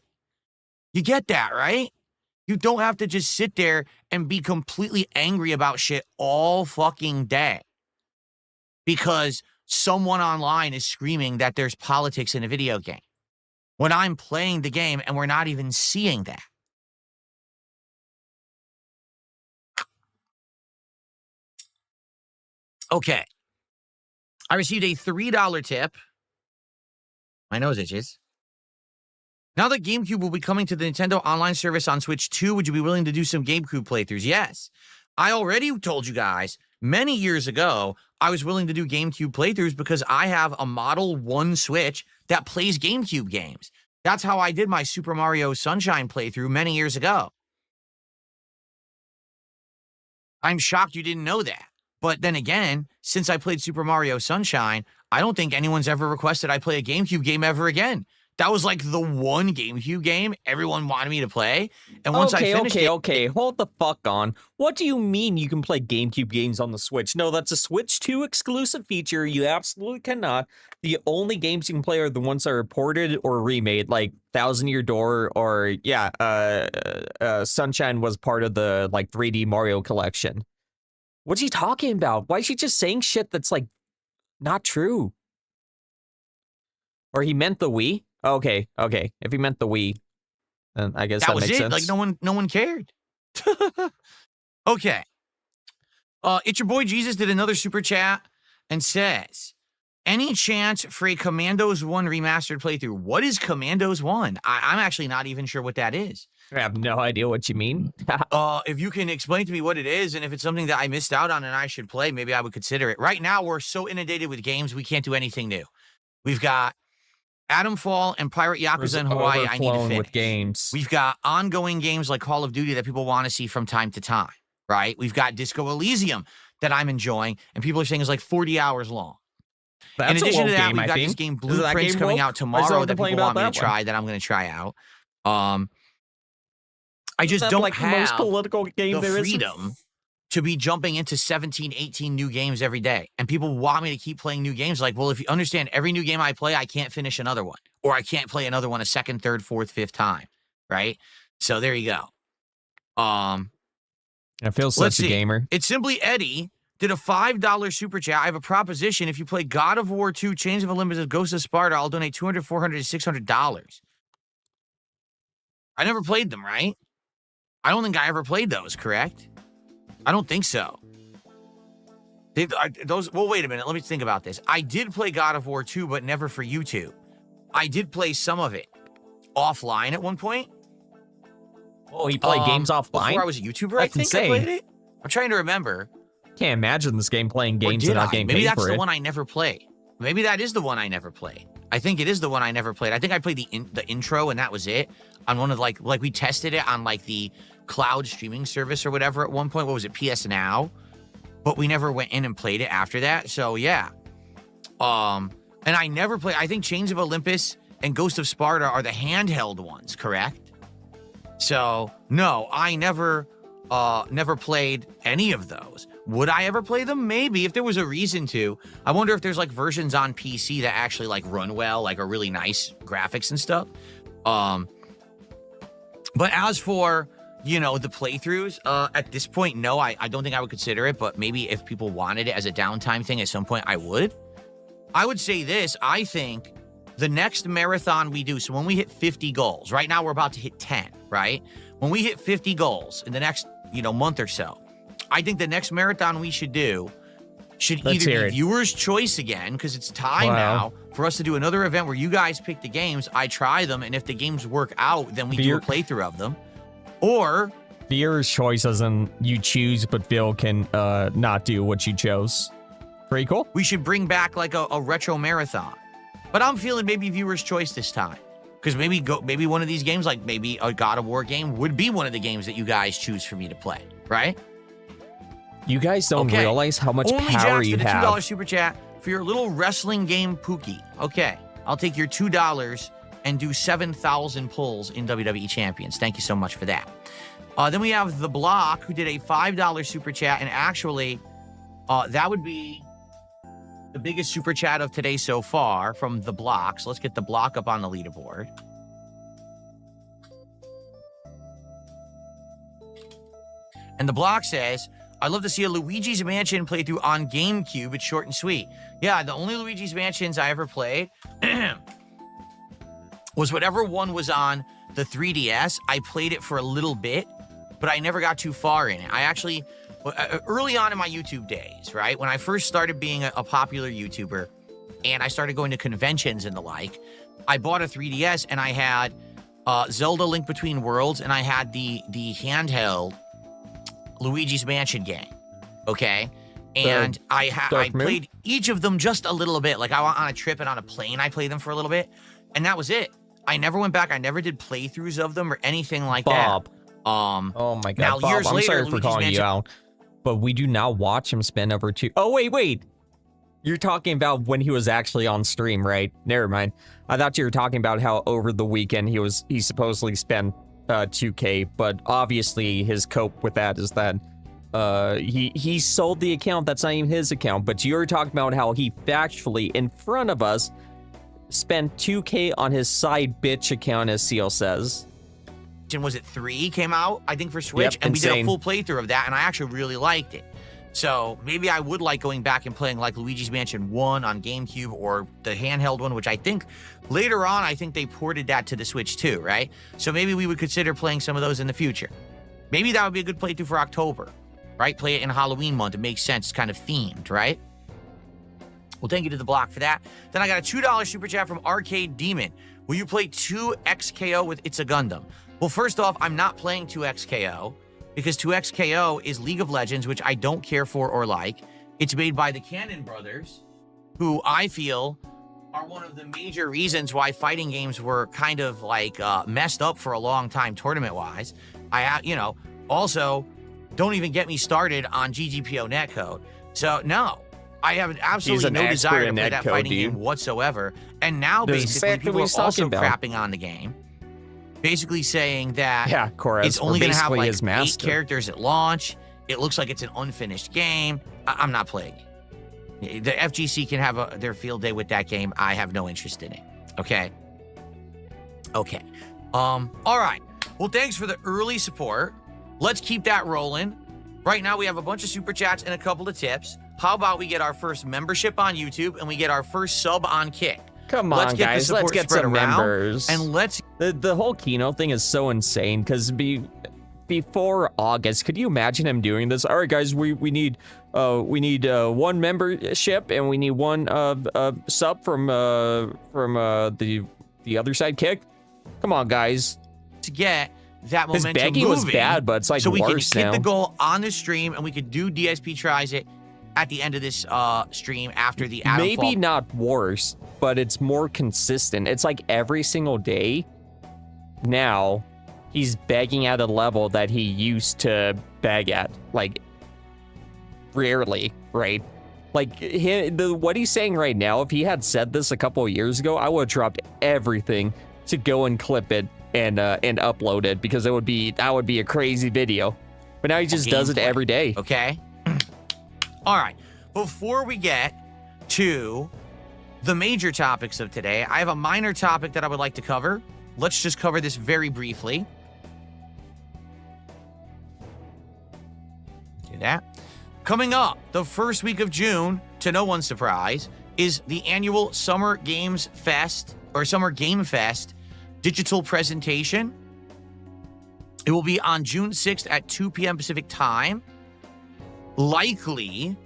You get that, right? You don't have to just sit there and be completely angry about shit all fucking day because someone online is screaming that there's politics in a video game when I'm playing the game and we're not even seeing that. Okay. I received a $3 tip. My nose itches. Now that GameCube will be coming to the Nintendo Online service on Switch 2, would you be willing to do some GameCube playthroughs? Yes. I already told you guys many years ago, I was willing to do GameCube playthroughs because I have a Model 1 Switch that plays GameCube games. That's how I did my Super Mario Sunshine playthrough many years ago. I'm shocked you didn't know that. But then again, since I played Super Mario Sunshine, I don't think anyone's ever requested I play a GameCube game ever again. That was like the one GameCube game everyone wanted me to play. And once I finished it... Okay, hold the fuck on. What do you mean you can play GameCube games on the Switch? No, that's a Switch 2 exclusive feature. You absolutely cannot. The only games you can play are the ones that are ported or remade, like Thousand Year Door or, Sunshine was part of the, like, 3D Mario collection. What's he talking about? Why is he just saying shit that's, like, not true? Or he meant the Wii? Okay. If he meant the Wii, then I guess that makes sense. Like no one cared. Okay. It's your boy Jesus did another super chat and says, any chance for a Commandos 1 remastered playthrough? What is Commandos 1? I'm actually not even sure what that is. I have no idea what you mean. If you can explain to me what it is, and if it's something that I missed out on and I should play, maybe I would consider it. Right now, we're so inundated with games, we can't do anything new. We've got Atomfall and Pirate Yakuza in Hawaii, I need to finish. With games. We've got ongoing games like Call of Duty that people want to see from time to time, right? We've got Disco Elysium that I'm enjoying, and people are saying is like 40 hours long. That's in addition to that, game, we've got this game Blueprints coming out tomorrow that people want me to try, that I'm going to try out. I just don't like have most political game the freedom to be jumping into 17, 18 new games every day. And people want me to keep playing new games. Like, well, if you understand every new game I play, I can't finish another one. Or I can't play another one a second, third, fourth, fifth time. Right? So there you go. I feel such a gamer. It's Simply Eddie did a $5 super chat. I have a proposition. If you play God of War 2, Chains of Olympus, Ghost of Sparta, I'll donate $200, $400, $600. I never played them, right? I don't think I ever played those, correct? I don't think so. Well, wait a minute. Let me think about this. I did play God of War 2, but never for YouTube. I did play some of it offline at one point. Oh, he played games offline? Before I was a YouTuber, That's I think insane. I played it. I'm trying to remember. Can't imagine this game playing games and not getting paid for it. Maybe that's the one I never played. Maybe that is the one I never played. I think it is the one I never played. I think I played the intro and that was it. On one of like we tested it on like the cloud streaming service or whatever at one point. What was it, PS Now? But we never went in and played it after that. So yeah. And I never played. I think Chains of Olympus and Ghost of Sparta are the handheld ones, correct? So no, I never played any of those. Would I ever play them? Maybe, if there was a reason to. I wonder if there's like versions on PC that actually like run well, like are really nice graphics and stuff. But as for, you know, the playthroughs, at this point, no, I don't think I would consider it, but maybe if people wanted it as a downtime thing at some point, I would. I would say this, I think the next marathon we do, so when we hit 50 goals, right now we're about to hit 10, right? When we hit 50 goals in the next, month or so, I think the next marathon we should do should either be Viewer's Choice again, because it's time now for us to do another event where you guys pick the games, I try them, and if the games work out, then we do a playthrough of them. Or Viewer's Choice isn't you choose, but Phil can not do what you chose. Pretty cool. We should bring back like a retro marathon. But I'm feeling maybe Viewer's Choice this time. Because maybe one of these games, like maybe a God of War game, would be one of the games that you guys choose for me to play, right? You guys don't realize how much power you have. $2 super chat for your little wrestling game Pookie. Okay, I'll take your $2 and do 7,000 pulls in WWE Champions. Thank you so much for that. Then we have The Block, who did a $5 super chat, and actually, that would be the biggest super chat of today so far from The Block. So let's get The Block up on the leaderboard. And The Block says, I'd love to see a Luigi's Mansion playthrough on GameCube. It's short and sweet. Yeah, the only Luigi's Mansions I ever played was whatever one was on the 3DS. I played it for a little bit, but I never got too far in it. I actually, early on in my YouTube days, right, when I first started being a popular YouTuber and I started going to conventions and the like, I bought a 3DS and I had Zelda Link Between Worlds and I had the handheld Luigi's Mansion game, okay? And I played each of them just a little bit. Like I went on a trip and on a plane, I played them for a little bit, and that was it. I never went back. I never did playthroughs of them or anything like Bob. that. Oh my God. Now Bob, years I'm later, sorry for Luigi's calling Mansion. you out, but we do not watch him spend over two. Oh wait. You're talking about when he was actually on stream, right? Never mind. I thought you were talking about how over the weekend he supposedly spent 2K, but obviously his cope with that is that he sold the account. That's not even his account. But you're talking about how he factually in front of us spent 2K on his side bitch account, as Seal says. And was it 3 came out, I think, for Switch? Yep, and we did a insane. full playthrough of that, and I actually really liked it. So maybe I would like going back and playing like Luigi's Mansion 1 on GameCube or the handheld one, which I think later on, I think they ported that to the Switch too, right? So maybe we would consider playing some of those in the future. Maybe that would be a good playthrough for October, right? Play it in Halloween month. It makes sense. It's kind of themed, right? Well, thank you to the block for that. Then I got a $2 super chat from Arcade Demon. Will you play 2XKO with It's a Gundam? Well, first off, I'm not playing 2XKO because 2XKO is League of Legends, which I don't care for or like. It's made by the Cannon brothers, who I feel are one of the major reasons why fighting games were kind of like messed up for a long time tournament-wise. Also, don't even get me started on GGPO netcode. So, no, I have absolutely no desire to play that fighting game whatsoever. And now, basically, people are also crapping on the game. Basically saying that it's only going to have like 8 characters at launch. It looks like it's an unfinished game. I'm not playing it. The FGC can have their field day with that game. I have no interest in it. Okay. All right. Well, thanks for the early support. Let's keep that rolling. Right now, we have a bunch of super chats and a couple of tips. How about we get our first membership on YouTube and we get our first sub on Kick? Come on, guys, let's get some members. And let's... The whole Kino thing is so insane, because before August, could you imagine him doing this? All right, guys, we need one membership, and we need one sub from the other side Kick. Come on, guys. To get that momentum moving. His begging was bad, but it's like so we worse can hit now. the goal on the stream, and we could do DSP tries it at the end of this stream after the Adam Maybe Fall. not worse, but it's more consistent. It's like every single day now he's begging at a level that he used to beg at, like rarely, right? Like what he's saying right now, if he had said this a couple of years ago, I would have dropped everything to go and clip it and upload it, because that would be a crazy video. But now he just does it every day. Okay. All right. Before we get to the major topics of today, I have a minor topic that I would like to cover. Let's just cover this very briefly. Do that. Coming up, the first week of June, to no one's surprise, is the annual Summer Games Fest, or Summer Game Fest digital presentation. It will be on June 6th at 2 p.m. Pacific time. Likely,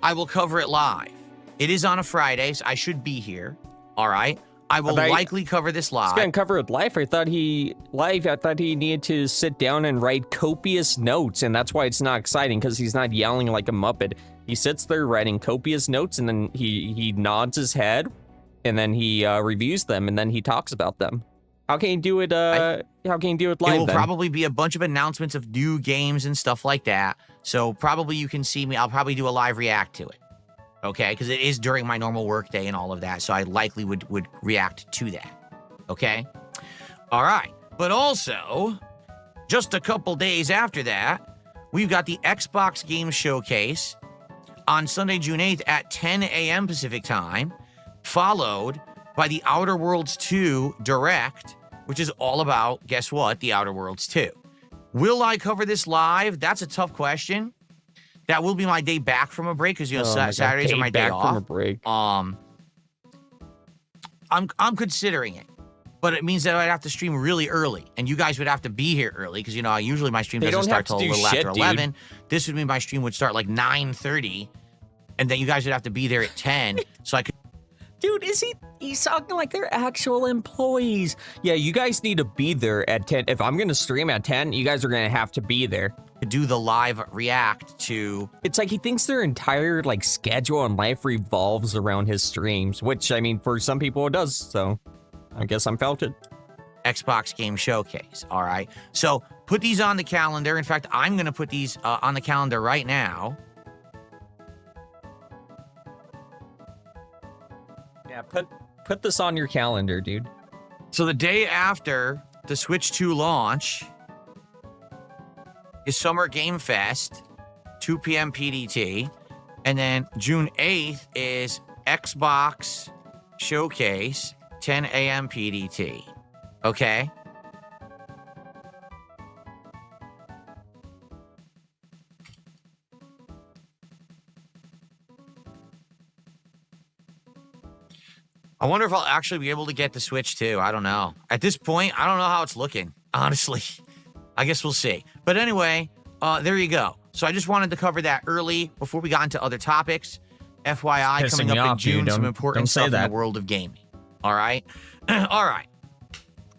I will cover it live. It is on a Friday, so I should be here. All right. I will likely cover this live. He's gonna cover it live. I thought he needed to sit down and write copious notes, and that's why it's not exciting, because he's not yelling like a Muppet. He sits there writing copious notes, and then he nods his head, and then he reviews them, and then he talks about them. How can you do it? How can you do it live? It will probably be a bunch of announcements of new games and stuff like that. So probably you can see me. I'll probably do a live react to it. Okay, because it is during my normal work day and all of that, so I likely would react to that. Okay? All right. But also, just a couple days after that, we've got the Xbox Game Showcase on Sunday, June 8th at 10 a.m. Pacific time, followed by the Outer Worlds 2 Direct, which is all about, guess what, the Outer Worlds 2. Will I cover this live? That's a tough question. That will be my day back from a break, because Saturdays are my day off. From a break. I'm considering it, but it means that I'd have to stream really early, and you guys would have to be here early, because usually my stream doesn't start till a little after 11. This would mean my stream would start like 9:30, and then you guys would have to be there at 10, so I could. Dude, he's talking like they're actual employees. Yeah, you guys need to be there at 10. If I'm gonna stream at 10, you guys are gonna have to be there. To do the live react to... It's like he thinks their entire like schedule and life revolves around his streams, which I mean, for some people it does, so I guess I'm felted. Xbox Game Showcase, all right? So put these on the calendar. In fact, I'm gonna put these on the calendar right now. Yeah, put this on your calendar, dude. So the day after the Switch 2 launch is Summer Game Fest, 2 p.m. PDT. And then June 8th is Xbox Showcase, 10 a.m. PDT. Okay? I wonder if I'll actually be able to get the Switch 2. I don't know. At this point, I don't know how it's looking, honestly. I guess we'll see. But anyway, there you go. So I just wanted to cover that early before we got into other topics. FYI, coming up in June, some important stuff in the world of gaming. All right? All right.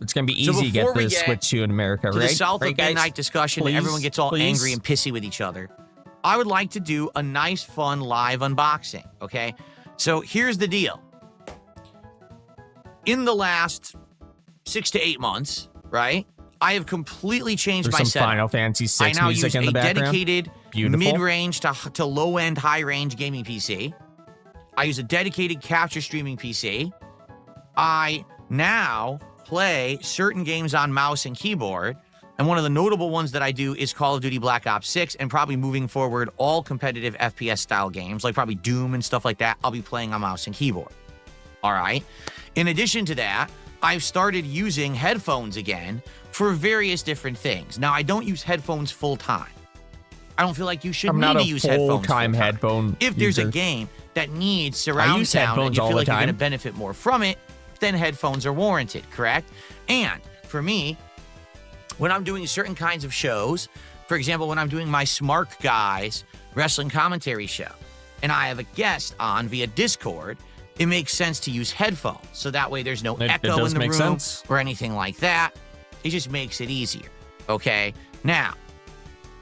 It's going to be easy to get the Switch 2 in America, right? To the south of guys? midnight discussion, everyone gets all angry and pissy with each other. I would like to do a nice, fun live unboxing, okay? So here's the deal. In the last 6 to 8 months, right, I have completely changed my setup. Final Fantasy VI I now music use in the a background. dedicated mid-range to low-end, high-range gaming PC. I use a dedicated capture streaming PC. I now play certain games on mouse and keyboard. And one of the notable ones that I do is Call of Duty Black Ops 6, and probably moving forward, all competitive FPS-style games, like probably Doom and stuff like that, I'll be playing on mouse and keyboard. All right? In addition to that, I've started using headphones again for various different things. Now, I don't use headphones full-time. I don't feel like you should need to use headphones full-time. Headphone if there's a game that needs surround sound and you feel like you're going to benefit more from it, then headphones are warranted, correct? And for me, when I'm doing certain kinds of shows, for example, when I'm doing my Smart Guys wrestling commentary show, and I have a guest on via Discord, it makes sense to use headphones. So that way there's no echo in the room or anything like that. It just makes it easier, okay? Now,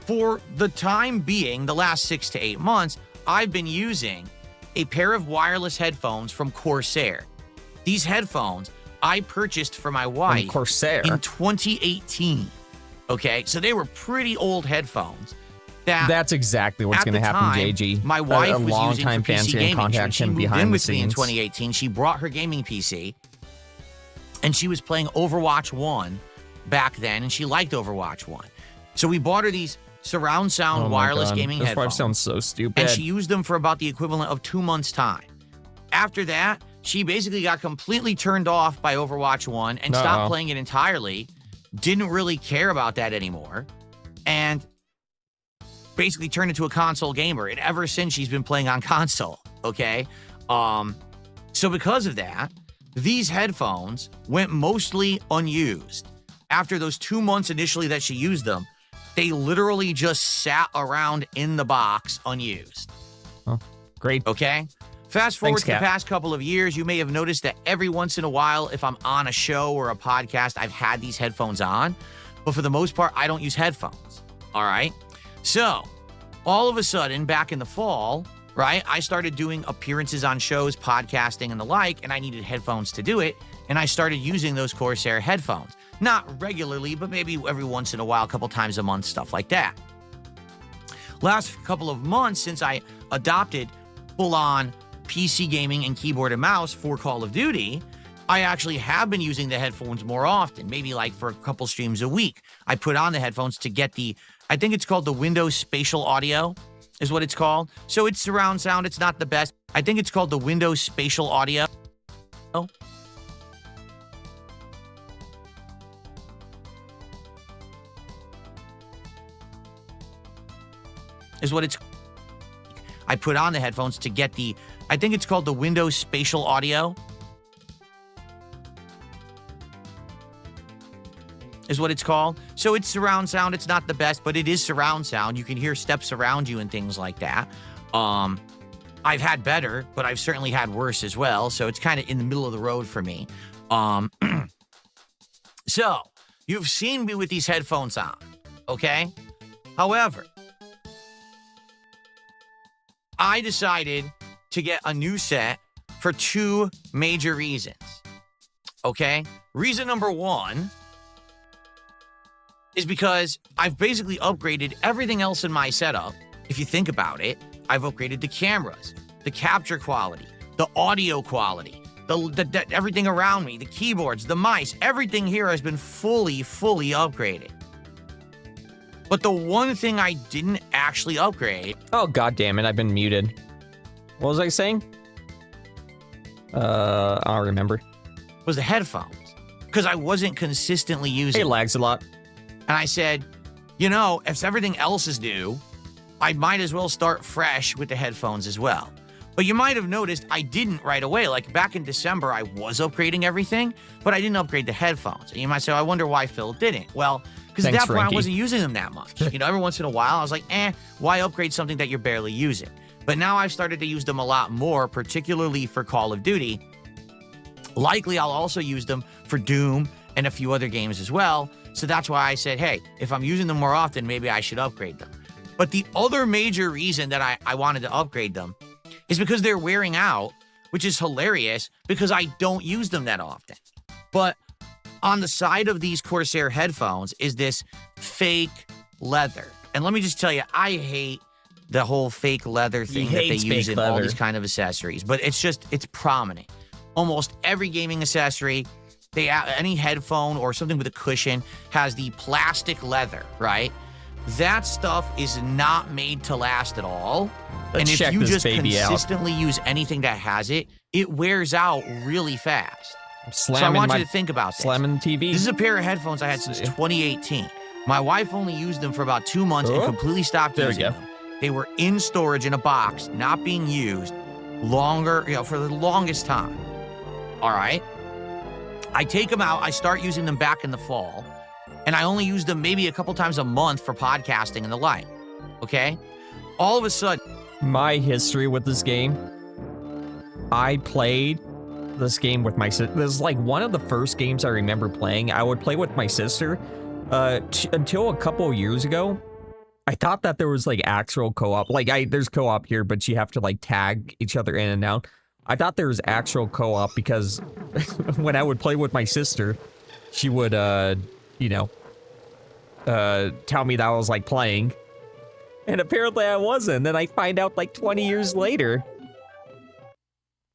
for the time being, the last 6 to 8 months, I've been using a pair of wireless headphones from Corsair. These headphones I purchased for my wife in 2018, okay? So they were pretty old headphones. That's exactly what's going to happen, JG. My wife was using for PC gaming. When she moved in with me in 2018, 2018, she brought her gaming PC, and she was playing Overwatch 1 back then, and she liked Overwatch 1. So we bought her these surround sound wireless gaming headphones. This sounds so stupid. And she used them for about the equivalent of 2 months' time. After that, she basically got completely turned off by Overwatch 1 and stopped playing it entirely, didn't really care about that anymore, and basically turned into a console gamer. And ever since, she's been playing on console, okay? So because of that, these headphones went mostly unused. After those 2 months initially that she used them, they literally just sat around in the box unused. Oh, great. Okay? Fast forward to the past couple of years, you may have noticed that every once in a while, if I'm on a show or a podcast, I've had these headphones on. But for the most part, I don't use headphones. All right? So, all of a sudden, back in the fall, right, I started doing appearances on shows, podcasting, and the like, and I needed headphones to do it, and I started using those Corsair headphones. Not regularly, but maybe every once in a while, a couple times a month, stuff like that. Last couple of months since I adopted full-on PC gaming and keyboard and mouse for Call of Duty, I actually have been using the headphones more often, maybe like for a couple streams a week. I put on the headphones to get I think it's called the Windows Spatial Audio, is what it's called. So it's surround sound. It's not the best. I think it's called the Windows Spatial Audio. Is what it's. I put on the headphones to get I think it's called the Windows Spatial Audio. Is what it's called. So it's surround sound. It's not the best, but it is surround sound. You can hear steps around you and things like that. I've had better, but I've certainly had worse as well. So it's kind of in the middle of the road for me. So you've seen me with these headphones on, okay? However, I decided to get a new set for 2 major reasons, okay? Reason number 1 is because I've basically upgraded everything else in my setup. If you think about it, I've upgraded the cameras, the capture quality, the audio quality, the everything around me, the keyboards, the mice, everything here has been fully upgraded. But the one thing I didn't actually upgrade... Oh, god damn it, I've been muted. What was I saying? I don't remember. ...was the headphones. Because I wasn't consistently using it. Lags a lot. And I said, you know, if everything else is new, I might as well start fresh with the headphones as well. But you might have noticed I didn't right away. Like back in December, I was upgrading everything, but I didn't upgrade the headphones. And you might say, I wonder why Phil didn't. Well, because at that point, I wasn't using them that much. You know, every once in a while, I was like, why upgrade something that you're barely using? But now I've started to use them a lot more, particularly for Call of Duty. Likely, I'll also use them for Doom and a few other games as well. So that's why I said, hey, if I'm using them more often, maybe I should upgrade them. But the other major reason that I wanted to upgrade them is because they're wearing out, which is hilarious because I don't use them that often. But on the side of these Corsair headphones is this fake leather. And let me just tell you, I hate the whole fake leather thing that they use in all these kind of accessories. But it's prominent. Almost every gaming accessory, any headphone or something with a cushion has the plastic leather, right? That stuff is not made to last at all. And if you just consistently use anything that has it, it wears out really fast. So I want you to think about this. Slamming the TV. This is a pair of headphones I had since 2018. My wife only used them for about 2 months and completely stopped using them. They were in storage in a box, not being used for the longest time. All right? I take them out. I start using them back in the fall. And I only use them maybe a couple times a month for podcasting and the like. Okay? All of a sudden... My history with this game, I played this game with my sister. This is like one of the first games I remember playing. I would play with my sister until a couple years ago. I thought that there was like actual co-op. Like there's co-op here, but you have to like tag each other in and out. I thought there was actual co-op because when I would play with my sister, she would, tell me that I was like playing. And apparently I wasn't. Then I find out like 20 years later.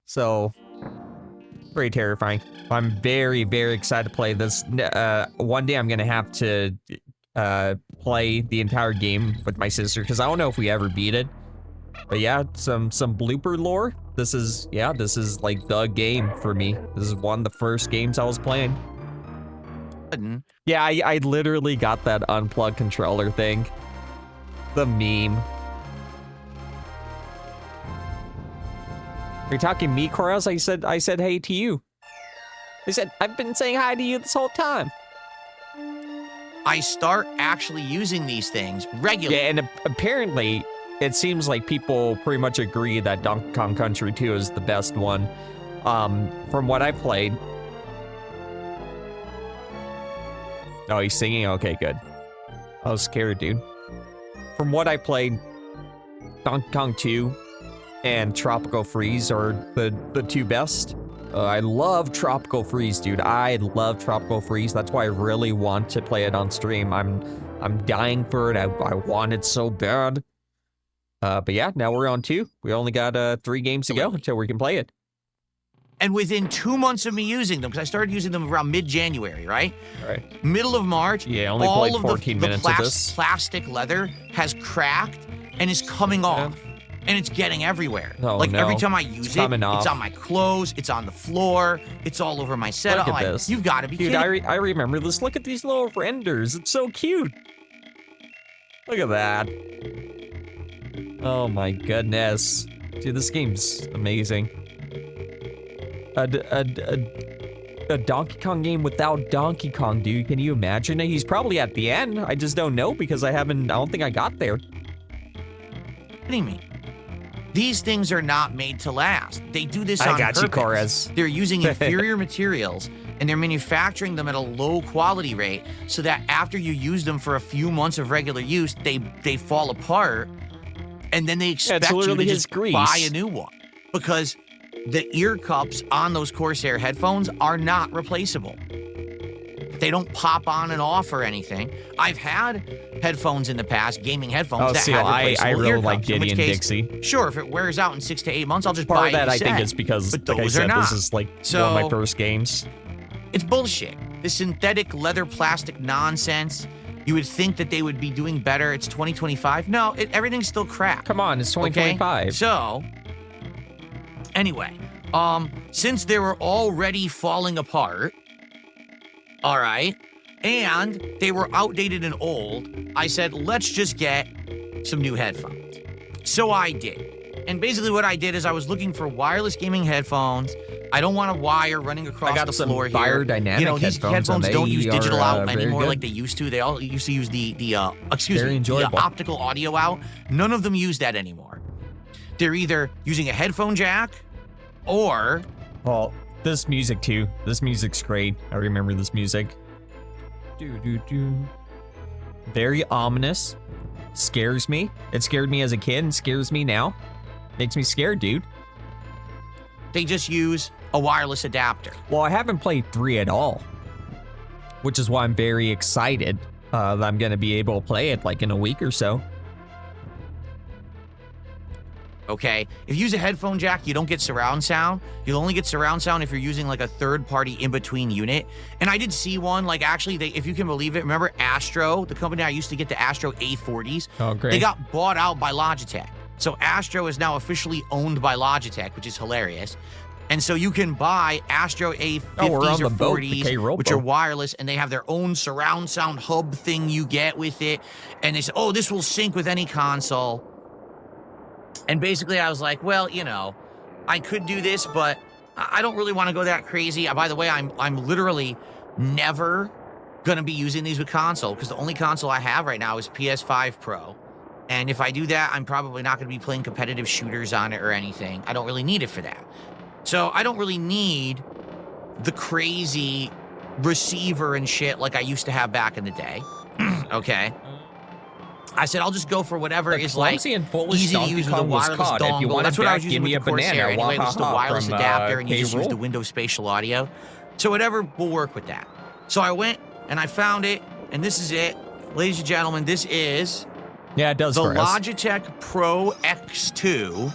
So, very terrifying. I'm very, very excited to play this. One day I'm going to have to play the entire game with my sister because I don't know if we ever beat it. But yeah, some blooper lore. This is like the game for me. This is one of the first games I was playing. Yeah, I literally got that unplugged controller thing. The meme. Are you talking me, Koraz? I said hey to you. I said, I've been saying hi to you this whole time. I start actually using these things regularly. Yeah, and apparently, it seems like people pretty much agree that Donkey Kong Country 2 is the best one. From what I've played. Oh, he's singing? Okay, good. I was scared, dude. From what I played, Donkey Kong 2 and Tropical Freeze are the two best. I love Tropical Freeze, dude. I love Tropical Freeze. That's why I really want to play it on stream. I'm dying for it. I want it so bad. But yeah, now we're on 2. We only got 3 games to go until we can play it. And within 2 months of me using them, because I started using them around mid-January, right? Right. Middle of March, yeah, only all played 14 minutes of this. Plastic leather has cracked and is coming off. And it's getting everywhere. Oh, like no. every time I use it's on my clothes, it's on the floor, it's all over my setup. Look at this. You've got to be kidding. Dude, I remember this. Look at these little renders. It's so cute. Look at that. Oh my goodness. Dude, this game's amazing. A Donkey Kong game without Donkey Kong, dude. Can you imagine it? He's probably at the end. I just don't know because I don't think I got there. Kidding me. These things are not made to last. They do this on I got purpose. you, Corez. They're using inferior materials, and they're manufacturing them at a low quality rate so that after you use them for a few months of regular use, they fall apart, and then they expect you to just buy a new one. Because the ear cups on those Corsair headphones are not replaceable. They don't pop on and off or anything. I've had headphones in the past, gaming headphones, that had replaceable I really ear like cups, in Diddy which and case, Dixie. sure, if it wears out in 6 to 8 months, I'll just Part buy of that, a I think, set. is because, But like I those are said, not. this is like one of my first games. It's bullshit. This synthetic leather plastic nonsense. You would think that they would be doing better. It's 2025. No, everything's still crap. Come on, it's 2025. Okay? So, anyway, since they were already falling apart, all right, and they were outdated and old, I said, let's just get some new headphones. So I did. And basically what I did is I was looking for wireless gaming headphones. I don't want a wire running across the floor here. Biodynamic you know, these headphones don't use digital out anymore good. like they used to. They all used to use the enjoyable. optical audio out. None of them use that anymore. They're either using a headphone jack or... Well, this music too. This music's great. I remember this music. Very ominous. Scares me. It scared me as a kid and scares me now. Makes me scared, dude. They just use a wireless adapter. Well, I haven't played 3 at all, which is why I'm very excited that I'm going to be able to play it like in a week or so. Okay, if you use a headphone jack, you don't get surround sound. You'll only get surround sound if you're using like a third-party in-between unit. And I did see one, like actually, if you can believe it, remember Astro, the company I used to get the Astro A40s? Oh, great. They got bought out by Logitech. So Astro is now officially owned by Logitech, which is hilarious. And so you can buy Astro A50s or 40s, which are wireless, and they have their own surround sound hub thing you get with it. And they say, oh, this will sync with any console. And basically, I was like, well, you know, I could do this, but I don't really want to go that crazy. By the way, I'm literally never going to be using these with console because the only console I have right now is PS5 Pro. And if I do that, I'm probably not going to be playing competitive shooters on it or anything. I don't really need it for that. So I don't really need the crazy receiver and shit like I used to have back in the day. Okay. I said, I'll just go for whatever is like easy to use with a wireless dongle. That's what I was using with the Corsair anyway, was the wireless adapter, and you just use the Windows Spatial Audio. So whatever will work with that. So I went and I found it, and this is it. Ladies and gentlemen, this is the Logitech Pro X2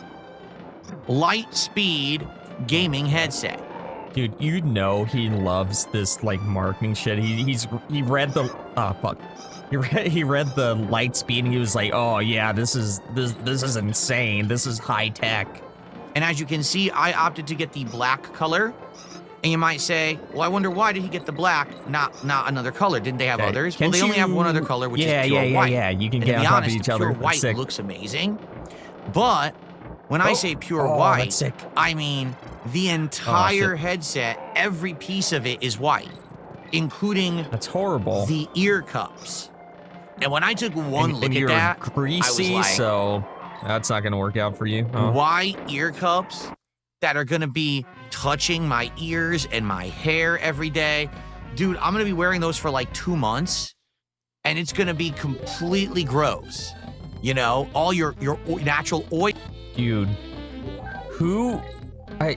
Light Speed Gaming Headset. Dude, you know he loves this like marketing shit. He read the He read the light speed and he was like, "Oh yeah, this is insane. This is high tech." And as you can see, I opted to get the black color. And you might say, "Well, I wonder why did he get the black, not another color? Didn't they have others?" Well, they only have one other color, which is pure white. Yeah, you can and get on top of each other. Pure white looks amazing. But when I say pure white, I mean the entire headset, every piece of it is white, including that's horrible. The ear cups. And when I took one look at that, greasy, I was like, so that's not going to work out for you. Huh? White ear cups that are going to be touching my ears and my hair every day. Dude, I'm going to be wearing those for like 2 months, and it's going to be completely gross. You know, all your natural oil. Dude, I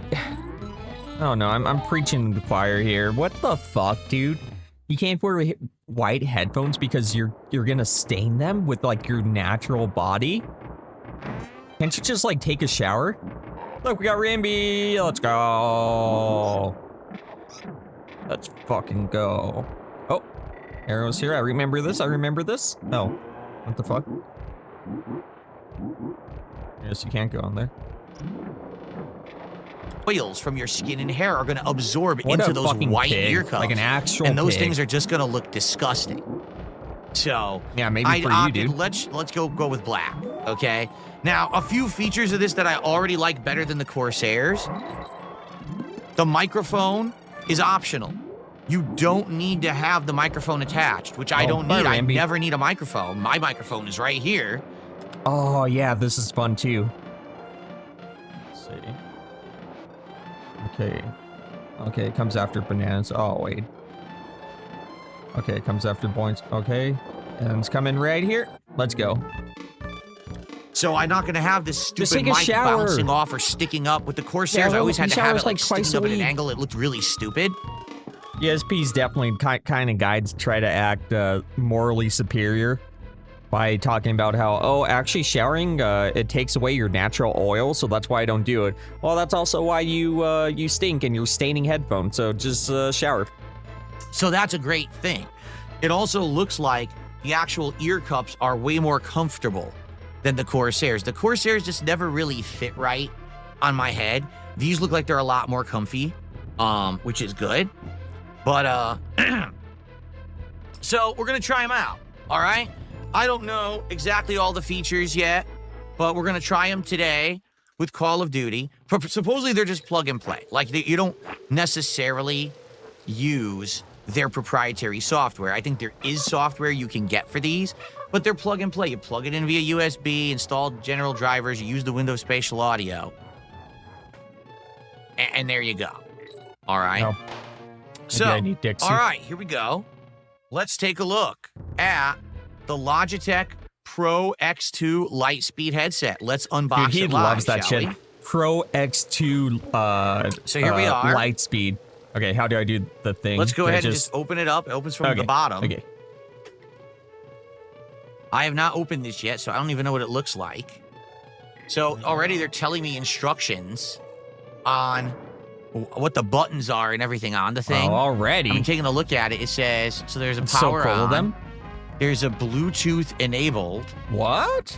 don't know. I'm preaching to the choir here. What the fuck, dude? You can't wear white headphones because you're gonna stain them with like your natural body? Can't you just like take a shower? Look, we got Ramby. Let's go. Let's fucking go. Oh, arrows here. I remember this. Oh, what the fuck? Yes, you can't go on there. Oils from your skin and hair are going to absorb into those white ear cups. Like an actual and those pig. things are just going to look disgusting. So yeah, maybe for you, dude. Let's go with black. Okay. Now, a few features of this that I already like better than the Corsairs. The microphone is optional. You don't need to have the microphone attached, which I don't need. I never need a microphone. My microphone is right here. Oh yeah, this is fun too. see. Okay. Okay, it comes after bananas. Oh, wait. Okay, it comes after points. Okay. And it's coming right here. Let's go. So I'm not going to have this Just stupid take a mic shower. bouncing off or sticking up. With the Corsairs, Yeah, I always had to have it like twice sticking a up at an week. angle. It looked really stupid. DSP's definitely kind of guides try to act morally superior by talking about how, oh, actually showering, it takes away your natural oil, so that's why I don't do it. Well, that's also why you stink and you're staining headphones, so just shower. So that's a great thing. It also looks like the actual ear cups are way more comfortable than the Corsairs. The Corsairs just never really fit right on my head. These look like they're a lot more comfy, which is good. But, so we're going to try them out, all right? I don't know exactly all the features yet, but we're going to try them today with Call of Duty. Supposedly, they're just plug and play. Like, you don't necessarily use their proprietary software. I think there is software you can get for these, but they're plug and play. You plug it in via USB, install general drivers, you use the Windows Spatial Audio, and there you go. All right? No. So, I need Dixie. all right, here we go. Let's take a look at the Logitech Pro X2 Lightspeed headset. Let's unbox Dude, he it live, loves that shall shit. we? Pro X2 So here we are. Lightspeed. Okay, how do I do the thing? Let's go Do I ahead and just open it up. It opens from the bottom. Okay. I have not opened this yet, so I don't even know what it looks like. So already they're telling me instructions on what the buttons are and everything on the thing. Oh, already. I'm taking a look at it. It says, so there's a It's so power cool on. of them. There's a Bluetooth enabled. What?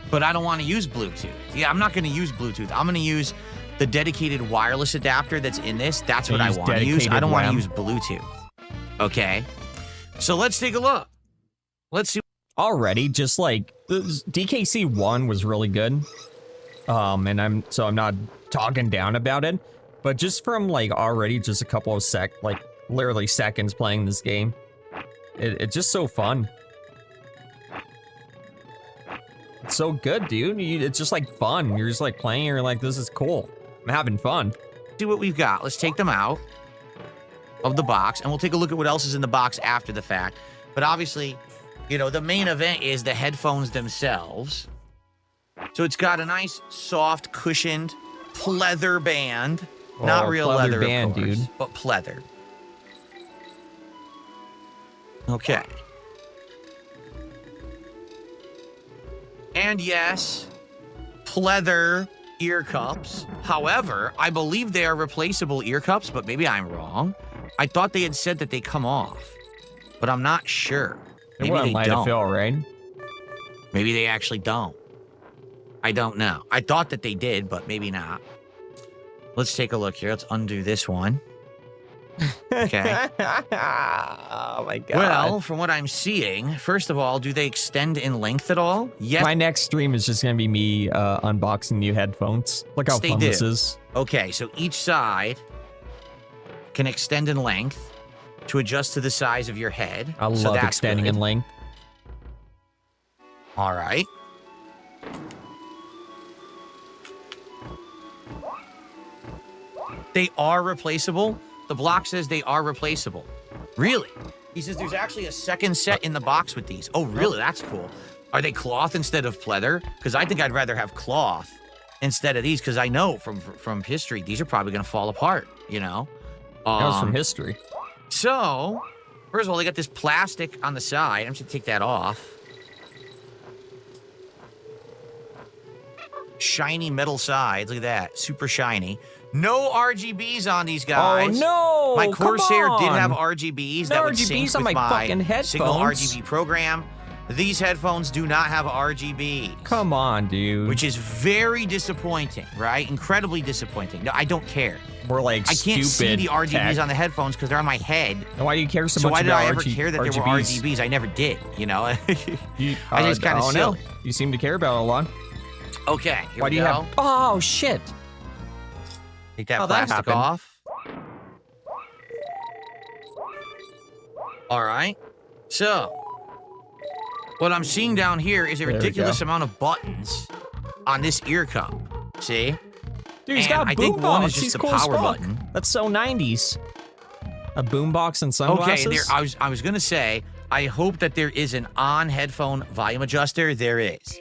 But I don't want to use Bluetooth. Yeah, I'm not going to use Bluetooth. I'm going to use the dedicated wireless adapter that's in this. That's what I want to use. I don't want to use Bluetooth. Okay. So let's take a look. Let's see. Already, just like DKC 1 was really good. And I'm not talking down about it, but just from like already just a couple of literally seconds playing this game, it's just so fun. It's so good, dude. It's just like fun. You're just like playing. You're like, this is cool. I'm having fun. See what we've got. Let's take them out of the box, and we'll take a look at what else is in the box after the fact. But obviously, you know, the main event is the headphones themselves. So it's got a nice, soft, cushioned pleather band. Not real leather, band, of course, dude. but pleather. Okay. And yes, pleather ear cups. However, I believe they are replaceable ear cups, but maybe I'm wrong. I thought they had said that they come off, but I'm not sure. Maybe they don't. Feel, right? Maybe they actually don't. I don't know. I thought that they did, but maybe not. Let's take a look here. Let's undo this one. Okay. Oh my god. Well, from what I'm seeing, first of all, do they extend in length at all? Yes. My next stream is just gonna be me unboxing new headphones. Look how fun this is. Okay, so each side can extend in length to adjust to the size of your head. I love extending in length. All right. They are replaceable. The block says they are replaceable. Really? He says there's actually a second set in the box with these. Oh, really? That's cool. Are they cloth instead of pleather? Because I think I'd rather have cloth instead of these, because I know from history, these are probably going to fall apart, you know? That was from history. So, first of all, they got this plastic on the side. I'm just going to take that off. Shiny metal sides. Look at that. Super shiny. No RGBs on these guys. Oh, no! My Corsair come did on. have RGBs No that would RGBs sync on with my fucking my headphones. single RGB program. These headphones do not have RGBs. Come on, dude. Which is very disappointing, right? Incredibly disappointing. No, I don't care. We're like I can't see the RGBs tech. on the headphones because they're on my head. And why do you care so So much why did about I ever RG care that there were RGBs? I never did, you know? I just kind of silly. You seem to care about it a lot. Okay, here Why we do you go. have... Oh, shit. Take that How'd that plastic happen? off. All right. So, What I'm seeing down here is a There we ridiculous go. amount of buttons on this ear cup. See? Dude, he's And got a I think one boombox. is just He's the cool as power fuck. button. That's so 90s. A boombox and sunglasses. Okay, and I was gonna say, I hope that there is an on headphone volume adjuster. There is,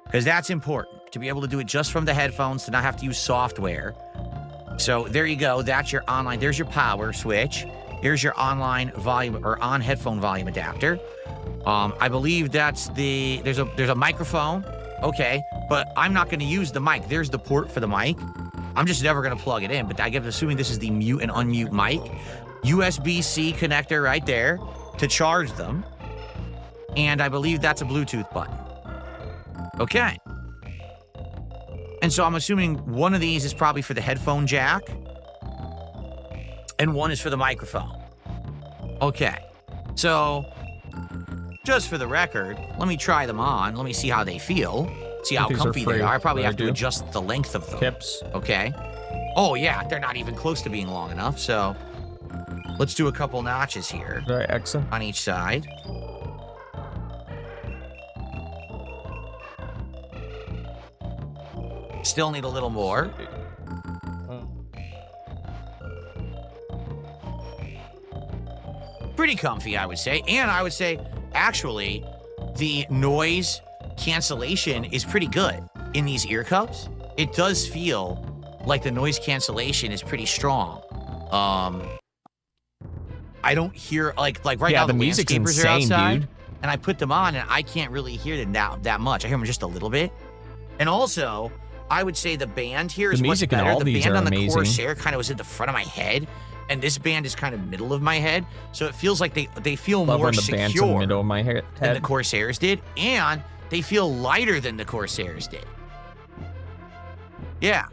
because that's important to be able to do it just from the headphones, to not have to use software. So there you go. That's your online. There's your power switch. Here's your online volume or on headphone volume adapter. I believe that's there's a microphone. Okay, but I'm not going to use the mic. There's the port for the mic. I'm just never going to plug it in, but I guess assuming this is the mute and unmute mic. USB-C connector right there to charge them. And I believe that's a Bluetooth button. Okay. And so I'm assuming one of these is probably for the headphone jack. And one is for the microphone. Okay. So, just for the record, let me try them on. Let me see how they feel. See how These are comfy they free. are. I probably What have I to do? adjust the length of them. Tips. Okay. Oh, yeah. They're not even close to being long enough. So, let's do a couple notches here Right, excellent. on each side. Still need a little more. Pretty comfy, I would say. And I would say, actually, the noise cancellation is pretty good in these ear cups. It does feel like the noise cancellation is pretty strong. I don't hear, like right Yeah, now the the music's landscapers are insane, outside, dude. and I put them on, and I can't really hear them that much. I hear them just a little bit. And also, I would say the band here is The much music in better. all The these band are on the amazing. Corsair kind of was at the front of my head, and this band is kind of middle of my head. So it feels like they feel Love more when the band's in the secure middle of my than the head. Corsairs did, and they feel lighter than the Corsairs did. Yeah,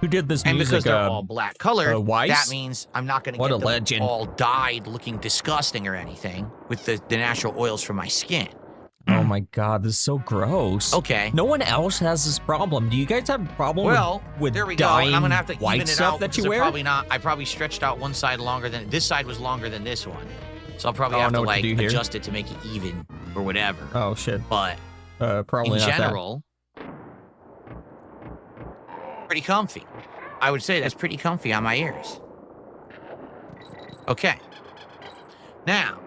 Who did this and music? because they're all black colored, Weiss? that means I'm not going to What get a them legend. all dyed looking disgusting or anything with the natural oils from my skin. Oh my god, this is so gross. Okay. No one else has this problem. Do you guys have a problem Well, with there we go. dyeing And I'm gonna have to white even it stuff out that because you I wear? probably not. I probably stretched out one side longer than this side was longer than this one, so I'll probably I have don't to know what to like do here. adjust it to make it even or whatever. Oh shit. But Probably in not general, pretty comfy. I would say that's pretty comfy on my ears. Okay. Now,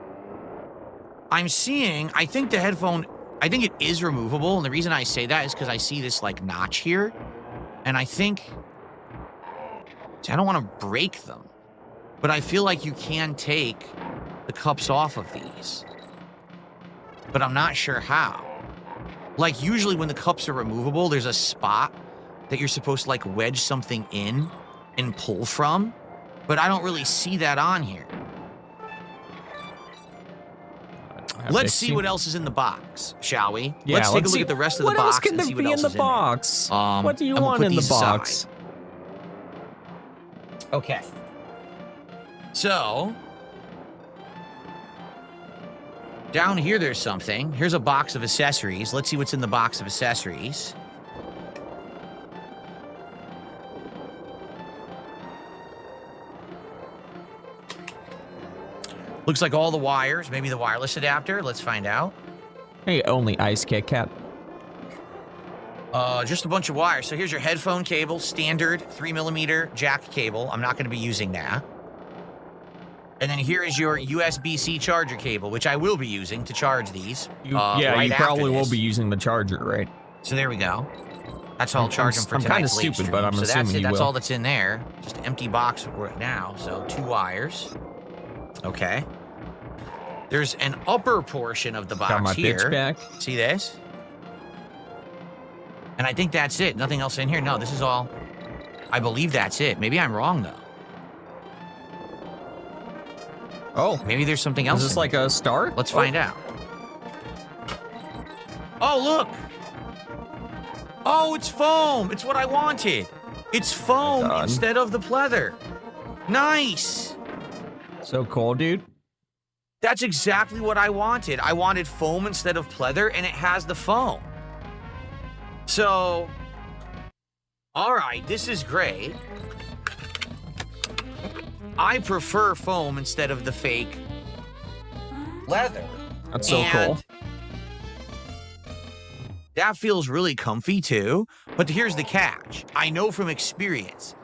I'm seeing. I think the headphone. I think it is removable, and the reason I say that is because I see this like notch here, and I think. See, I don't want to break them, but I feel like you can take the cups off of these, but I'm not sure how. Like usually when the cups are removable, there's a spot that you're supposed to like wedge something in and pull from, but I don't really see that on here. Let's see what else is in the box, shall we? Yeah, let's take a look see. at the rest of the What else box can and there see what be else in the is in there. box? What do you I'm gonna want put in the these box? aside. Okay. So, down here there's something. Here's a box of accessories. Let's see what's in the box of accessories. Looks like all the wires, maybe the wireless adapter. Let's find out. Hey, only Ice Kit Kat. Just a bunch of wires. So here's your headphone cable, standard 3mm jack cable. I'm not going to be using that. And then here is your USB-C charger cable, which I will be using to charge these. Yeah, right you after probably will this. be using the charger, right? So there we go. That's how I'll charge them for I'm tonight's kinda live stupid, stream. but I'm so that's assuming it. you That's will. all that's in there. Just an empty box right now. So 2 wires. Okay. There's an upper portion of the box Got my here. bitch back. See this? And I think that's it. Nothing else in here. No, this is all. I believe that's it. Maybe I'm wrong though. Oh, Maybe there's something else. is this in like here. a star? Let's find out. Oh, look. Oh, it's foam. It's what I wanted. It's foam God. instead of the pleather. Nice. So cool, dude. That's exactly what I wanted. I wanted foam instead of pleather, and it has the foam. So, all right, this is great. I prefer foam instead of the fake leather. That's so cool. That feels really comfy too, but here's the catch. I know from experience,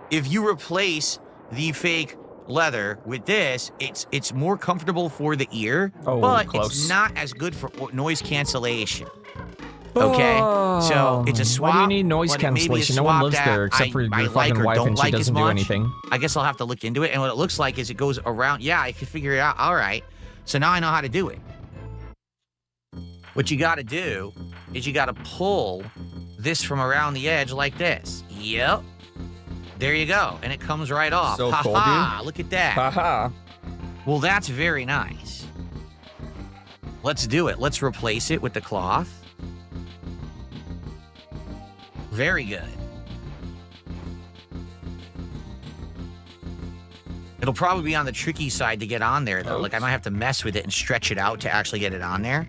if you replace the fake leather with this, it's more comfortable for the ear, but it's not as good for noise cancellation. Okay, so it's a swap. Why do you need noise cancellation? No one lives there except for your fucking wife, and she doesn't do anything. I guess I'll have to look into it, and what it looks like is it goes around. Yeah, I can figure it out. All right, so now I know how to do it. What you got to do is you got to pull this from around the edge like this. Yep. There you go. And it comes right off. So cool, dude. Look at that. Haha. Well, that's very nice. Let's do it. Let's replace it with the cloth. Very good. It'll probably be on the tricky side to get on there, though. Like, I might have to mess with it and stretch it out to actually get it on there.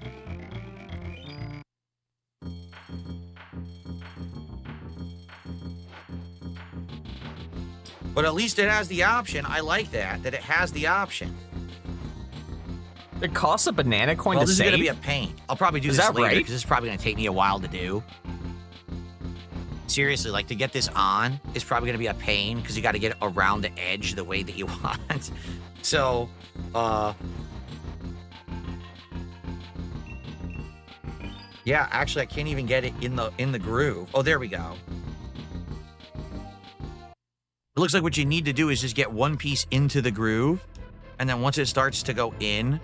But at least it has the option. I like that it has the option. It costs a banana coin well, to this save? is going to be a pain. I'll probably do this later because this is probably going to take me a while to do. Seriously, like to get this on is probably going to be a pain because you got to get it around the edge the way that you want. So, yeah, actually I can't even get it in the groove. Oh, there we go. It looks like what you need to do is just get one piece into the groove, and then once it starts to go in,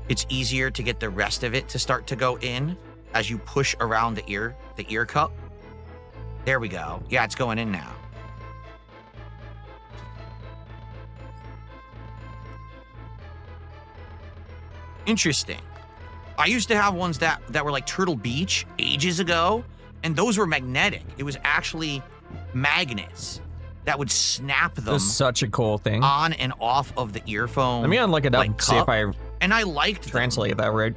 it's easier to get the rest of it to start to go in as you push around the ear cup. There we go. Yeah, it's going in now. Interesting. I used to have ones that were like Turtle Beach ages ago, and those were magnetic. It was actually magnets that would snap them. That's such a cool thing. On and off of the earphone. Let me unlock it up and see if I and I liked translate that right.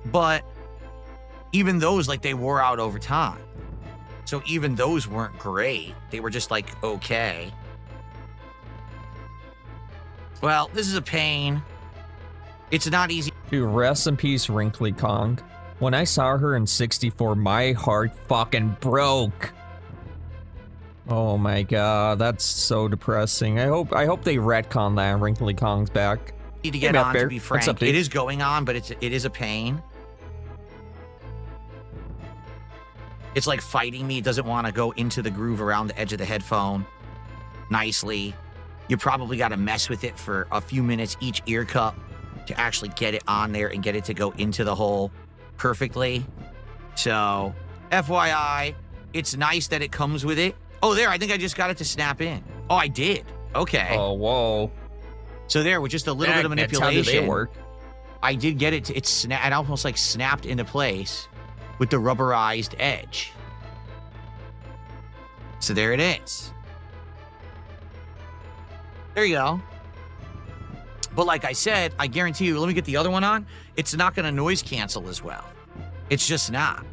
But even those, like, they wore out over time. So even those weren't great. They were just like, okay. Well, this is a pain. It's not easy. Dude, rest in peace, Wrinkly Kong. When I saw her in 64, my heart fucking broke. Oh my god, that's so depressing. I hope they retcon that Wrinkly Kong's back. Need to get on, to be frank. It is going on, but it is a pain. It's like fighting me. It doesn't want to go into the groove around the edge of the headphone nicely. You probably got to mess with it for a few minutes each ear cup to actually get it on there and get it to go into the hole perfectly. So, FYI, it's nice that it comes with it. Oh, there, I think I just got it to snap in. Oh, I did. Okay. Oh, whoa. So there, with just a little bit of manipulation, how did they work? I did get it to, it almost like snapped into place with the rubberized edge. So there it is. There you go. But like I said, I guarantee you, let me get the other one on. It's not going to noise cancel as well. It's just not.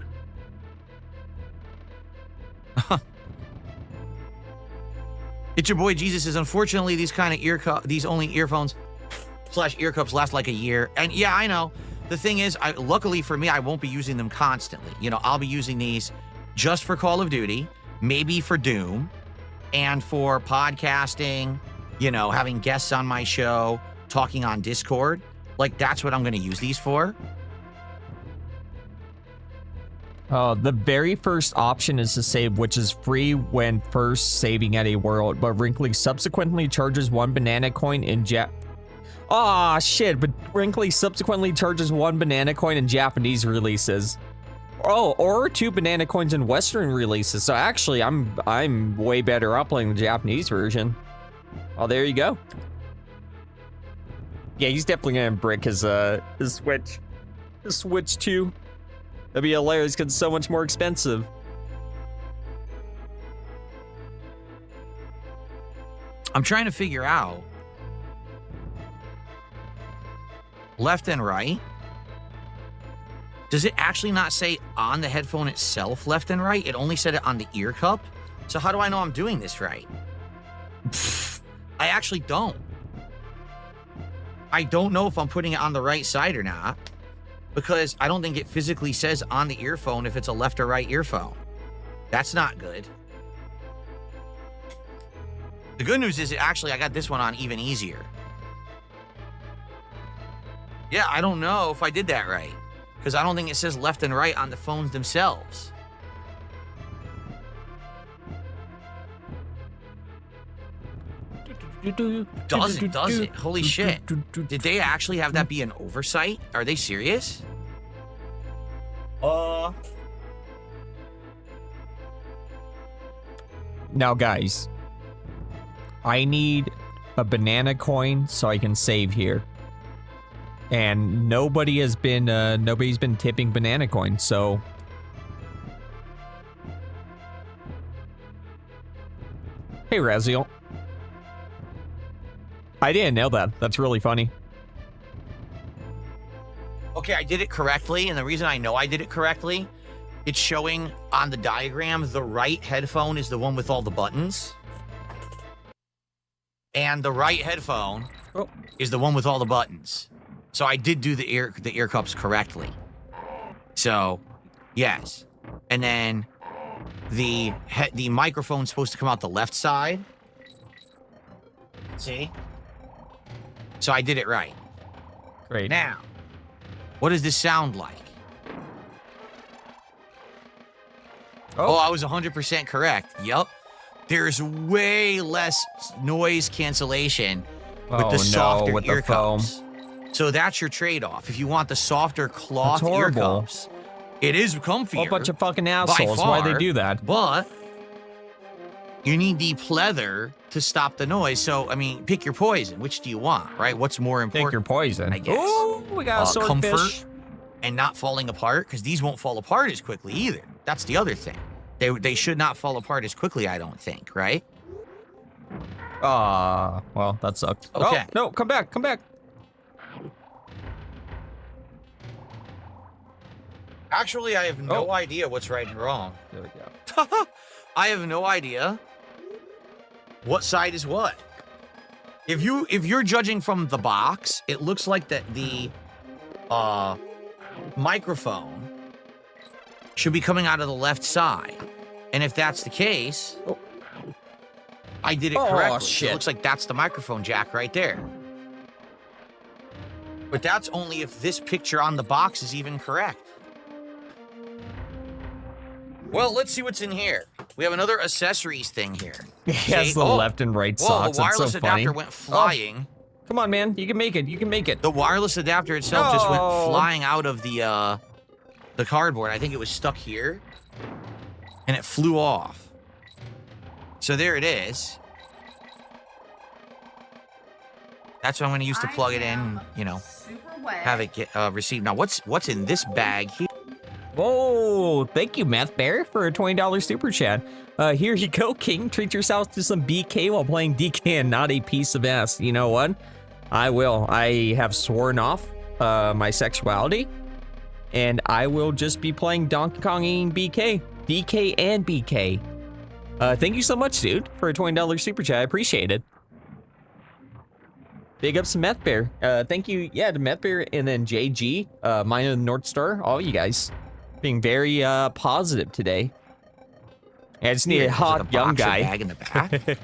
It's your boy Jesus. Is unfortunately these kind of these only earphones / ear cups last like a year. And yeah, I know. The thing is, luckily for me, I won't be using them constantly. You know, I'll be using these just for Call of Duty, maybe for Doom, and for podcasting, you know, having guests on my show, talking on Discord. Like, that's what I'm going to use these for. The very first option is to save, which is free when first saving at a world, but Wrinkly subsequently charges 1 banana coin in Aw, shit, but Wrinkly subsequently charges 1 banana coin in Japanese releases. Oh, or 2 banana coins in Western releases. So actually, I'm way better off playing the Japanese version. Oh, there you go. Yeah, he's definitely gonna brick his Switch. His Switch 2. That'd be hilarious because it's so much more expensive. I'm trying to figure out left and right. Does it actually not say on the headphone itself left and right? It only said it on the ear cup. So how do I know I'm doing this right? I actually don't. I don't know if I'm putting it on the right side or not. because I don't think it physically says on the earphone if it's a left or right earphone. That's not good. The good news is actually I got this one on even easier. Yeah, I don't know if I did that right, because I don't think it says left and right on the phones themselves. Does it? Holy shit. Did they actually have that be an oversight? Are they serious? Now, guys, I need a banana coin so I can save here. And nobody's been tipping banana coins, so... Hey, Raziel. I didn't know that. That's really funny. Okay, I did it correctly, and the reason I know I did it correctly, it's showing on the diagram the right headphone is the one with all the buttons. And the right headphone is the one with all the buttons. So I did do the ear cups correctly. So, yes. And then the microphone's supposed to come out the left side. See? So I did it right. Great. Now, what does this sound like? Oh, I was 100% correct. Yup. There's way less noise cancellation with the softer ear cups. So that's your trade-off. If you want the softer cloth ear cups, it is comfier. A bunch of fucking assholes. Why they do that? But you need deep leather to stop the noise. So, I mean, pick your poison. Which do you want, right? What's more important? Pick your poison. I guess. Oh, we got a swordfish. Comfort and not falling apart, because these won't fall apart as quickly either. That's the other thing. They should not fall apart as quickly, I don't think, right? Well, that sucked. Okay. Oh, no, come back, come back. Actually, I have no idea what's right and wrong. There we go. I have no idea what side is what. If you're judging from the box, it looks like that the microphone should be coming out of the left side. And if that's the case, I did it correctly. Shit. It looks like that's the microphone jack right there. But that's only if this picture on the box is even correct. Well, let's see what's in here. We have another accessories thing here. Yes, the left and right socks. The wireless That's so adapter funny. went flying. Come on, man. You can make it. You can make it. The wireless adapter itself just went flying out of the cardboard. I think it was stuck here. And it flew off. So there it is. That's what I'm going to use to plug it in, you know, have it get received. Now, what's in this bag here? Whoa, thank you, Meth Bear, for a $20 super chat. Here you go, King. Treat yourself to some BK while playing DK and not a piece of ass. You know what? I will. I have sworn off my sexuality, and I will just be playing Donkey Kong eating BK. DK and BK. Thank you so much, dude, for a $20 super chat. I appreciate it. Big ups to Meth Bear. Thank you, to Meth Bear, and then JG, Mine of the North Star, all you guys. Being very positive today. I just need a hot young guy. Bag in the back.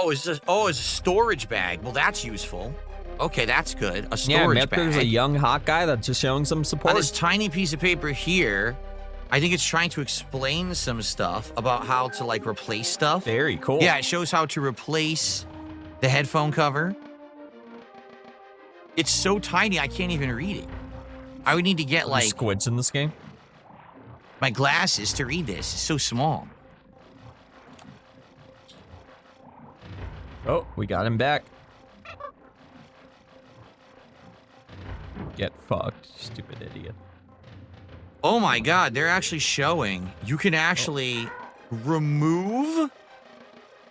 It's a storage bag. Well, that's useful. Okay, that's good. A storage bag. There's a young hot guy that's just showing some support. On this tiny piece of paper here, I think it's trying to explain some stuff about how to, like, replace stuff. Very cool. Yeah, it shows how to replace the headphone cover. It's so tiny, I can't even read it. I would need to get, like, squids in this game. My glasses to read this. It's so small. Oh, we got him back. Get fucked, stupid idiot. Oh my god, they're actually showing you can actually remove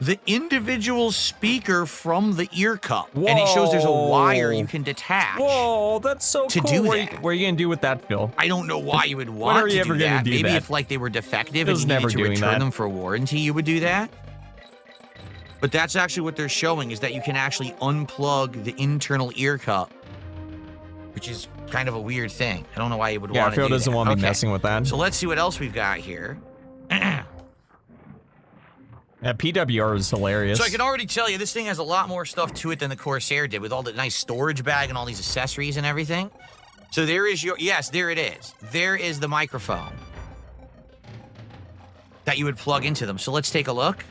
the individual speaker from the ear cup. And it shows there's a wire you can detach. Whoa, that's so to cool. do What that. What are you going to do with that, Phil? I don't know why you would When want are to you do ever gonna that. do Maybe that? if like they were defective Phil's and you never needed to doing return that. them for warranty, you would do that. But that's actually what they're showing, is that you can actually unplug the internal ear cup, which is kind of a weird thing. I don't know why you would Yeah, want to do Phil that. doesn't want me messing with that. So let's see what else we've got here. Yeah, PWR is hilarious. So I can already tell you, this thing has a lot more stuff to it than the Corsair did, with all the nice storage bag and all these accessories and everything. So there is your, yes, there it is. There is the microphone that you would plug into them. So let's take a look.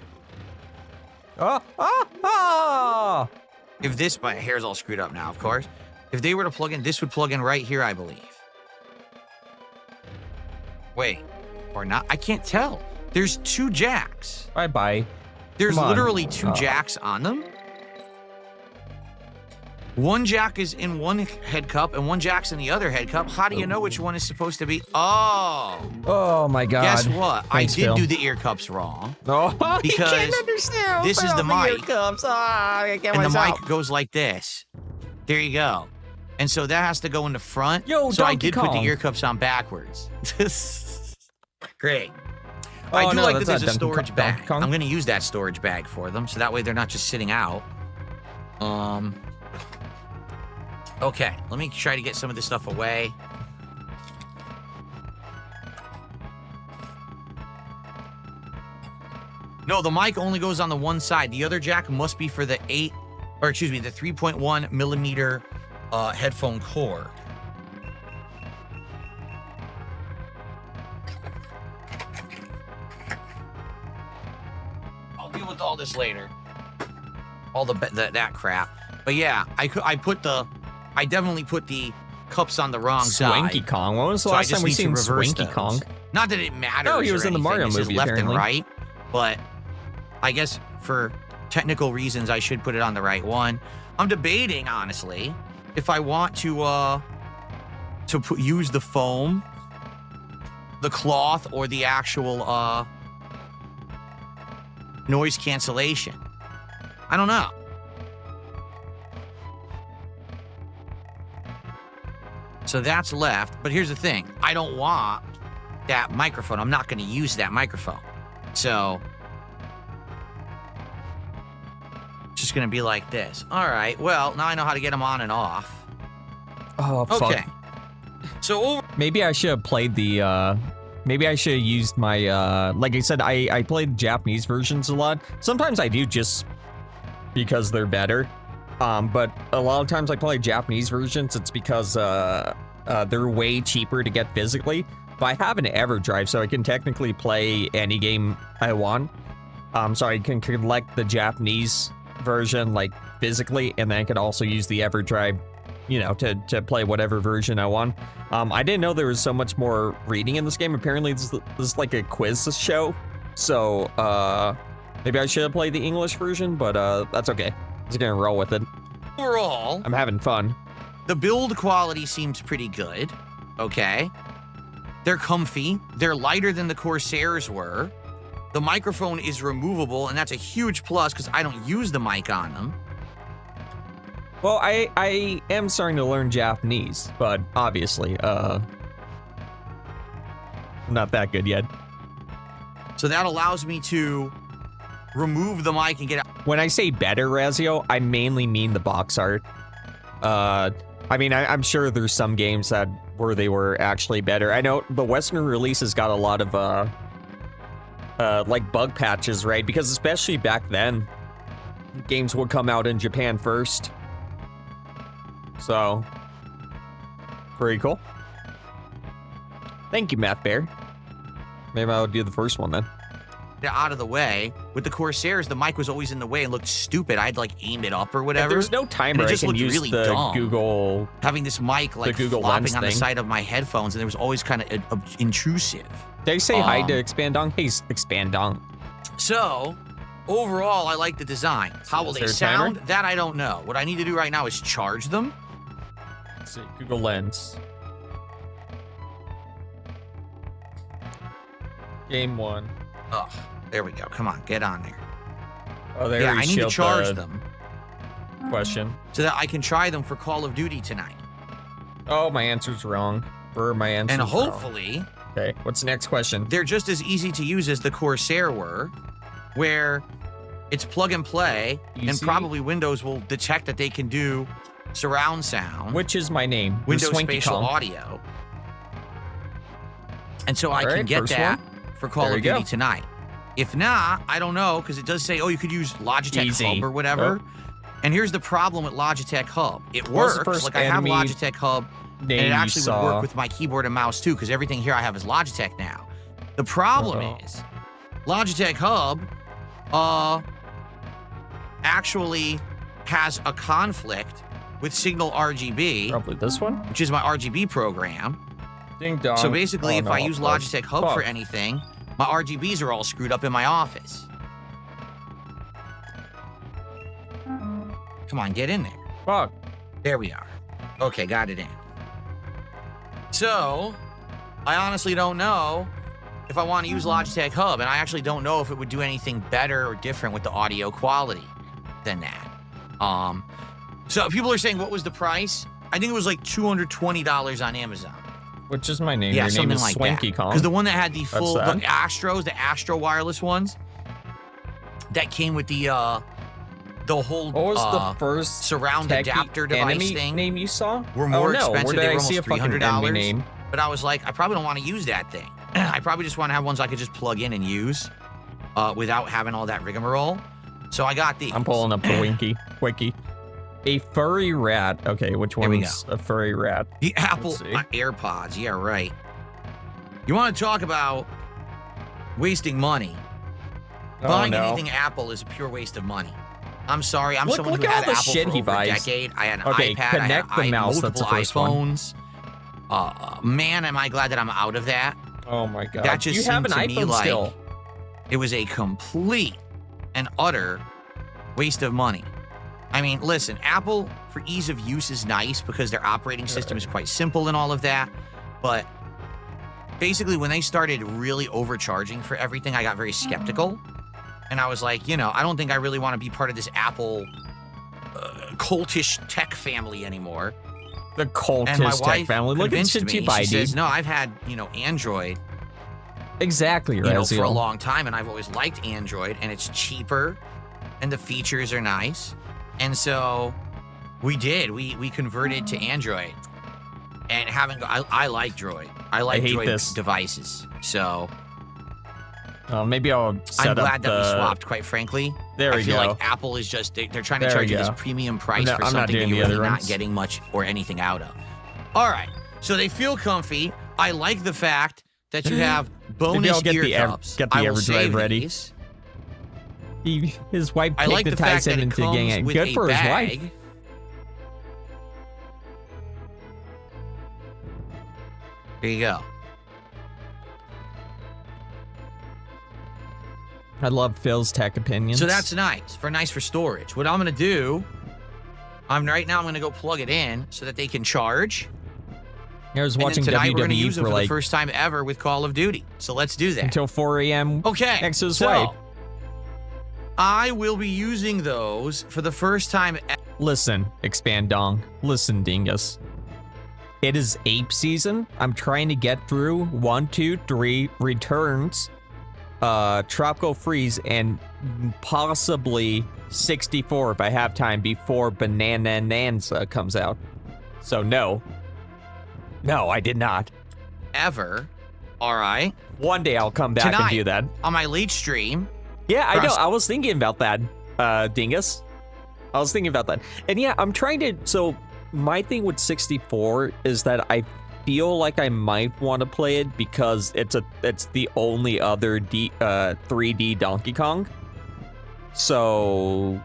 If this, my hair's all screwed up now, of course. If they were to plug in, this would plug in right here, I believe. Wait, or not, I can't tell. There's 2 jacks. Bye-bye. There's Come on. literally 2 jacks on them. One jack is in one head cup and one jack's in the other head cup. How do you know which one is supposed to be? Oh my God. Guess what? Thanks, I did Phil. do the ear cups wrong. Oh, you Because can't understand. this is the mic. I get And the myself. mic goes like this. There you go. And so that has to go in the front. Yo, so I Donkey did put the Kong. ear cups on backwards. Great. Oh, I do no, like that that's there's a not storage Donkey bag. Kong. I'm going to use that storage bag for them, so that way they're not just sitting out. Okay, let me try to get some of this stuff away. No, the mic only goes on the one side. The other jack must be for the 3.1 millimeter headphone cord. I'll deal with all this later. All that crap. But yeah, I definitely put the cups on the wrong side. Swanky Kong. When was the So I last just time we need to seen reverse Swanky those. Kong? Not that it matters. No, he was or in the anything. Mario It's just movie, left apparently. and right. But I guess for technical reasons, I should put it on the right one. I'm debating, honestly, if I want to use the foam, the cloth, or the actual noise cancellation. I don't know. So that's left. But here's the thing. I don't want that microphone. I'm not going to use that microphone. So it's just going to be like this. All right. Well, now I know how to get them on and off. Oh, fuck. Okay. So Maybe I should have played the, maybe I should have used my, like I said, I played Japanese versions a lot. Sometimes I do just because they're better. But a lot of times I play Japanese versions, it's because, they're way cheaper to get physically. But I have an EverDrive, so I can technically play any game I want. So I can collect the Japanese version, like, physically, and then I can also use the EverDrive, you know, to play whatever version I want. I didn't know there was so much more reading in this game. Apparently, this is like a quiz show. So, maybe I should have played the English version, but that's okay. I'm just gonna roll with it. overall, I'm having fun. the build quality seems pretty good. Okay. They're comfy. They're lighter than the Corsairs were. The microphone is removable, and that's a huge plus because I don't use the mic on them. Well, I am starting to learn Japanese, but obviously, not that good yet. So that allows me to remove the mic and get out. When I say better, Razio, I mainly mean the box art. I mean, I'm sure there's some games where they were actually better. I know the Western releases got a lot of, like bug patches, right? Because especially back then, games would come out in Japan first. So, pretty cool. Thank you, Matt Bear. Maybe I'll do the first one then. Out of the way. With the Corsairs, the mic was always in the way and looked stupid. I'd like aim it up or If whatever. there's no timer, it I just can looked use really the dumb. Google. Having this mic like Google flopping Lens on the thing. side of my headphones, and there was always kind of intrusive. Did I say hi to Um, Expandong? Hey, Expandong. So, overall, I like the design. How will is they there a timer? sound? That I don't know. What I need to do right now is charge them. Let's see, Google Lens. Game 1. Oh, there we go. Come on, get on there. Oh, there Yeah, you I need to shield charge the them question. so that I can try them for Call of Duty tonight. Oh, my answer's wrong. Or my answer's And wrong. hopefully, Okay, what's the next question? they're just as easy to use as the Corsair were, where it's plug and play, and Easy? probably Windows will detect that they can do surround sound, Which is my name? The Windows Swanky spatial Kong. audio. And so I can Alright, get first that one. for Call There of you Duty go. tonight. If not, I don't know, because it does say, oh, you could use Logitech Easy. Hub or whatever. And here's the problem with Logitech Hub. It What was the works, first like I have enemy Logitech Hub, and Name it you actually would saw. work with my keyboard and mouse too, because everything here I have is Logitech now. The problem Uh-oh. is, Logitech Hub, actually has a conflict with Signal RGB, Probably this one. which is my RGB program. Ding dong. So basically, Oh, if no, I use fuck. Logitech Hub for Fuck. anything, my RGBs are all screwed up in my office. Come on, get in there. Fuck. There we are. Okay, got it in. So, I honestly don't know if I want to use Logitech Hub, and I actually don't know if it would do anything better or different with the audio quality than that. So people are saying, what was the price? I think it was like $220 on Amazon. Which is my name? Yeah, Your name something is like Swanky that. Kong. Because the one that had the full, the sad. Astros, the Astro wireless ones, that came with the whole What was the first surround techie adapter device enemy thing. name you saw? Were more oh, no. expensive. Where did They I were see a almost fucking $300. enemy name? But I was like, I probably don't want to use that thing. I probably just want to have ones I could just plug in and use without having all that rigmarole. So I got these. I'm pulling up the wiki. A furry rat. Okay, which Here we one's a furry rat? The Apple see. AirPods. Yeah, right. You want to talk about wasting money? Buying no. anything Apple is a pure waste of money. I'm sorry. I'm Look- someone look who at had all the Apple shit for he over a buys. decade. I had an Okay, iPad. connect the I had mouse, that's multiple the first one. iPhones. Man, am I glad that I'm out of that. Oh my god. That just you have an seemed to me iPhone like still. it was a complete and utter waste of money. I mean, listen, Apple for ease of use is nice because their operating system is quite simple and all of that. But basically, when they started really overcharging for everything, I got very skeptical. And I was like, you know, I don't think I really want to be part of this Apple cultish tech family anymore. The And my cultist tech wife family. Look at convinced shit me. you buy, She says, dude. no, I've had, Android, Exactly right. for a long time, and I've always liked Android, and it's cheaper, and the features are nice. And so we did. We converted to Android, and I like Droid. I like hate Droid this. devices. So Maybe I'll set I'm up glad that we the- swapped. Quite frankly, There I we feel go. like Apple is just they're trying to There charge we you this go. premium price No, for I'm not something that doing you're the really other not ones. getting much or anything out of. All right, so they feel comfy. I like the fact that you have bonus I'll get ear the cups. get the I will Everdrive save ready. these. His wife I like the fact hypnotized that him it into comes getting it. with Good a for his bag. wife. Here you go. I love Phil's tech opinions. So that's nice for storage. What I'm gonna do, I'm gonna go plug it in so that they can charge. I was And then watching tonight we're gonna WWE use them for for the like first time ever with Call of Duty. So let's do that. until 4 a.m. Okay. next to his so wife. I will be using those for the first time. Listen, Expand Dong. Listen, Dingus. It is ape season. I'm trying to get through 1, 2, 3 returns, Tropical Freeze, and possibly 64 if I have time before BANANZA comes out. So no, I did not. Ever. All right. One day I'll come back and Tonight. do that. On my late stream. Yeah, I know. Trust- I was thinking about that, Dingus. I was thinking about that. And yeah, I'm trying to... So, my thing with 64 is that I feel like I might want to play it because it's the only other 3D Donkey Kong. So...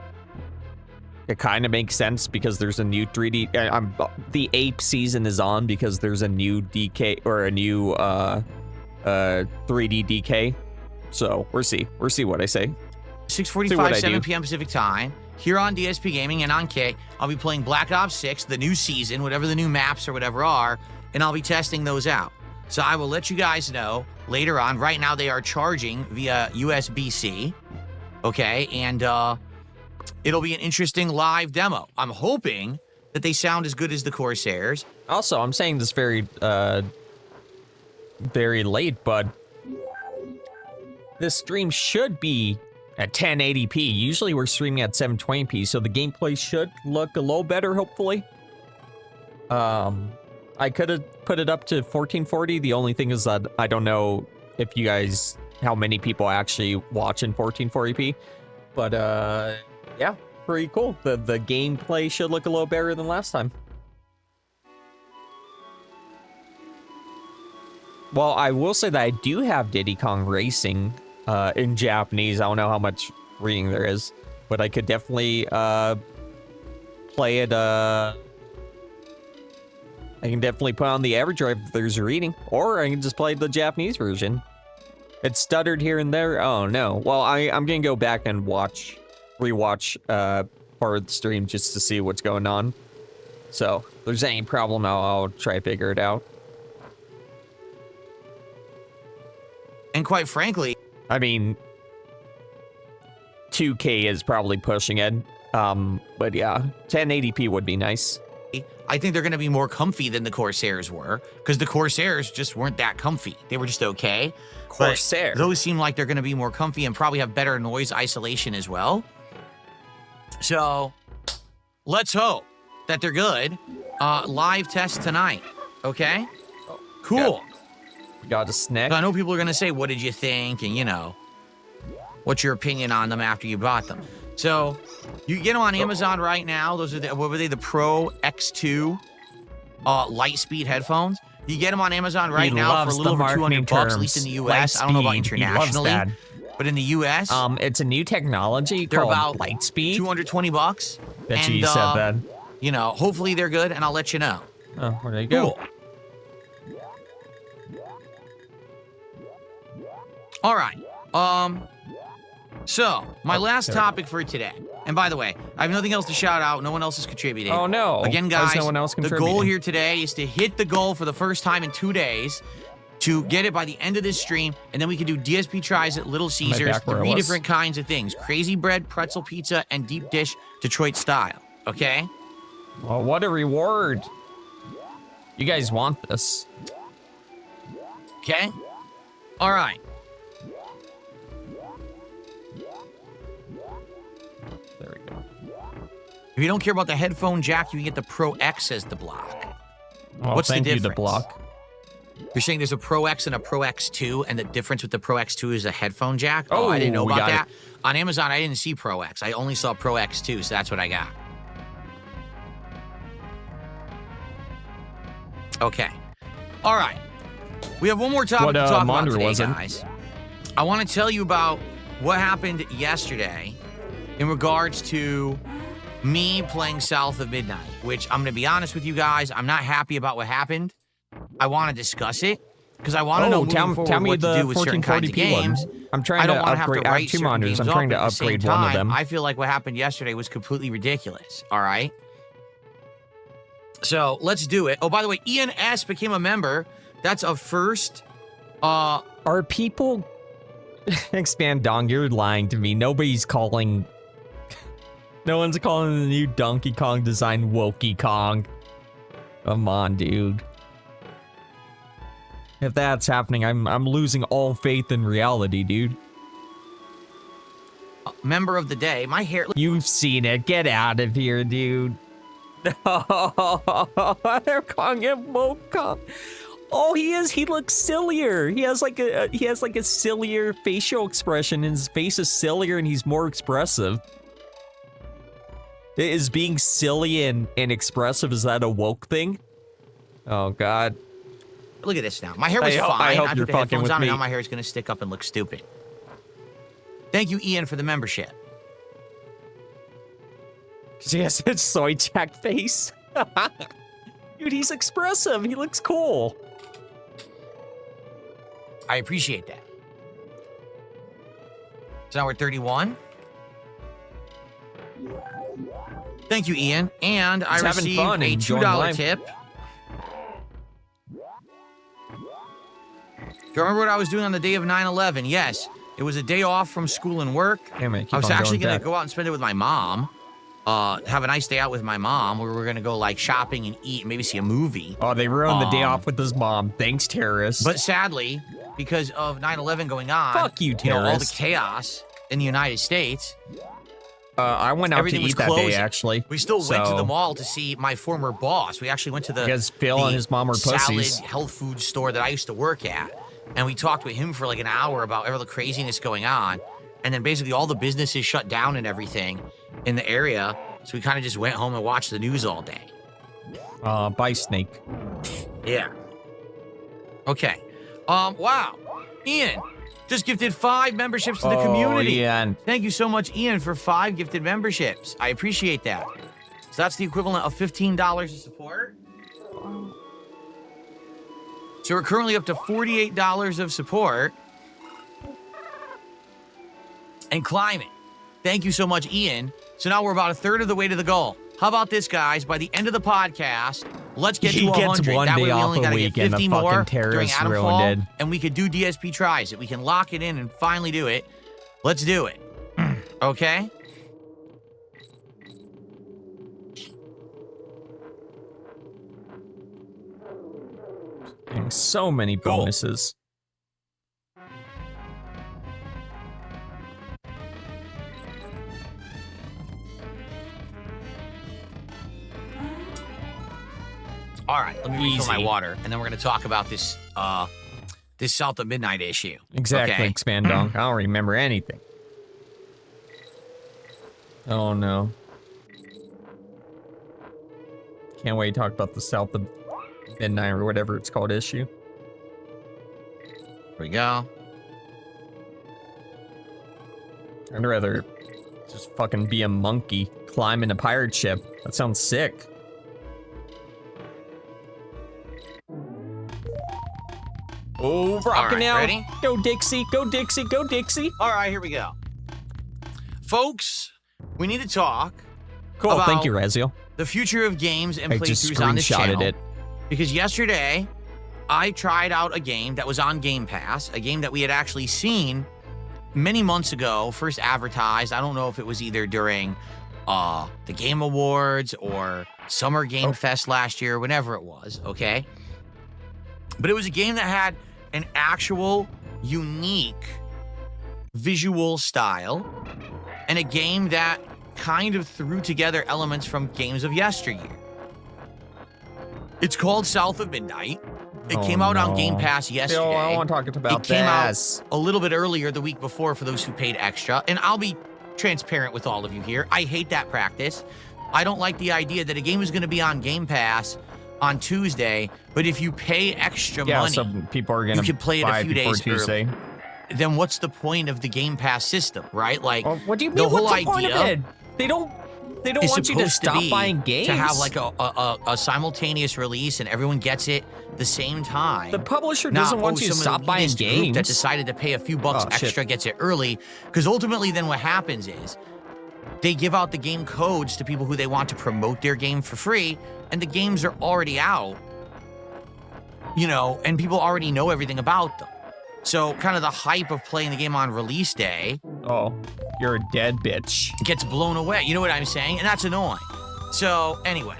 It kind of makes sense because there's a new 3D... the ape season is on because there's a new DK... Or a new 3D DK. So, we'll see what I say. 6:45, 7 p.m. Pacific time, here on DSP Gaming and on K. I'll be playing Black Ops 6, the new season, whatever the new maps or whatever are, and I'll be testing those out. So I will let you guys know later on. Right now, they are charging via USB-C. okay? And it'll be an interesting live demo. I'm hoping that they sound as good as the Corsairs. Also, I'm saying this very late, but this stream should be at 1080p. Usually we're streaming at 720p, so the gameplay should look a little better, hopefully. I could have put it up to 1440. The only thing is that I don't know if you guys, how many people actually watch in 1440p. But yeah, pretty cool. The gameplay should look a little better than last time. Well, I will say that I do have Diddy Kong Racing in Japanese. I don't know how much reading there is, but I could definitely play it. I can definitely put on the average drive if there's a reading, or I can just play the Japanese version. It stuttered here and there. Oh no. Well, I'm gonna go back and rewatch part of the stream just to see what's going on. So if there's any problem, I'll try to figure it out. And quite frankly, I mean, 2K is probably pushing it. But yeah, 1080p would be nice. I think they're going to be more comfy than the Corsairs were, because the Corsairs just weren't that comfy. They were just okay. Corsair. But those seem like they're going to be more comfy and probably have better noise isolation as well. So let's hope that they're good. Live test tonight. Okay? Cool. Got a snack. So I know people are going to say, what did you think? And, you know, what's your opinion on them after you bought them? So you get them on Amazon right now. Those are what were they? The Pro X2 Lightspeed headphones. You get them on Amazon right now for a little over $200, at least in the U.S. I don't know about internationally, but in the U.S., it's a new technology they're called about Lightspeed. $220. Bet you said that. You know, hopefully they're good, and I'll let you know. Oh, there you go. Cool. All right. So, my last topic for today, and by the way, I have nothing else to shout out. No one else is contributing. Oh, no. Again, Why is guys, no one else the contributing? goal here today is to hit the goal for the first time in 2 days, to get it by the end of this stream, and then we can do DSP tries at Little Caesars, back where I 3 was. different kinds of things. Crazy bread, pretzel pizza, and deep dish Detroit style, okay? Oh, what a reward. You guys want this. Okay? All right. There we go. If you don't care about the headphone jack, you can get the Pro X as the block. Oh, What's the thank you, difference? the block. You're saying there's a Pro X and a Pro X2, and the difference with the Pro X2 is a headphone jack? Oh, I didn't know we about got that. On Amazon, I didn't see Pro X. I only saw Pro X2, so that's what I got. Okay. All right. We have one more topic to talk about monitor today, was it? guys. I want to tell you about what happened yesterday in regards to me playing South of Midnight, which I'm going to be honest with you guys, I'm not happy about what happened. I want to discuss it because I want to know moving forward tell me what to the do with certain kinds of 1440p one. games. I'm trying I don't to want to have to upgrade. I have write 2 certain monitors. games I'm trying up, to but at the same upgrade one of them. I feel like what happened yesterday was completely ridiculous. All right. So let's do it. Oh, by the way, Ian S became a member. That's a first. Are people... Expand Dong, you're lying to me. Nobody's calling... No one's calling the new Donkey Kong design Wokey Kong. Come on, dude. If that's happening, I'm losing all faith in reality, dude. Member of the day. My hair. You've seen it. Get out of here, dude. They're calling him Woke Kong. Oh, he is. He looks sillier. He has like a sillier facial expression. His face is sillier and he's more expressive. Is being silly and expressive, is that a woke thing? Oh, God. Look at this now. My hair was fine. I hope put you're the fucking headphones with on, me. and now my hair is going to stick up and look stupid. Thank you, Ian, for the membership. He has that soy jack face. Dude, he's expressive. He looks cool. I appreciate that. So now we're 31. Thank you, Ian. And I received a $2 tip. Do you remember what I was doing on the day of 9/11? Yes. It was a day off from school and work. Damn it, I was actually going going back. to go out and spend it with my mom. Have a nice day out with my mom where we're going to go like shopping and eat and maybe see a movie. Oh, they ruined the day off with his mom. Thanks, terrorists. But sadly, because of 9/11 going on, Fuck you, all the terrorists. chaos in the United States, I went out to everything was eat that closing. day, actually. We still went to So- the mall to see my former boss. We actually went to the Because Phil and his mom were pussies. salad health food store that I used to work at. And we talked with him for like an hour about all the craziness going on. And then basically all the businesses shut down and everything in the area. So we kind of just went home and watched the news all day. Bye, Snake. Yeah. Okay. Wow. Ian just gifted 5 memberships to the community. Ian. Thank you so much, Ian, for 5 gifted memberships. I appreciate that. So that's the equivalent of $15 of support. So we're currently up to $48 of support. And climbing. Thank you so much, Ian. So now we're about a third of the way to the goal. How about this, guys? By the end of the podcast, let's get to 100. Gets one That day way we off only a got to week get and the 50 fucking more during terrorists Adamfall, ruined it. and we could do DSP tries. If we can lock it in and finally do it, let's do it. Okay? Getting so many bonuses. All right, let me refill my Easy. water, and then we're going to talk about this this South of Midnight issue. Exactly, Okay? Expandong. I don't remember anything. Oh, no. Can't wait to talk about the South of Midnight or whatever it's called issue. Here we go. I'd rather just fucking be a monkey climbing a pirate ship. That sounds sick. Oh, rocking All right, out. ready? Go Dixie, go Dixie, go Dixie. All right, here we go. Folks, we need to talk Cool, about thank you, Razio. the future of games and I just playthroughs on this channel. screenshotted it. Because yesterday, I tried out a game that was on Game Pass, a game that we had actually seen many months ago, first advertised. I don't know if it was either during the Game Awards or Summer Game Fest last year, whenever it was, okay? But it was a game that had an actual unique visual style and a game that kind of threw together elements from games of yesteryear. It's called South of Midnight. It came out on Game Pass yesterday. Phil, I want to talk about It came out this. a little bit earlier the week before for those who paid extra. And I'll be transparent with all of you here. I hate that practice. I don't like the idea that a game is going to be on Game Pass on Tuesday, but if you pay extra Yeah, money, some people are you gonna can play it buy a few before days Tuesday. early. Then what's the point of the Game Pass system, right? Like, Well, what do you the mean? whole What's the point of idea it? They don't is want you to supposed stop be buying games. to have like a simultaneous release and everyone gets it the same time. The publisher Not, doesn't want you to some stop buying elitist group games. that decided to pay a few bucks Oh, shit. extra gets it early, because ultimately then what happens is they give out the game codes to people who they want to promote their game for free, and the games are already out, you know, and people already know everything about them. So kind of the hype of playing the game on release day Oh, you're a dead bitch. gets blown away. You know what I'm saying? And that's annoying. So anyway,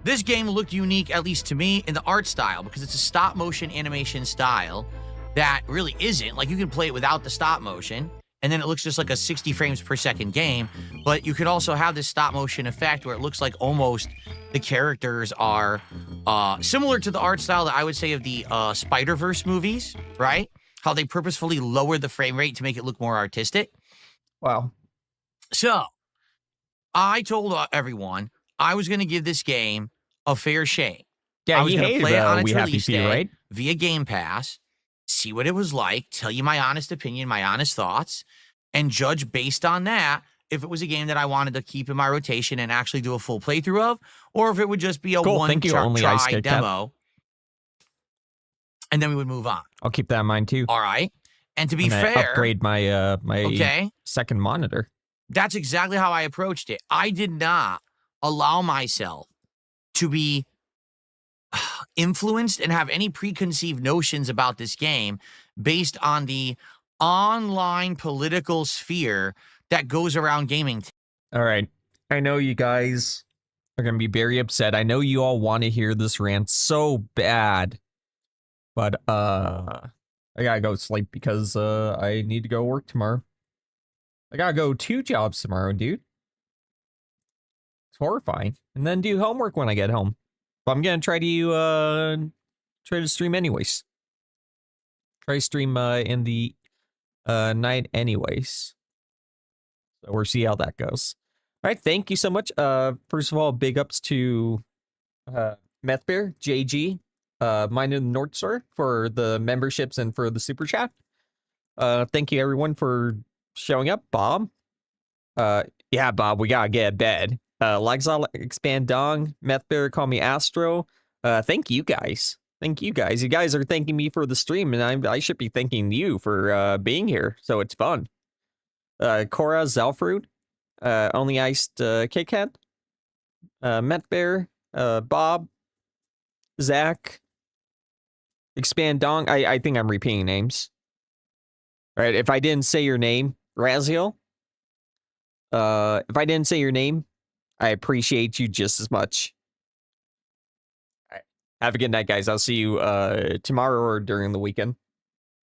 this game looked unique, at least to me, in the art style, because it's a stop motion animation style that really isn't. Like, you can play it without the stop motion, and then it looks just like a 60 frames per second game. But you could also have this stop motion effect where it looks like almost the characters are similar to the art style that I would say of the Spider-Verse movies, right? How they purposefully lower the frame rate to make it look more artistic. Wow. So, I told everyone I was going to give this game a fair shake. Yeah, I was you going to hated play it on its We Happy release Few, day right? via Game Pass, see what it was like, tell you my honest opinion, my honest thoughts, and judge based on that if it was a game that I wanted to keep in my rotation and actually do a full playthrough of, or if it would just be a Cool, thank you, only ice try Kit Kat. demo, and then we would move on. I'll keep that in mind too. All right? And to be And I fair, upgrade my my okay, second monitor. that's exactly how I approached it. I did not allow myself to be influenced and have any preconceived notions about this game based on the online political sphere that goes around gaming. All right. I know you guys are going to be very upset. I know you all want to hear this rant so bad. But, I gotta go sleep because, I need to go work tomorrow. I gotta go 2 jobs tomorrow, dude. It's horrifying. And then do homework when I get home. But I'm gonna try to stream anyways. Try to stream, in the, night anyways. So we'll see how that goes. All right, thank you so much. First of all, big ups to, Meth Bear, JG, Mine in the North Star for the memberships and for the super chat. Thank you everyone for showing up. Bob. Yeah, Bob, we gotta get a bed. Lexal Expand Dong, Meth Bear, call me Astro. Thank you guys. Thank you guys. You guys are thanking me for the stream, and I should be thanking you for being here. So it's fun. Cora Zelfruit, Only Iced Kit Kat, Meth Bear, Bob, Zach, Expand Dong. I think I'm repeating names. All right, if I didn't say your name, Raziel. If I didn't say your name, I appreciate you just as much. All right. Have a good night, guys. I'll see you tomorrow or during the weekend.